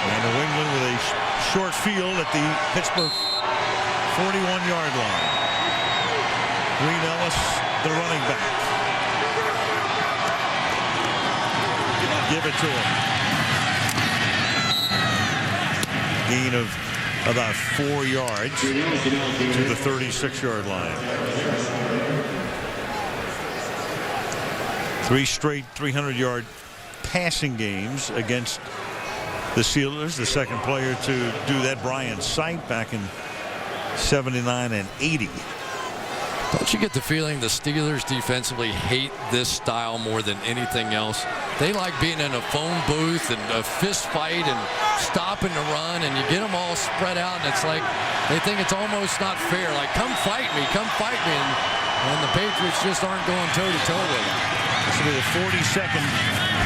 And New England with a short field at the Pittsburgh 41-yard line. Green Ellis, the running back. Give it to him. Gain of about 4 yards to the 36-yard line. 3 straight 300-yard passing games against the Steelers. The second player to do that, Brian Sight, back in 79 and 80. Don't you get the feeling the Steelers defensively hate this style more than anything else? They like being in a phone booth and a fist fight and stopping the run, and you get them all spread out, and it's like they think it's almost not fair. Like, come fight me, and the Patriots just aren't going toe-to-toe with them. This will be the 42nd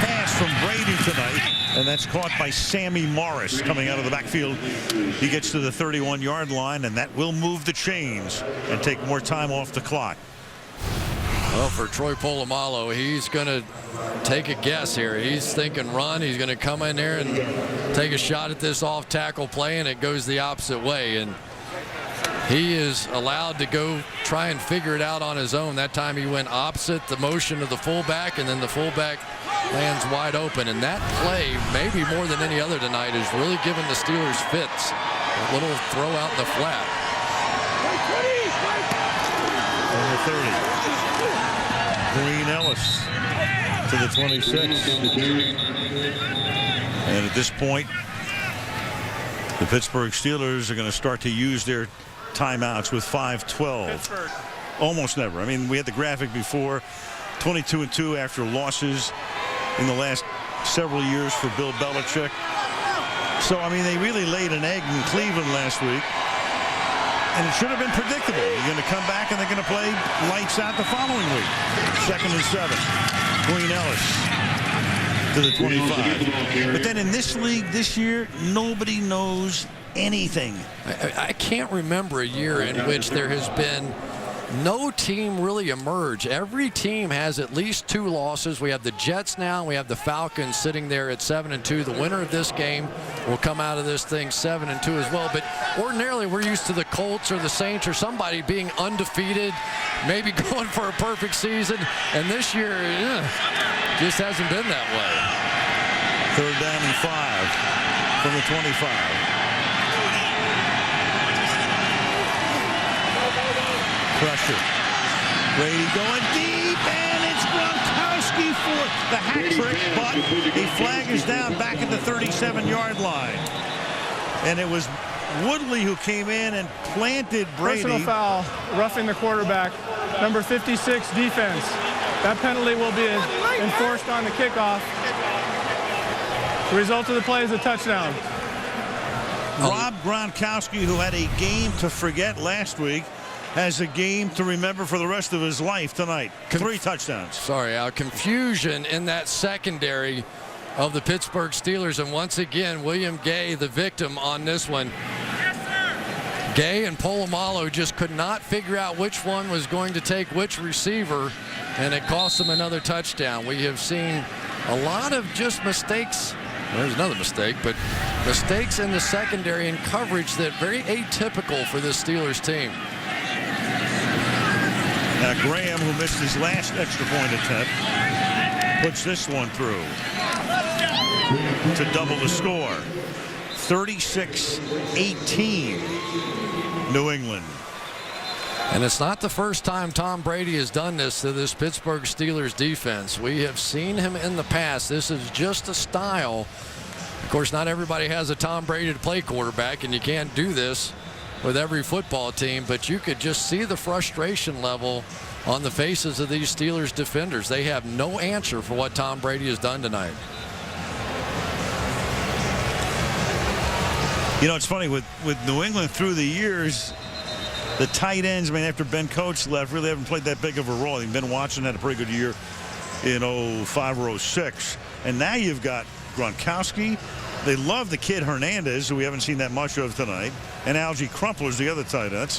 pass from Brady tonight, and that's caught by Sammy Morris coming out of the backfield. He gets to the 31-yard line, and that will move the chains and take more time off the clock. Well, for Troy Polamalu, he's going to take a guess here. He's thinking run. He's going to come in there and take a shot at this off-tackle play, and it goes the opposite way. And he is allowed to go try and figure it out on his own. That time he went opposite the motion of the fullback, and then the fullback lands wide open. And that play, maybe more than any other tonight, is really giving the Steelers fits. A little throw out in the flat. On the 30. Green Ellis to the 26. And at this point, the Pittsburgh Steelers are going to start to use their timeouts with 5:12. Almost never. I mean, we had the graphic before. 22-2 after losses in the last several years for Bill Belichick. So, I mean, they really laid an egg in Cleveland last week. And it should have been predictable. They're going to come back and they're going to play lights out the following week. 2nd and 7. Green Ellis to the 25. But then in this league this year, nobody knows anything. I can't remember a year in which there has been no team really emerge. Every team has at least 2 losses. We have the Jets now. We have the Falcons sitting there at 7-2. The winner of this game will come out of this thing 7-2 as well. But ordinarily, we're used to the Colts or the Saints or somebody being undefeated, maybe going for a perfect season. And this year, just hasn't been that way. 3rd down and 5 from the 25. Pressure. Brady going deep, and it's Gronkowski for the hat trick, but the flag is down back at the 37-yard line. And it was Woodley who came in and planted Brady. Personal foul, roughing the quarterback. Number 56, defense. That penalty will be enforced on the kickoff. The result of the play is a touchdown. Rob Gronkowski, who had a game to forget last week, has a game to remember for the rest of his life tonight. 3 touchdowns. Sorry, Al. Confusion in that secondary of the Pittsburgh Steelers. And once again, William Gay, the victim on this one. Gay and Polamalu just could not figure out which one was going to take which receiver, and it cost them another touchdown. We have seen a lot of just mistakes. There's another mistake, but mistakes in the secondary and coverage that very atypical for this Steelers team. Now Graham, who missed his last extra point attempt, puts this one through to double the score. 36-18, New England. And it's not the first time Tom Brady has done this to this Pittsburgh Steelers defense. We have seen him in the past. This is just a style. Of course, not everybody has a Tom Brady to play quarterback, and you can't do this with every football team, but you could just see the frustration level on the faces of these Steelers defenders. They have no answer for what Tom Brady has done tonight. You know, it's funny with New England through the years, the tight ends, I mean, after Ben Coates left, really haven't played that big of a role. I mean, Ben Watson had a pretty good year in 05 or 06. And now you've got Gronkowski. They love the kid Hernandez, who we haven't seen that much of tonight, and Algie Crumpler's the other tight end.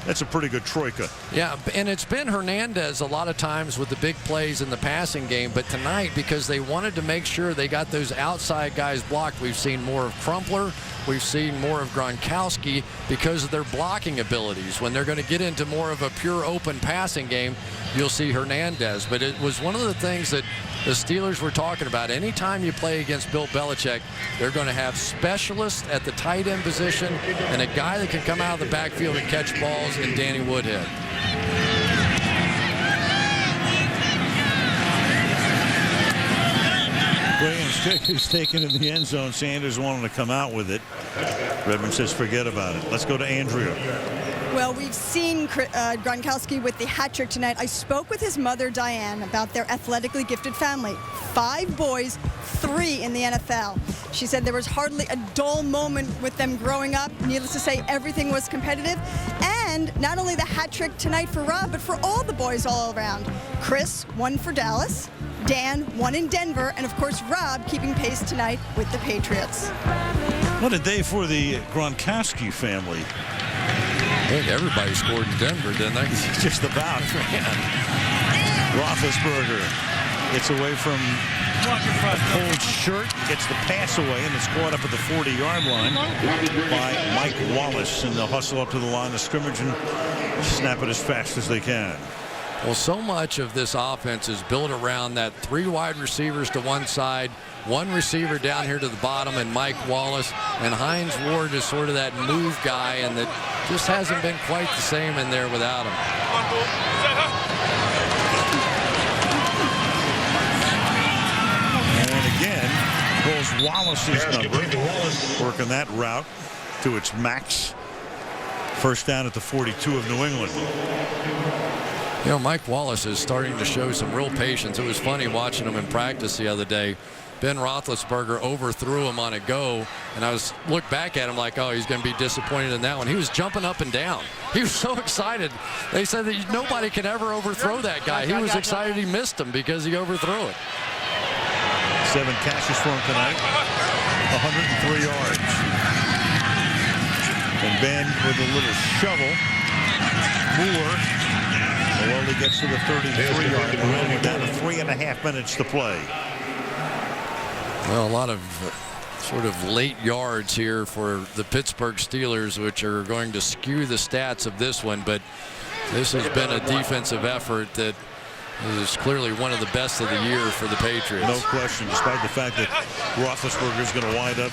That's a pretty good troika. Yeah, and it's been Hernandez a lot of times with the big plays in the passing game, but tonight, because they wanted to make sure they got those outside guys blocked, we've seen more of Crumpler. We've seen more of Gronkowski because of their blocking abilities. When they're going to get into more of a pure open passing game, you'll see Hernandez. But it was one of the things that the Steelers were talking about. Anytime you play against Bill Belichick, they're going to have specialists at the tight end position and a guy that can come out of the backfield and catch balls in Danny Woodhead. Graham's kick is taken in the end zone. Sanders wanted to come out with it. Redmond says forget about it. Let's go to Andrea. Well, we've seen Gronkowski with the hat trick tonight. I spoke with his mother, Diane, about their athletically gifted family. 5 boys, 3 in the NFL. She said there was hardly a dull moment with them growing up. Needless to say, everything was competitive. And not only the hat trick tonight for Rob, but for all the boys all around. Chris, 1 for Dallas. Dan, 1 in Denver. And, of course, Rob keeping pace tonight with the Patriots. What a day for the Gronkowski family. I think everybody scored in Denver, didn't they? Just about, man. Roethlisberger Gets away from a cold shirt, gets the pass away, and it's caught up at the 40-yard line by Mike Wallace. And they'll hustle up to the line of scrimmage and snap it as fast as they can. Well, so much of this offense is built around that 3 wide receivers to one side, 1 receiver down here to the bottom, and Mike Wallace. And Hines Ward is sort of that move guy, and that just hasn't been quite the same in there without him. And again, pulls Wallace's number, working that route to its max. First down at the 42 of New England. You know, Mike Wallace is starting to show some real patience. It was funny watching him in practice the other day. Ben Roethlisberger overthrew him on a go, and I looked back at him like, oh, he's going to be disappointed in that one. He was jumping up and down. He was so excited. They said that nobody could ever overthrow that guy. He was excited he missed him because he overthrew it. 7 catches for him tonight, 103 yards. And Ben with a little shovel. Moore, well, he gets to the 33-yard line. We're down to 3.5 minutes to play. Well, a lot of sort of late yards here for the Pittsburgh Steelers, which are going to skew the stats of this one. But this has been a defensive effort that is clearly one of the best of the year for the Patriots. No question, despite the fact that Roethlisberger is going to wind up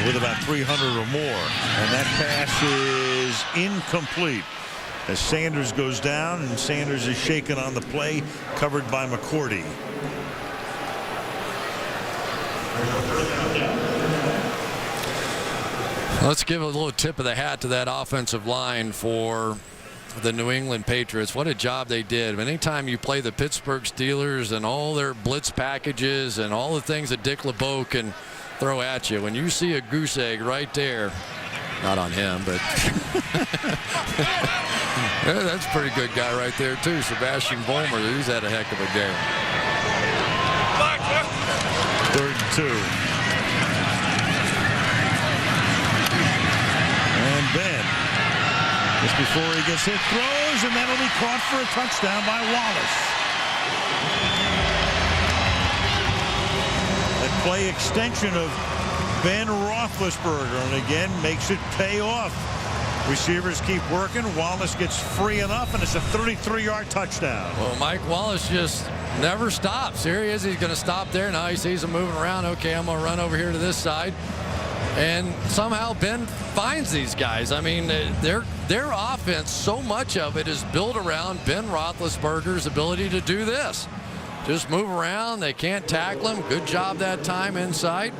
with about 300 or more. And that pass is incomplete as Sanders goes down, and Sanders is shaken on the play, covered by McCourty. Let's give a little tip of the hat to that offensive line for the New England Patriots. What a job they did. Anytime you play the Pittsburgh Steelers and all their blitz packages and all the things that Dick LeBeau can throw at you, when you see a goose egg right there, not on him, but yeah, that's a pretty good guy right there too, Sebastian Vollmer. He's had a heck of a game. 3rd and 2. And Ben, just before he gets hit, throws, and that'll be caught for a touchdown by Wallace. That play extension of Ben Roethlisberger, and again makes it pay off. Receivers keep working. Wallace gets free enough, and it's a 33-yard touchdown. Well, Mike Wallace just never stops. Here he is. He's going to stop there. Now he sees him moving around. Okay, I'm going to run over here to this side. And somehow Ben finds these guys. I mean, their offense, so much of it is built around Ben Roethlisberger's ability to do this. Just move around. They can't tackle him. Good job that time inside.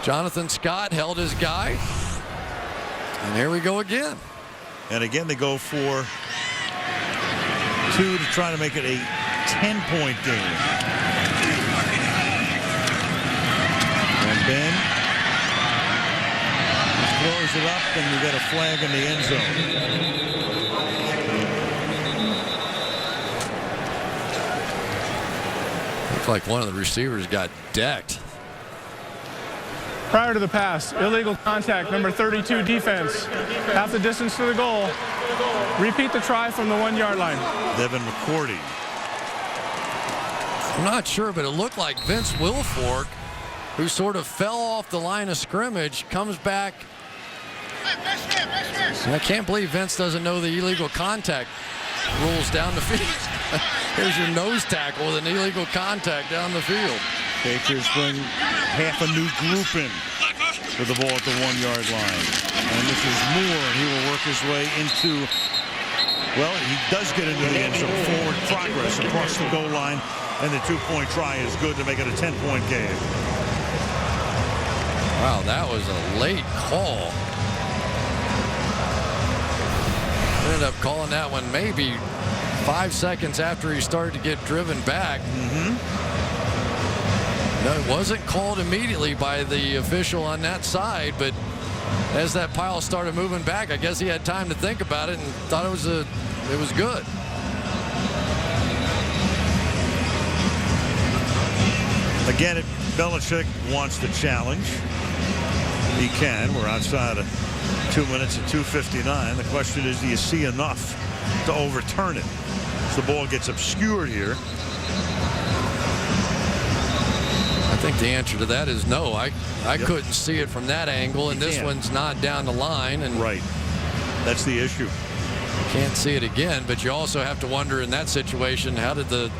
Jonathan Scott held his guy. And here we go again. And again, they go for 2 to try to make it a 10-point game. And Ben throws it up, and we got a flag in the end zone. Looked like one of the receivers got decked. Prior to the pass, illegal contact, number 32 defense. Half the distance to the goal. Repeat the try from the 1-yard line. Devin McCourty. I'm not sure, but it looked like Vince Wilfork, who sort of fell off the line of scrimmage, comes back. I can't believe Vince doesn't know the illegal contact rules down the field. Here's your nose tackle with an illegal contact down the field. Patriots bring half a new group in with the ball at the 1-yard line. And this is Moore, and he will work his way into, well, he does get into the end zone. Forward progress across the goal line, and the 2-point try is good to make it a 10-point game. Wow, that was a late call. Ended up calling that one maybe 5 seconds after he started to get driven back. No, it wasn't called immediately by the official on that side, but as that pile started moving back, I guess he had time to think about it and thought it was good. Again, Belichick wants the challenge. He can. We're outside of 2 minutes and 2:59. The question is, do you see enough to overturn it? As the ball gets obscured here. think the answer to that is no. I couldn't see it from that angle, and this one's not down the line. And right. That's the issue. Can't see it again, but you also have to wonder in that situation, how did the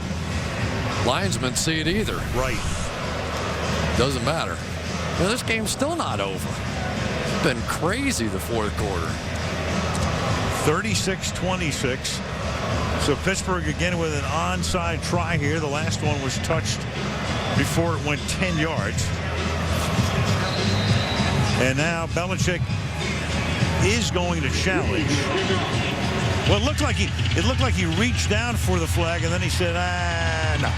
linesman see it either? Right. Doesn't matter. Well, this game's still not over. It's been crazy the fourth quarter. 36-26. So Pittsburgh again with an onside try here. The last one was touched before it went 10 yards. And now Belichick is going to challenge. Well, it looked like he reached down for the flag, and then he said, no.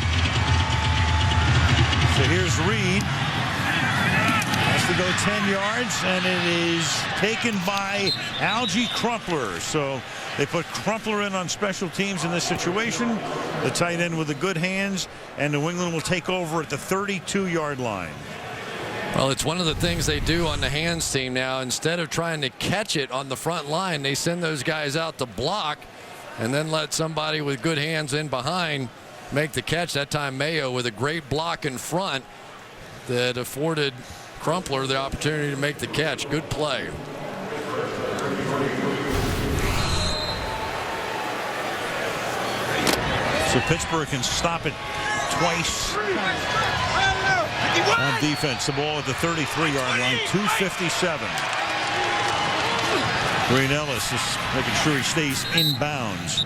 So here's Reed. Has to go 10 yards, and it is taken by Algie Crumpler. So they put Crumpler in on special teams in this situation. The tight end with the good hands, and New England will take over at the 32-yard line. Well, it's one of the things they do on the hands team now. Instead of trying to catch it on the front line, they send those guys out to block and then let somebody with good hands in behind make the catch. That time Mayo with a great block in front that afforded Crumpler the opportunity to make the catch. Good play. So Pittsburgh can stop it twice on defense. The ball at the 33-yard line, 2:57. Green Ellis is making sure he stays inbounds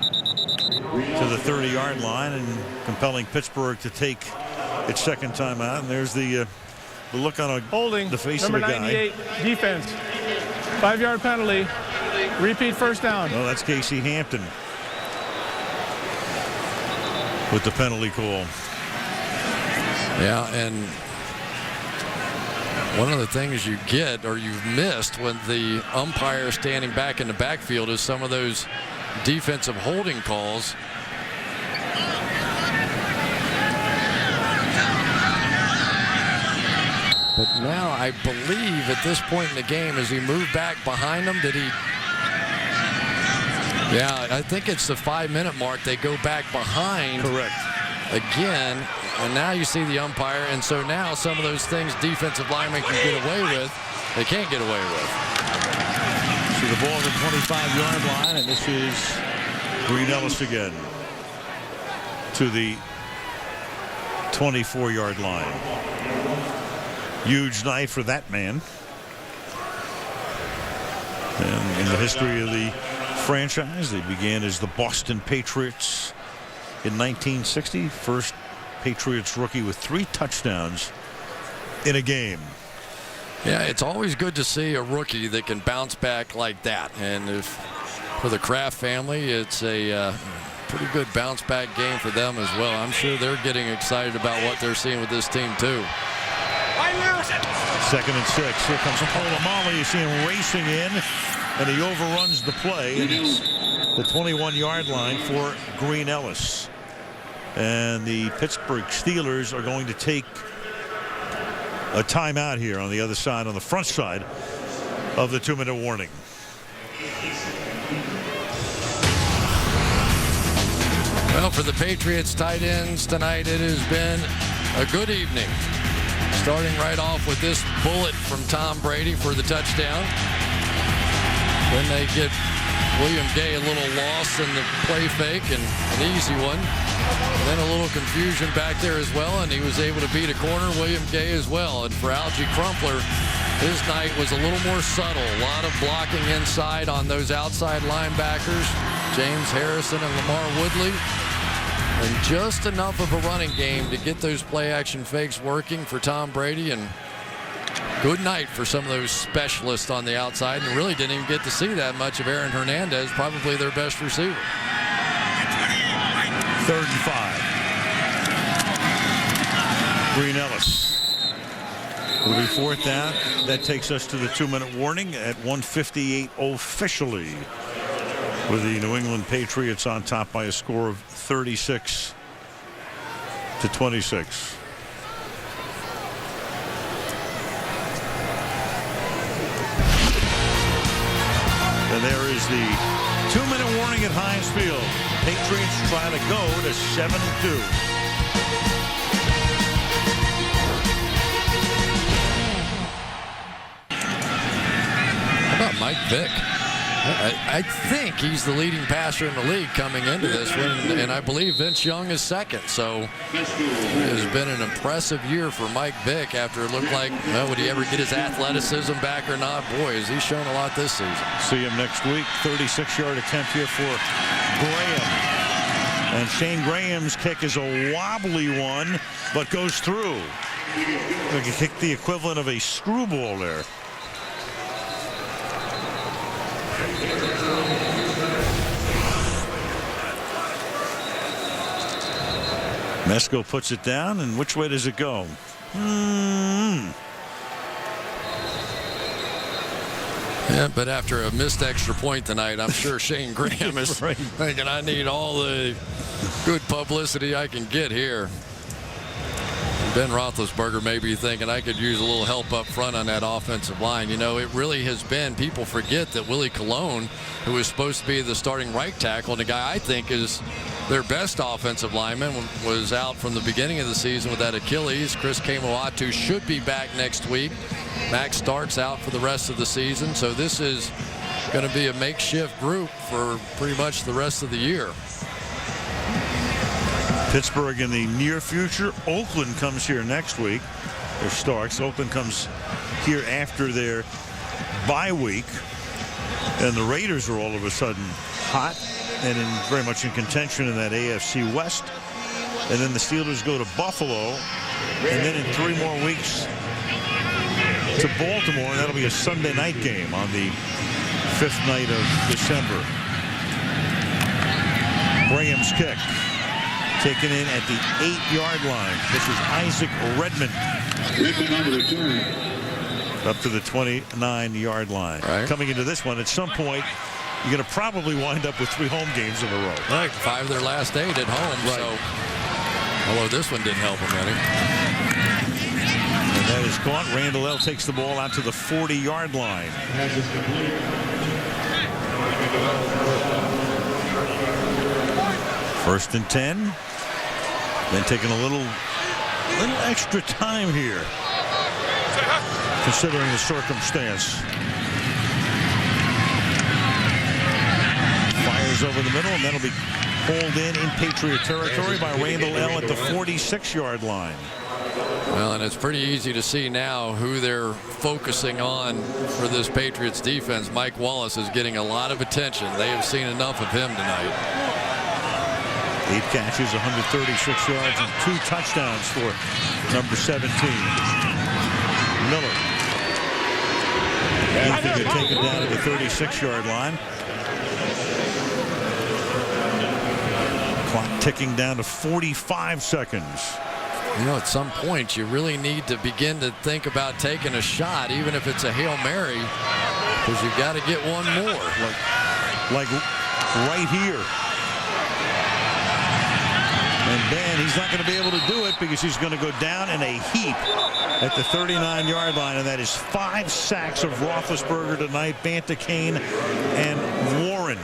to the 30-yard line and compelling Pittsburgh to take its second time out. And there's the look on the face of the guy. Number 98, defense. 5-yard penalty. Repeat first down. Well, that's Casey Hampton with the penalty call. Yeah, and one of the things you get or you've missed when the umpire is standing back in the backfield is some of those defensive holding calls. But now I believe at this point in the game, as he moved back behind him, did he? Yeah, I think it's the 5-minute mark. They go back behind. Correct. Again, and now you see the umpire, and so now some of those things defensive linemen can get away with, they can't get away with. So the ball at the 25-yard line, and this is Green Ellis again to the 24-yard line. Huge night for that man. And in the history of the franchise, they began as the Boston Patriots in 1960. First Patriots rookie with 3 touchdowns in a game. Yeah, it's always good to see a rookie that can bounce back like that. And for the Kraft family, it's a pretty good bounce back game for them as well. I'm sure they're getting excited about what they're seeing with this team too. 2nd and 6. Here comes Polamalu. You see him racing in, and he overruns the play. And it's the 21-yard line for Green Ellis. And the Pittsburgh Steelers are going to take a timeout here on the other side, on the front side of the 2-minute warning. Well, for the Patriots tight ends tonight, it has been a good evening. Starting right off with this bullet from Tom Brady for the touchdown. Then they get William Gay a little lost in the play fake and an easy one. And then a little confusion back there as well, and he was able to beat a corner, William Gay as well. And for Algie Crumpler, his night was a little more subtle. A lot of blocking inside on those outside linebackers, James Harrison and Lamar Woodley. And just enough of a running game to get those play-action fakes working for Tom Brady. And good night for some of those specialists on the outside. And really didn't even get to see that much of Aaron Hernandez, probably their best receiver. 3rd and 5. Green Ellis. It'll be 4th down. That takes us to the 2-minute warning at 1:58 officially, with the New England Patriots on top by a score of 36-26. And there is the 2-minute warning at Heinz Field. Patriots trying to go to 7-2. Vick. I think he's the leading passer in the league coming into this one, and I believe Vince Young is second. So it has been an impressive year for Mike Vick after it looked like, well, would he ever get his athleticism back or not? Boy, has he shown a lot this season. See him next week. 36-yard attempt here for Graham. And Shane Graham's kick is a wobbly one, but goes through. Like he kicked the equivalent of a screwball there. Mesco puts it down, and which way does it go? Yeah, but after a missed extra point tonight, I'm sure Shane Graham is thinking, I need all the good publicity I can get here. Ben Roethlisberger may be thinking I could use a little help up front on that offensive line. You know, it really has been, people forget that Willie Colon, who is supposed to be the starting right tackle, and the guy I think is their best offensive lineman, was out from the beginning of the season with that Achilles. Chris Kemoatu should be back next week. Max Stark's out for the rest of the season, so this is going to be a makeshift group for pretty much the rest of the year. Pittsburgh in the near future. Oakland comes here next week. Or Starks. Oakland comes here after their bye week. And the Raiders are all of a sudden hot and very much in contention in that AFC West. And then the Steelers go to Buffalo. And then in 3 more weeks to Baltimore. And that'll be a Sunday night game on the 5th night of December. Graham's kick. Taken in at the 8-yard line. This is Isaac Redmond. Up to the 29-yard line. Right. Coming into this one, at some point, you're going to probably wind up with 3 home games in a row. Right, 5 of their last 8 at home. Right. So, although this one didn't help them any. And that is caught. Randall L. takes the ball out to the 40-yard line. First and 10. Then taking a little extra time here, considering the circumstance. Fires over the middle, and that'll be pulled in Patriot territory by Randall L. at the 46-yard line. Well, and it's pretty easy to see now who they're focusing on for this Patriots defense. Mike Wallace is getting a lot of attention. They have seen enough of him tonight. 8 catches, 136 yards, and 2 touchdowns for number 17. Miller. He's going to take it down to the 36-yard line. Clock ticking down to 45 seconds. You know, at some point, you really need to begin to think about taking a shot, even if it's a Hail Mary, because you've got to get one more. Like right here. And Ben, he's not going to be able to do it because he's going to go down in a heap at the 39-yard line, and that is 5 sacks of Roethlisberger tonight. Banta Kane and Warren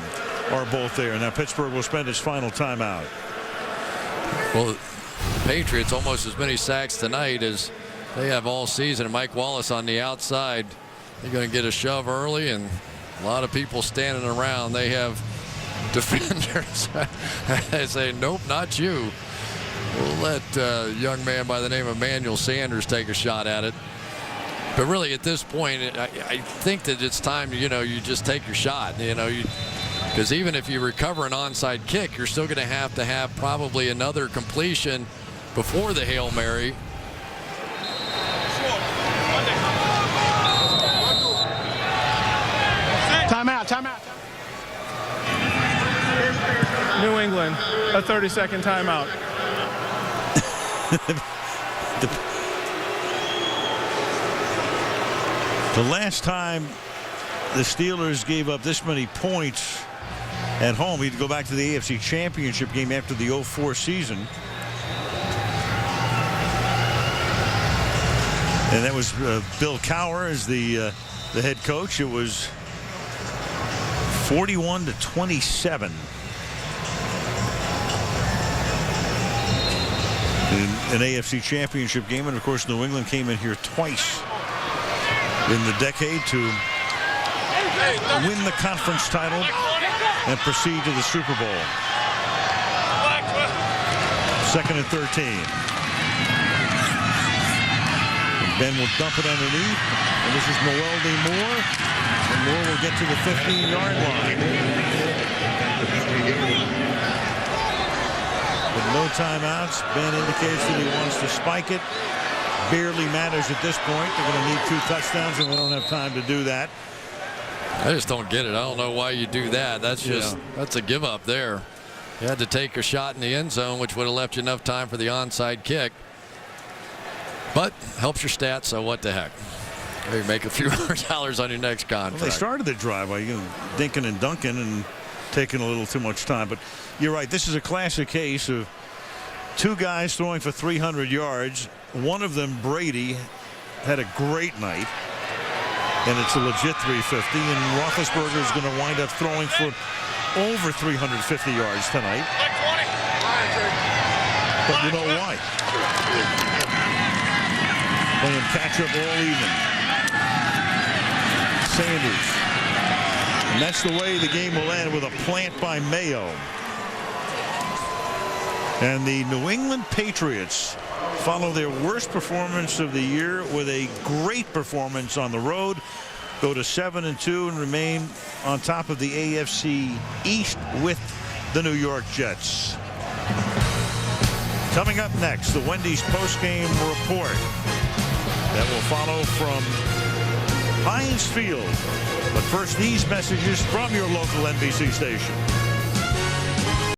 are both there. Now Pittsburgh will spend its final timeout. Well, the Patriots almost as many sacks tonight as they have all season. Mike Wallace on the outside. They're going to get a shove early, and a lot of people standing around. They have defenders. I say, nope, not you. We'll let a young man by the name of Emmanuel Sanders take a shot at it. But really, at this point, I think that it's time, you just take your shot. Because even if you recover an onside kick, you're still going to have probably another completion before the Hail Mary. Timeout. New England, a 30-second timeout. The last time the Steelers gave up this many points at home, you'd go back to the AFC Championship game after the 04 season. And that was Bill Cowher as the head coach. It was 41-27. An AFC Championship game, and of course New England came in here twice in the decade to win the conference title and proceed to the Super Bowl. 2nd and 13. Ben will dump it underneath, and this is Noel D. Moore, and Moore will get to the 15-yard line. With no timeouts, Ben indicates that he wants to spike it. Barely matters at this point. They're going to need 2 touchdowns, and we don't have time to do that. I just don't get it. I don't know why you do that. That's just that's a give up there. You had to take a shot in the end zone, which would have left you enough time for the onside kick. But helps your stats, so what the heck? Maybe make a few more dollars on your next contract. Well, they started the drive by dinking and dunking and taking a little too much time. But you're right. This is a classic case of 2 guys throwing for 300 yards. One of them, Brady, had a great night. And it's a legit 350. And Roethlisberger is going to wind up throwing for over 350 yards tonight. But you know why? Playing catch-up all evening. Sanders. And that's the way the game will end, with a plant by Mayo. And the New England Patriots follow their worst performance of the year with a great performance on the road. Go to 7-2 and remain on top of the AFC East with the New York Jets. Coming up next, the Wendy's postgame report that will follow from Heinz Field. But first, these messages from your local NBC station.